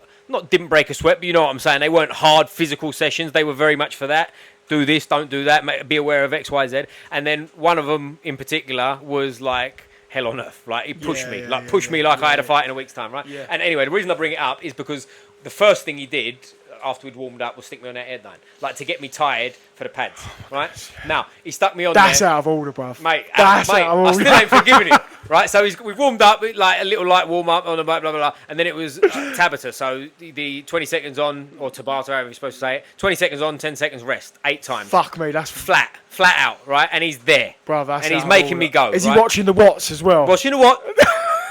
Speaker 1: didn't break a sweat, but you know what I'm saying. They weren't hard physical sessions. They were very much for that. Do this, don't do that. Be aware of X, Y, Z. And then one of them in particular was like hell on earth. Like he pushed me, I had a fight in a week's time, right? Yeah. And anyway, the reason I bring it up is because the first thing he did, after we'd warmed up, would stick me on that airline, like to get me tired for the pads. Right now, he stuck me on.
Speaker 2: That's
Speaker 1: there.
Speaker 2: out of order, bruv.
Speaker 1: Mate.
Speaker 2: That's out of order.
Speaker 1: I still ain't forgiving him. Right, so we warmed up like a little light warm up on the blah blah blah, and then it was Tabata. So the 20 seconds on, or Tabata, however you're supposed to say it. 20 seconds on, 10 seconds rest, 8 times.
Speaker 2: Fuck me, that's
Speaker 1: flat out, right? And he's there,
Speaker 2: bruv. That's
Speaker 1: and he's making me go.
Speaker 2: Is he watching the watts as well?
Speaker 1: Watching the what?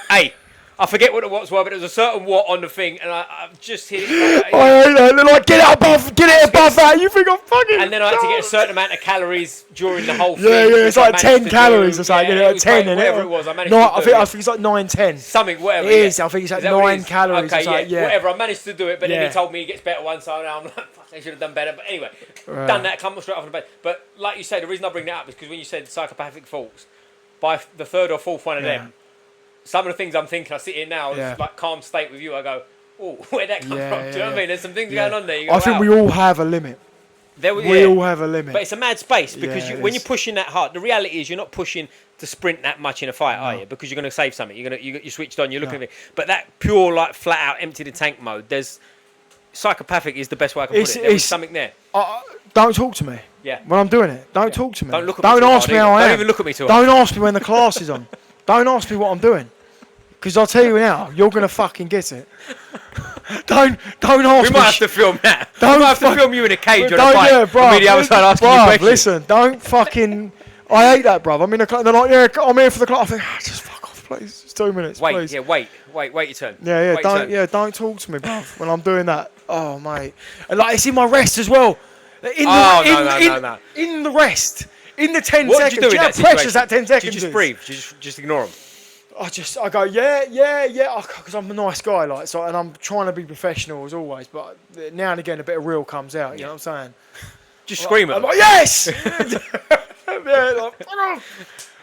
Speaker 1: Hey. I forget what the watts were, but there was a certain watt on the thing, and I've just hit it.
Speaker 2: I know, like, get it above that. You think I'm fucking...
Speaker 1: And then I had to get a certain amount of calories during the whole thing.
Speaker 2: Yeah, it's like 10 calories or something.
Speaker 1: Yeah,
Speaker 2: 10, innit?
Speaker 1: Whatever it was, I managed
Speaker 2: no,
Speaker 1: to do it.
Speaker 2: I think it's like 9, 10.
Speaker 1: Something, whatever.
Speaker 2: It is, I think it's like 9 calories.
Speaker 1: Okay,
Speaker 2: yeah.
Speaker 1: Whatever, I managed to do it, but then he told me he gets better one, so now I'm like, fuck, I should have done better. But anyway, done that, come straight off the bed. But like you say, the reason I bring that up is because when you said psychopathic thoughts, by the third or fourth one of them, some of the things I'm thinking, I sit here now, it's like calm state with you, I go, oh, where'd that come from? Do you know what I mean? There's some things going on there. You go,
Speaker 2: I think we all have a limit. We all have a limit.
Speaker 1: But it's a mad space because when you're pushing that hard, the reality is you're not pushing to sprint that much in a fight, are you? Because you're going to save something. You're switched on, you're looking at it. But that pure, like, flat out, empty the tank mode, psychopathic is the best way I can put it. There's something there.
Speaker 2: Don't talk to me.
Speaker 1: Yeah.
Speaker 2: When I'm doing it, don't talk to me.
Speaker 1: Don't look at me.
Speaker 2: Don't ask me how I am.
Speaker 1: Don't even look at me too
Speaker 2: hard. Don't ask me when the class is on. Don't ask me what I'm doing. Because I'll tell you now, you're going to fucking get it. Don't ask me.
Speaker 1: We might have to film that. We might have to film you in a cage on a bike.
Speaker 2: Yeah, bro.
Speaker 1: Me the other side asking you questions.
Speaker 2: Listen, don't fucking... I hate that, bruv. I'm in a class. They're like, yeah, I'm here for the class. I think, just fuck off, please. It's 2 minutes, please.
Speaker 1: Wait your turn.
Speaker 2: Don't talk to me, bruv, when I'm doing that. Oh, mate. And like, it's in my rest as well. In the rest. In the 10
Speaker 1: what
Speaker 2: seconds.
Speaker 1: Do you do
Speaker 2: how precious that 10 seconds
Speaker 1: do you just breathe? Do you just ignore them?
Speaker 2: I go, yeah, because I'm a nice guy, like, so, and I'm trying to be professional as always, but now and again a bit of real comes out, you know what I'm saying?
Speaker 1: Just scream at them.
Speaker 2: I'm like, yes!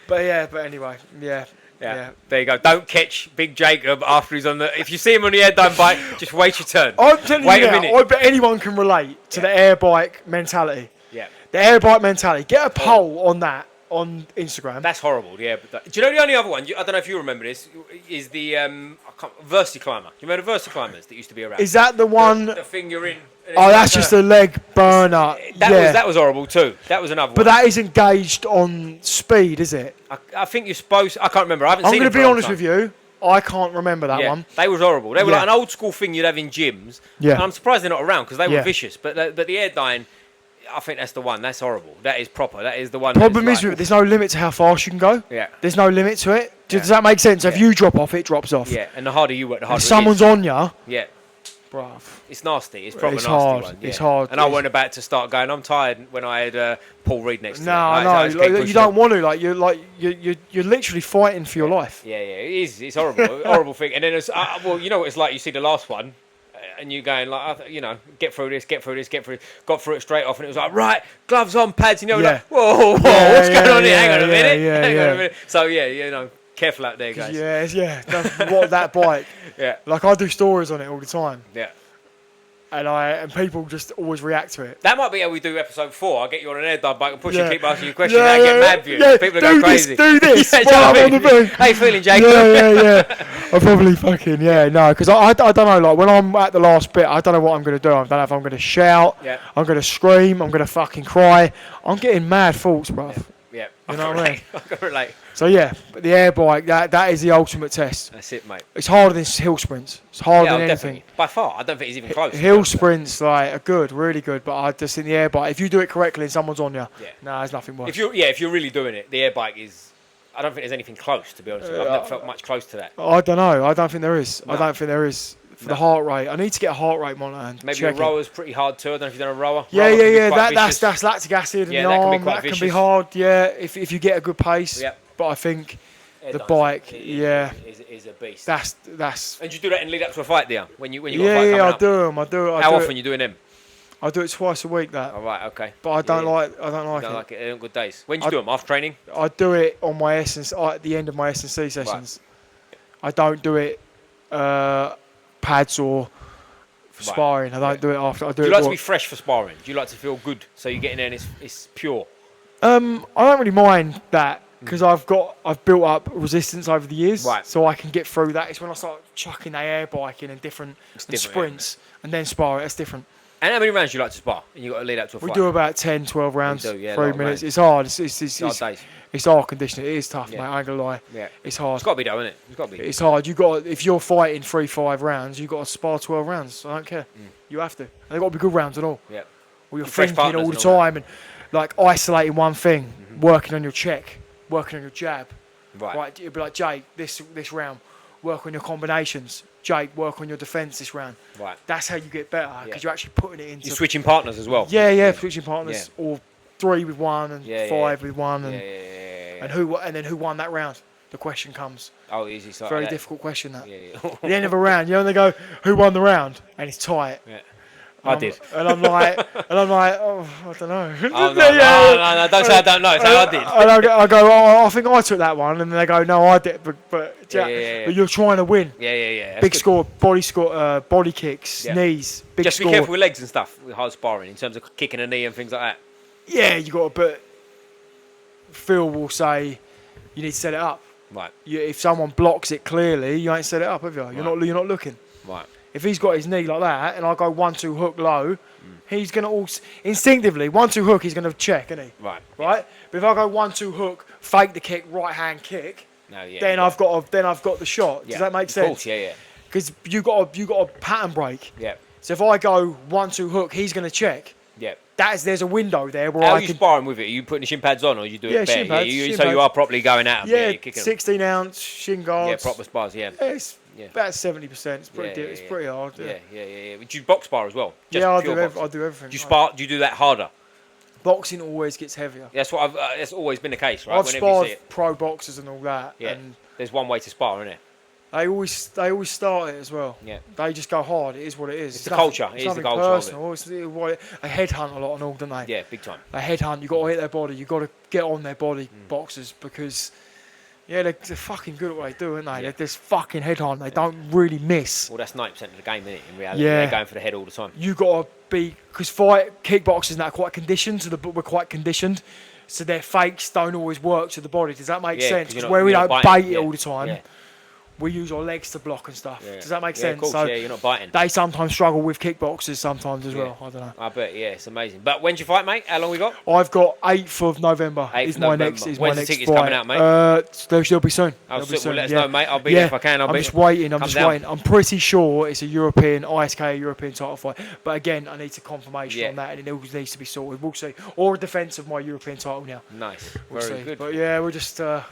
Speaker 2: But anyway, yeah.
Speaker 1: There you go. Don't catch Big Jacob after he's on the... If you see him on the air down bike, just wait your turn.
Speaker 2: I'm telling you now, I bet anyone can relate to the air bike mentality.
Speaker 1: Yeah.
Speaker 2: The air bike mentality. Get a poll on that. On Instagram.
Speaker 1: That's horrible, yeah. But do you know the only other one? I don't know if you remember this. Is the Versity Climber? You remember the Versity Climbers that used to be around?
Speaker 2: Is that the one?
Speaker 1: The thing you're in.
Speaker 2: Oh, that's just a leg burner.
Speaker 1: That was horrible too. That was another one.
Speaker 2: But that isn't gauged on speed, is it?
Speaker 1: I think you're supposed. I can't remember. I haven't seen it.
Speaker 2: I'm going to be honest with you. I can't remember that one.
Speaker 1: They was horrible. They were like an old school thing you'd have in gyms.
Speaker 2: Yeah.
Speaker 1: And I'm surprised they're not around because they were vicious. But the air dying. I think that's the one. That's horrible. That is proper. That is the one.
Speaker 2: Problem is, there's no limit to how fast you can go.
Speaker 1: Yeah.
Speaker 2: There's no limit to it. Does that make sense? If you drop off, it drops off.
Speaker 1: Yeah. And the harder you work, the harder
Speaker 2: if someone's on you.
Speaker 1: Yeah.
Speaker 2: Bruv.
Speaker 1: It's nasty. It's proper nasty
Speaker 2: hard.
Speaker 1: one. Yeah.
Speaker 2: It's hard.
Speaker 1: And I weren't about to start going. I'm tired when I had Paul Reed next to me.
Speaker 2: No. You don't want to. You're literally fighting for your life.
Speaker 1: Yeah. It is. It's horrible. Horrible thing. And then it's you know what it's like. You see the last one. And you going like, get through this. Got through it straight off, and it was like, right, gloves on, pads. Like, whoa, what's going on here? Hang on a minute. So careful out there, guys.
Speaker 2: That bike.
Speaker 1: Yeah.
Speaker 2: Like I do stories on it all the time.
Speaker 1: Yeah.
Speaker 2: And people just always react to it.
Speaker 1: That might be how we do episode 4. I'll get you on an air dive bike and push you, keep asking you questions. I get mad for you. People are going crazy.
Speaker 2: Do this. While I'm on the thing.
Speaker 1: How you feeling, Jacob?
Speaker 2: Yeah. I probably fucking because I don't know. Like when I'm at the last bit, I don't know what I'm going to do. I don't know if I'm going to shout.
Speaker 1: Yeah.
Speaker 2: I'm going to scream. I'm going to fucking cry. I'm getting mad thoughts, bruv.
Speaker 1: Yeah.
Speaker 2: You know what I mean?
Speaker 1: I can relate.
Speaker 2: So but the air bike, that is the ultimate test.
Speaker 1: That's it, mate.
Speaker 2: It's harder than hill sprints. It's harder than anything.
Speaker 1: Definitely. By far, I don't think it's even close.
Speaker 2: Hill sprints are good, really good, but I just think the air bike, if you do it correctly and someone's on you, there's nothing worse.
Speaker 1: If you're really doing it, the air bike is. I don't think there's anything close, to be honest with you. I've never felt much close to that.
Speaker 2: I don't know. I don't think there is.
Speaker 1: No.
Speaker 2: I don't think there is. For the heart rate, I need to get a heart rate monitor. And
Speaker 1: maybe a rower's pretty hard too. I don't know if you've done a rower.
Speaker 2: That's lactic acid in the arm. That can be hard. Yeah, if you get a good pace.
Speaker 1: Yeah.
Speaker 2: But I think the bike,
Speaker 1: is a beast.
Speaker 2: That's.
Speaker 1: And you do that in lead up to a fight, do you? When you got a fight
Speaker 2: coming
Speaker 1: up?
Speaker 2: I do them.
Speaker 1: How often are you doing them?
Speaker 2: I do it twice a week. That.
Speaker 1: All right, okay.
Speaker 2: But I don't like.
Speaker 1: I don't like it. They're on good days. When do you do them? After training?
Speaker 2: I do it on my at the end of my S&C sessions. Right. I don't do it pads or sparring. I don't do it after.
Speaker 1: Do you like to be fresh for sparring? Do you like to feel good so you get in there and it's pure?
Speaker 2: I don't really mind that because I've built up resistance over the years, so I can get through that. It's when I start chucking the air bike in and different sprints and then sparring. It's different.
Speaker 1: And how many rounds do you like to spar? And you got to lead up to a fight.
Speaker 2: We do about 10, 12 rounds, 3 minutes.
Speaker 1: Rounds.
Speaker 2: It's hard. It's hard conditioning. It is tough, mate. I ain't gonna lie.
Speaker 1: Yeah.
Speaker 2: It's hard.
Speaker 1: It's got to be though, isn't it? It's got to be.
Speaker 2: It's hard. If you're fighting 3-5 rounds, you got to spar 12 rounds. I don't care. You have to. And they've got to be good rounds and all.
Speaker 1: Yeah.
Speaker 2: Or you're thinking all the time and like isolating one thing, working on your check, working on your jab. Right. You'll be like, Jake, this round, work on your combinations. Jake, work on your defence this round.
Speaker 1: Right.
Speaker 2: That's how you get better because you're actually putting it into.
Speaker 1: You're switching partners as well.
Speaker 2: Yeah, switching partners, or 3 with one and 5 with one, and and then who won that round? The question comes.
Speaker 1: Oh, easy. So
Speaker 2: very difficult question that.
Speaker 1: Yeah.
Speaker 2: At the end of a round, you only go, who won the round, and it's tight.
Speaker 1: Yeah.
Speaker 2: I
Speaker 1: did.
Speaker 2: And I'm like, oh, I don't know.
Speaker 1: Oh, no, don't say I don't know. Say I did.
Speaker 2: And I go, oh, I think I took that one. And then they go, no, I did. But but you're trying to win.
Speaker 1: Yeah.
Speaker 2: Big score, body kicks, knees, big
Speaker 1: Just
Speaker 2: score.
Speaker 1: Be careful with legs and stuff, with hard sparring, in terms of kicking a knee and things like that.
Speaker 2: Yeah, you got to, but Phil will say, you need to set it up.
Speaker 1: Right.
Speaker 2: If someone blocks it clearly, you ain't set it up, have you? You're not looking.
Speaker 1: Right.
Speaker 2: If he's got his knee like that, and I go 1-2 hook low, he's going to instinctively 1-2 hook. He's going to check, isn't he?
Speaker 1: Right.
Speaker 2: But if I go 1-2 hook, fake the kick, right hand kick, then I've got the shot. Does that make sense?
Speaker 1: Of course, yeah.
Speaker 2: Because you got a pattern break.
Speaker 1: Yeah.
Speaker 2: So if I go 1-2 hook, he's going to check.
Speaker 1: Yeah.
Speaker 2: There's a window there where
Speaker 1: How are you sparring with it? Are you putting the shin pads on, or you do it bare?
Speaker 2: Shin pads,
Speaker 1: So you are properly going at them.
Speaker 2: Yeah, 16-ounce shin guards.
Speaker 1: Yeah, proper spars. Yeah.
Speaker 2: It's about 70%. It's pretty. It's pretty hard.
Speaker 1: Yeah. Do you box spar as well? Just
Speaker 2: I do everything.
Speaker 1: Do you spar? Do you do that harder?
Speaker 2: Boxing always gets heavier.
Speaker 1: That's what that's always been the case, right?
Speaker 2: I've sparred pro boxers and all that.
Speaker 1: Yeah.
Speaker 2: And
Speaker 1: there's one way to spar, isn't there?
Speaker 2: They always start it as well.
Speaker 1: Yeah.
Speaker 2: They just go hard. It is what it is.
Speaker 1: It's the culture. It is the culture
Speaker 2: personal. They headhunt a lot and all, don't they?
Speaker 1: Yeah, big time.
Speaker 2: They headhunt. You got to hit their body. You got to get on their body, boxers, because they're fucking good at what they do, aren't they?
Speaker 1: Yeah.
Speaker 2: They're just fucking headhunt. They don't really miss.
Speaker 1: Well, that's 90% of the game, isn't it? In reality, they're going for the head all the time.
Speaker 2: You got to be, because kickboxers now are quite conditioned. We're quite conditioned. So their fakes don't always work to the body. Does that make sense? Because where we don't bait it all the time. We use our legs to block and stuff. Does that make sense?
Speaker 1: Of course, so you're not biting.
Speaker 2: They sometimes struggle with kickboxers sometimes as well. I don't know.
Speaker 1: I bet, it's amazing. But when's your fight, mate? How long we got?
Speaker 2: I've got 8th of November. When's
Speaker 1: the tickets coming out, mate?
Speaker 2: They'll be soon.
Speaker 1: Well, let us know, mate. I'll be there if I can.
Speaker 2: I'm just waiting. I'm pretty sure it's a European, ISK European title fight. But again, I need some confirmation on that, and it needs to be sorted. We'll see. Or a defence of my European title now.
Speaker 1: Nice.
Speaker 2: We'll
Speaker 1: Very
Speaker 2: see.
Speaker 1: good.
Speaker 2: But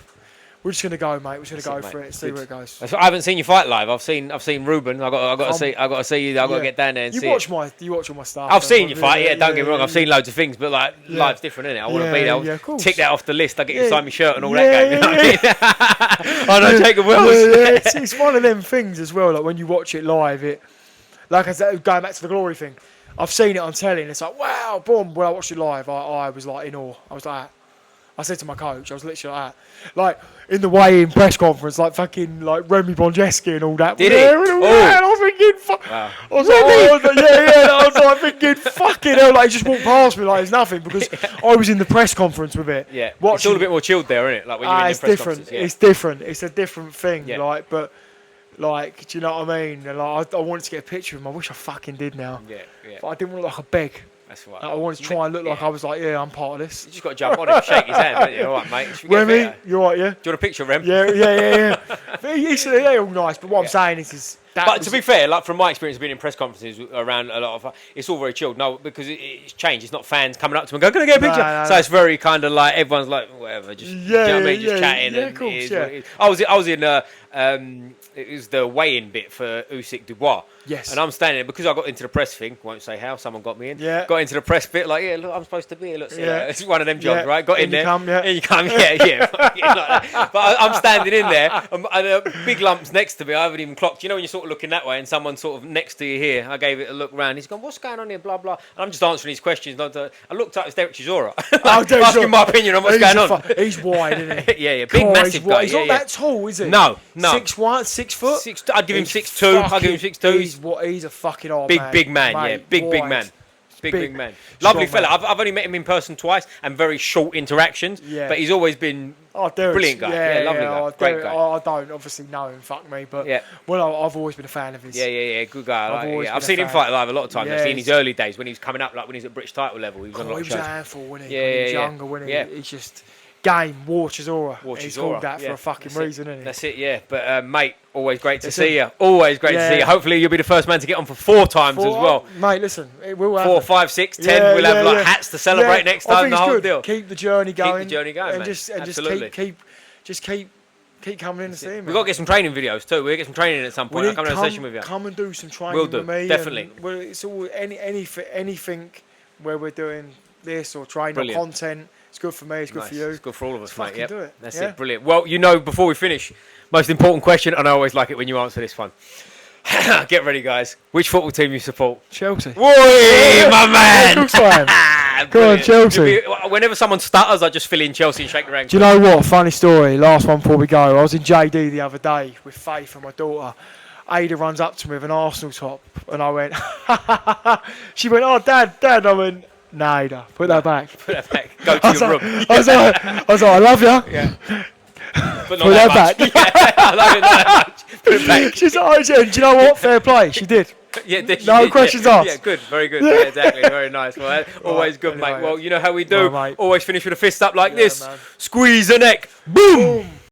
Speaker 2: we're just gonna go, mate. We're just gonna go for it. See where it goes.
Speaker 1: I haven't seen you fight live. I've seen Ruben. I got to see you. I got to get down there and see.
Speaker 2: You watch all my stuff.
Speaker 1: I've seen you fight. Don't get me wrong. I've seen loads of things, but live's different, isn't it? I want to be there. Tick that off the list. I get you to sign my shirt and all that game. I know Jacob Wells.
Speaker 2: It's one of them things as well. Like when you watch it live, like I said, going back to the glory thing. I've seen it on telly, and it's like, wow, boom. When I watched it live, I was like in awe. I was like. I said to my coach, I was literally like that. Like, in the weigh-in press conference, like fucking, like, Remy Bonjeski and all that.
Speaker 1: Did he?
Speaker 2: And I was thinking,
Speaker 1: wow.
Speaker 2: I was like, thinking, fucking hell, like, he just walked past me like it's nothing, because I was in the press conference with it.
Speaker 1: Yeah, it's all a bit more chilled there, isn't it? Like, when you're in the press conference.
Speaker 2: It's different. It's a different thing, but, like, do you know what I mean? And, like, I wanted to get a picture of him. I wish I fucking did now.
Speaker 1: Yeah.
Speaker 2: But I didn't want to look like a beg.
Speaker 1: That's right.
Speaker 2: I wanted to try and look like I was like, I'm part of this.
Speaker 1: You just got to jump on him, shake his hand, don't you? All right, mate.
Speaker 2: Remy, you're right, yeah?
Speaker 1: Do you want a picture of Rem?
Speaker 2: Yeah. They're all nice, but what I'm saying is
Speaker 1: But to be fair, like from my experience of being in press conferences around a lot of, it's all very chilled. No, because it's changed. It's not fans coming up to me and go, "Can I get a picture?" So it's very kind of like everyone's like, whatever, just you know what I mean, just chatting.
Speaker 2: Yeah, of course,
Speaker 1: I was in it was the weigh-in bit for Usyk Dubois.
Speaker 2: Yes.
Speaker 1: And I'm standing there because I got into the press thing. Won't say how. Someone got me in.
Speaker 2: Yeah.
Speaker 1: Got into the press bit. Like, look, I'm supposed to be here. Look, it's one of them jobs, right? Got in there. And you come, yeah. Like but I'm standing in there, and big lumps next to me. I haven't even clocked. You know when you're sort of looking that way, and someone's sort of next to you here. I gave it a look round. He's gone, "What's going on here?" Blah blah. And I'm just answering his questions. I looked up. It's Derek Chisora. Asking my opinion on what's going on.
Speaker 2: He's wide, isn't he?
Speaker 1: Yeah. Big, massive guy.
Speaker 2: He's not that tall, is he?
Speaker 1: No.
Speaker 2: 6'1", 6 foot.
Speaker 1: I'd give him 6'2". I'd give him 6'2".
Speaker 2: He's a fucking old
Speaker 1: big man. Yeah, big man. Big man. Lovely fella. I've only met him in person twice and very short interactions. Yeah. But he's always been brilliant guy. Yeah, lovely guy. Great guy.
Speaker 2: I don't obviously know him, fuck me, but I've always been a fan of his.
Speaker 1: Yeah. Good guy. I've seen him fight live a lot of times. I've seen his early days when he was coming up, like when he was at British title level. He was on a lot of shows.
Speaker 2: He was a handful, wasn't he? When he was younger, wasn't he? Yeah. He's just game, Warch's Aura. He's called that for a fucking reason, isn't he?
Speaker 1: That's it, yeah. But, mate, always great to see you. Always great to see you. Hopefully you'll be the first man to get on for 4 times as well.
Speaker 2: Mate, listen, it will happen.
Speaker 1: 4, 5, 6, 10. We'll have like hats to celebrate next time. The whole deal.
Speaker 2: Keep the journey going.
Speaker 1: Keep the journey going,
Speaker 2: and just keep coming in to see me.
Speaker 1: We've got to get some training videos too. We'll get some training at some point. I'll come to a session with you.
Speaker 2: Come and do some training with me.
Speaker 1: Definitely.
Speaker 2: It's all anything where we're doing this or training or content. It's good for me. It's good for you.
Speaker 1: It's good for all of us, mate.
Speaker 2: Yep. Do it.
Speaker 1: That's it. Brilliant. Well, before we finish, most important question, and I always like it when you answer this one. Get ready, guys. Which football team you support?
Speaker 2: Chelsea.
Speaker 1: Woi, my man.
Speaker 2: Of course I am. Go on, Chelsea.
Speaker 1: Whenever someone stutters, I just fill in Chelsea and shake the rank.
Speaker 2: Do you know what? Funny story. Last one before we go. I was in JD the other day with Faith and my daughter. Ada runs up to me with an Arsenal top, and I went. She went, "Oh, Dad." I went. Nah, Ada, put that back.
Speaker 1: Put that back. Go to your room.
Speaker 2: I was like, I love you.
Speaker 1: Yeah. But not
Speaker 2: put that
Speaker 1: back. Yeah, I love it, not that much. Put it back.
Speaker 2: She's like, do you know what? Fair play. She did.
Speaker 1: Yeah,
Speaker 2: no questions asked.
Speaker 1: Yeah, good. Very good. Yeah, exactly. Very nice. Well, always good, anyway, mate. Well, you know how we do. Always finish with a fist up like this. Man. Squeeze the neck. Boom.